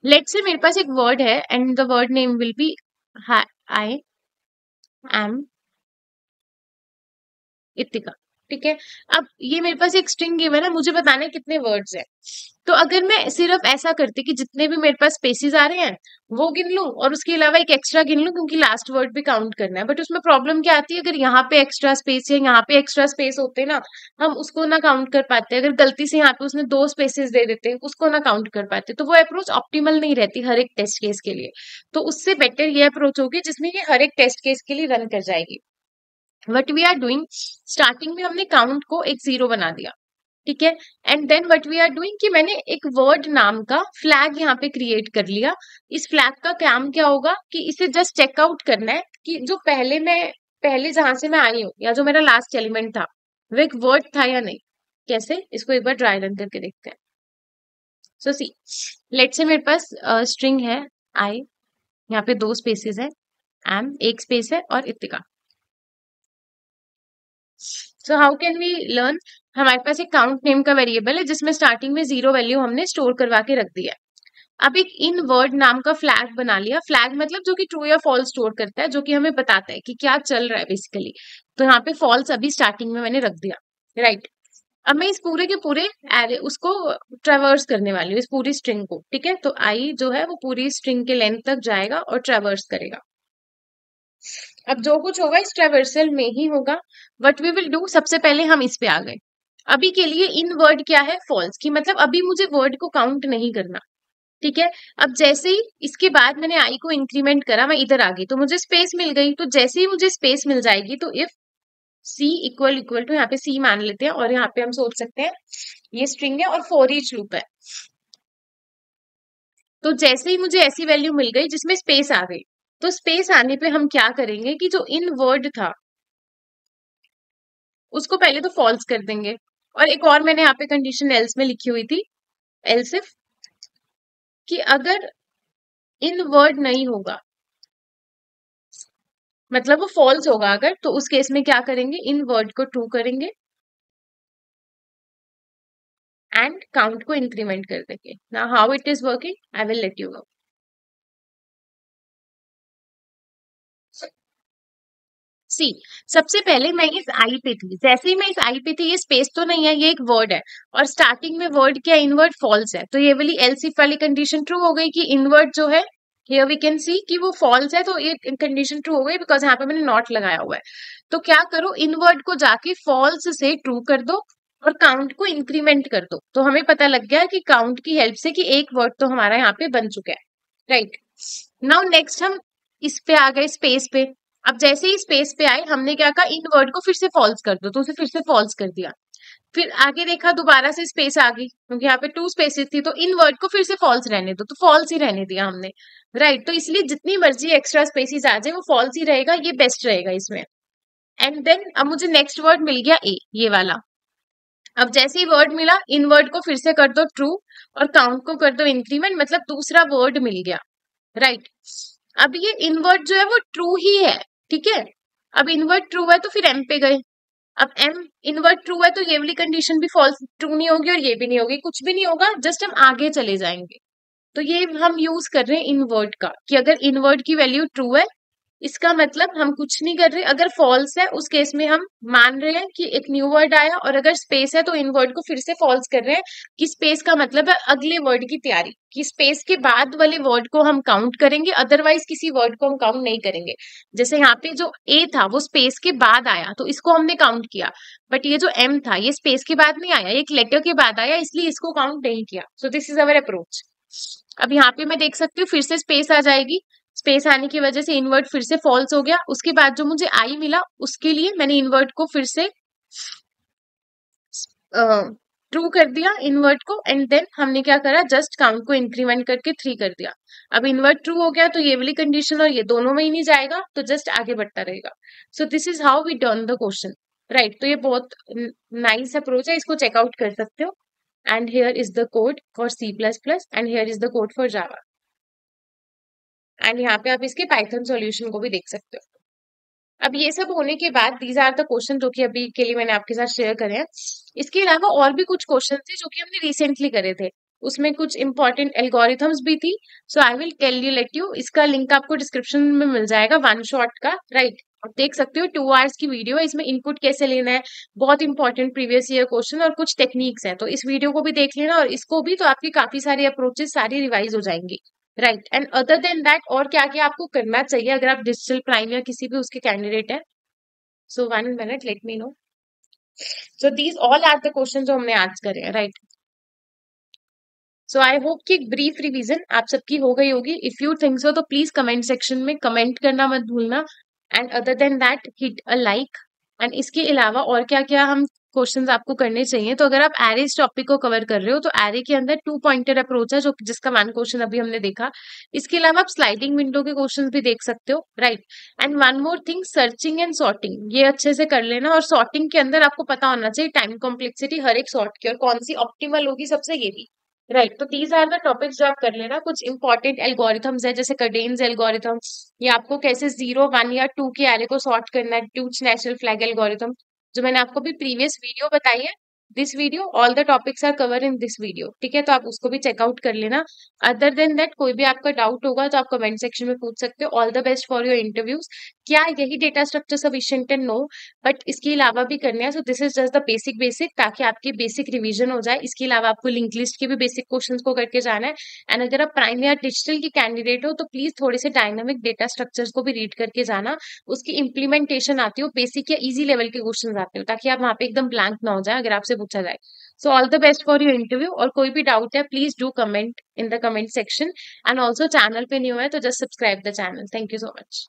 let's say मेरे पास एक वर्ड है and the word name will be I am Itika, ठीक है। अब ये मेरे पास एक स्ट्रिंग गिवन है, मुझे बताना है कितने वर्ड्स हैं। तो अगर मैं सिर्फ ऐसा करती कि जितने भी मेरे पास स्पेसेस आ रहे हैं वो गिन लूं और उसके अलावा एक एक्स्ट्रा गिन लूं, क्योंकि लास्ट वर्ड भी काउंट करना है, बट उसमें प्रॉब्लम क्या आती है, अगर यहाँ पे एक्स्ट्रा स्पेस या यहाँ पे एक्स्ट्रा स्पेस होते ना, हम उसको ना काउंट कर पाते। अगर गलती से यहाँ पे उसने 2 स्पेसेस दे देते उसको ना काउंट कर पाते, तो वो अप्रोच ऑप्टिमल नहीं रहती हर एक टेस्ट केस के लिए। तो उससे बेटर ये अप्रोच होगी जिसमें ये हर एक टेस्ट केस के लिए रन कर जाएगी। What we are doing, starting में हमने काउंट को एक 0 बना दिया, ठीक है। And then what we are doing कि मैंने एक वर्ड नाम का फ्लैग यहाँ पे क्रिएट कर लिया। इस फ्लैग का काम क्या होगा कि इसे जस्ट चेकआउट करना है कि जो पहले जहां से मैं आई हूँ या जो मेरा लास्ट एलिमेंट था वो एक वर्ड था या नहीं। कैसे, इसको एक बार ट्राई रन करके देखते हैं। सो सी, लेट से मेरे पास स्ट्रिंग है आई, यहाँ पे 2 स्पेसेस है, एम एक स्पेस है और Itika. So how can we learn, हमारे पास एक काउंट नेम का वेरिएबल है जिसमें स्टार्टिंग में 0 वैल्यू हमने स्टोर करवा के रख दिया है। अब एक इन वर्ड नाम का फ्लैग बना लिया। फ्लैग मतलब जो कि ट्रू या फॉल्स स्टोर करता है, जो कि हमें बताता है कि क्या चल रहा है बेसिकली। तो यहाँ पे फॉल्स अभी स्टार्टिंग में मैंने रख दिया, राइट। अब मैं इस पूरे के पूरे एरे उसको ट्रेवर्स करने वाली हूँ, इस पूरी स्ट्रिंग को, ठीक है। तो आई जो है वो पूरी स्ट्रिंग के लेंथ तक जाएगा और ट्रेवर्स करेगा। अब जो कुछ होगा इस ट्रेवर्सल में ही होगा। व्हाट वी विल डू, सबसे पहले हम इस पे आ गए। अभी के लिए इन वर्ड क्या है, फॉल्स की, मतलब अभी मुझे वर्ड को काउंट नहीं करना, ठीक है। अब जैसे ही इसके बाद मैंने आई को इंक्रीमेंट करा, मैं इधर आ गई तो मुझे स्पेस मिल गई। तो जैसे ही मुझे स्पेस मिल जाएगी तो if C equal equal to, यहाँ पे सी मान लेते हैं और यहाँ पे हम सोच सकते हैं ये स्ट्रिंग है और फॉर ईच लूप है। तो जैसे ही मुझे ऐसी वैल्यू मिल गई जिसमें स्पेस आ गई, तो स्पेस आने पे हम क्या करेंगे कि जो इन वर्ड था उसको पहले तो फॉल्स कर देंगे। और एक और मैंने यहाँ पे कंडीशन एल्स में लिखी हुई थी, एल्स इफ, कि अगर इन वर्ड नहीं होगा, मतलब वो फॉल्स होगा अगर, तो उस केस में क्या करेंगे, इन वर्ड को ट्रू करेंगे एंड काउंट को इंक्रीमेंट कर देंगे। Now how it is working I will let you know. See, सबसे पहले मैं इस आई पे थी, जैसे ही मैं इस आई पे थी, ये स्पेस तो नहीं है, ये एक वर्ड है और स्टार्टिंग में वर्ड क्या, इनवर्ड फॉल्स है। तो ये वाली एल्सिफ वाली कंडीशन ट्रू हो गई कि इनवर्ड जो है, हियर वी कैन सी कि वो फॉल्स है, तो ये कंडीशन ट्रू हो गई बिकॉज यहाँ पे मैंने नॉट लगाया हुआ है। तो क्या करो, इनवर्ड को जाके फॉल्स से ट्रू कर दो और काउंट को इंक्रीमेंट कर दो। तो हमें पता लग गया कि काउंट की हेल्प से कि एक वर्ड तो हमारा यहाँ पे बन चुका है, राइट। नाउ नेक्स्ट हम इस पे आ गए, स्पेस पे। अब जैसे ही स्पेस पे आए हमने क्या कहा, इन वर्ड को फिर से फॉल्स कर दो, तो उसे फिर से फॉल्स कर दिया। फिर आगे देखा दोबारा से स्पेस आ गई क्योंकि यहाँ पे टू स्पेसेस थी, तो इन वर्ड को फिर से फॉल्स रहने दो, तो फॉल्स ही रहने दिया हमने, राइट। तो इसलिए जितनी मर्जी एक्स्ट्रा स्पेसिस आ जाए वो फॉल्स ही रहेगा, ये बेस्ट रहेगा इसमें। एंड देन अब मुझे नेक्स्ट वर्ड मिल गया ए, ये वाला। अब जैसे ही वर्ड मिला, इन वर्ड को फिर से कर दो ट्रू और काउंट को कर दो इंक्रीमेंट, मतलब दूसरा वर्ड मिल गया, राइट। अब ये इनवर्ट जो है वो ट्रू ही है, ठीक है। अब इनवर्ट ट्रू है तो फिर एम पे गए। अब एम इनवर्ट ट्रू है तो ये वाली कंडीशन भी फॉल्स ट्रू नहीं होगी और ये भी नहीं होगी, कुछ भी नहीं होगा, जस्ट हम आगे चले जाएंगे। तो ये हम यूज कर रहे हैं इनवर्ट का, कि अगर इनवर्ट की वैल्यू ट्रू है इसका मतलब हम कुछ नहीं कर रहे, अगर फॉल्स है उस केस में हम मान रहे हैं कि एक न्यू वर्ड आया, और अगर स्पेस है तो इन वर्ड को फिर से फॉल्स कर रहे हैं, कि स्पेस का मतलब है अगले वर्ड की तैयारी, कि स्पेस के बाद वाले वर्ड को हम काउंट करेंगे, अदरवाइज किसी वर्ड को हम काउंट नहीं करेंगे। जैसे यहाँ पे जो ए था वो स्पेस के बाद आया तो इसको हमने काउंट किया, बट ये जो एम था ये स्पेस के बाद नहीं आया, एक लेटर के बाद आया, इसलिए इसको काउंट नहीं किया। सो दिस इज अवर अप्रोच। अब यहाँ पे मैं देख सकती हूँ फिर से स्पेस आ जाएगी, स्पेस आने की वजह से इनवर्ट फिर से फॉल्स हो गया। उसके बाद जो मुझे आई मिला उसके लिए मैंने इनवर्ट को फिर से ट्रू कर दिया, इनवर्ट को, एंड देन हमने क्या करा, जस्ट काउंट को इंक्रीमेंट करके 3 कर दिया। अब इनवर्ट ट्रू हो गया तो ये वाली कंडीशन और ये दोनों में ही नहीं जाएगा, तो जस्ट आगे बढ़ता रहेगा। So this is how we turn the question, right. तो ये बहुत नाइस अप्रोच है, इसको चेकआउट कर सकते हो। And here is the code for C++ and here is the code for Java. And यहाँ पे आप इसके पाइथन सॉल्यूशन को भी देख सकते हो। अब ये सब होने के बाद दीज आर द क्वेश्चन जो कि अभी के लिए मैंने आपके साथ शेयर करे हैं। इसके अलावा और भी कुछ क्वेश्चन थे जो कि हमने रिसेंटली करे थे, उसमें कुछ इंपॉर्टेंट एल्गोरिथम्स भी थी। So I will tell you let you, इसका लिंक आपको डिस्क्रिप्शन में मिल जाएगा, वन शॉट का, राइट। आप देख सकते हो 2 आवर्स की वीडियो है, इसमें इनपुट कैसे लेना है, बहुत इंपॉर्टेंट प्रीवियस ईयर क्वेश्चन और कुछ टेक्निक्स हैं, तो इस वीडियो को भी देख लेना और इसको भी, तो आपकी काफी सारी अप्रोचेस सारी रिवाइज हो जाएंगी, right. And other than that और क्या क्या आपको करना चाहिए अगर आप डिजिटल प्राइम या किसी भी उसके कैंडिडेट है। So 1 minute, let me know. So these all are the question जो हमने आज करे हैं, राइट। सो आई होप कि एक ब्रीफ रिवीजन आप सबकी हो गई होगी। इफ यू थिंक सो तो प्लीज कमेंट सेक्शन में कमेंट करना मत भूलना। And other than that hit a like. And इसके अलावा और क्या क्या हम क्वेश्चंस आपको करने चाहिए, तो अगर आप एरेज टॉपिक को कवर कर रहे हो तो एरे के अंदर 2 पॉइंटेड अप्रोच है, जो जिसका 1 क्वेश्चन अभी हमने देखा। इसके अलावा आप स्लाइडिंग विंडो के क्वेश्चंस भी देख सकते हो, right. And one more thing, searching and sorting, ये अच्छे से कर लेना। और सॉर्टिंग के अंदर आपको पता होना चाहिए टाइम कॉम्प्लेक्सिटी हर एक सॉर्ट की और कौन सी ऑप्टिमल होगी सबसे, ये भी, राइट। तो दीज आर द टॉपिक्स जो आप कर लेना। कुछ इंपॉर्टेंट एल्गोरिथम्स है जैसे कडेन्स एल्गोरिथम, या आपको कैसे 0, 1 या 2 के एरे को सॉर्ट करना है, टूच नेचुरल फ्लैग एल्गोरिथम, जो मैंने आपको भी प्रीवियस वीडियो बताई है, this video, all the topics are cover in this video, ठीक है, तो आप उसको भी चेकआउट कर लेना। अदर देन दैट कोई भी आपका डाउट होगा तो आप कमेंट सेक्शन में पूछ सकते हो। All the best for your interviews. क्या यही डेटा स्ट्रक्चर सफिशिएंट है? नो, बट इसके अलावा भी करना है। सो this is just the basic ताकि आपकी बेसिक रिवीजन हो जाए। इसके अलावा आपको लिंक लिस्ट के भी बेसिक क्वेश्चंस को करके जाना है। एंड अगर आप प्राइम या डिजिटल की कैंडिडेट हो तो प्लीज थोड़े से डायनामिक डेटा स्ट्रक्चर्स को भी रीड करके जाना। उसकी इंप्लीमेंटेशन आती हो, बेसिक या इजी लेवल के क्वेश्चन आते हो, ताकि आप वहां पे एकदम ब्लैंक ना हो जाए अगर आपसे पूछा जाए। So all the best for your interview. और कोई भी डाउट है please do comment in the comment section. And also channel पे न्यू है तो just subscribe the channel. Thank you so much.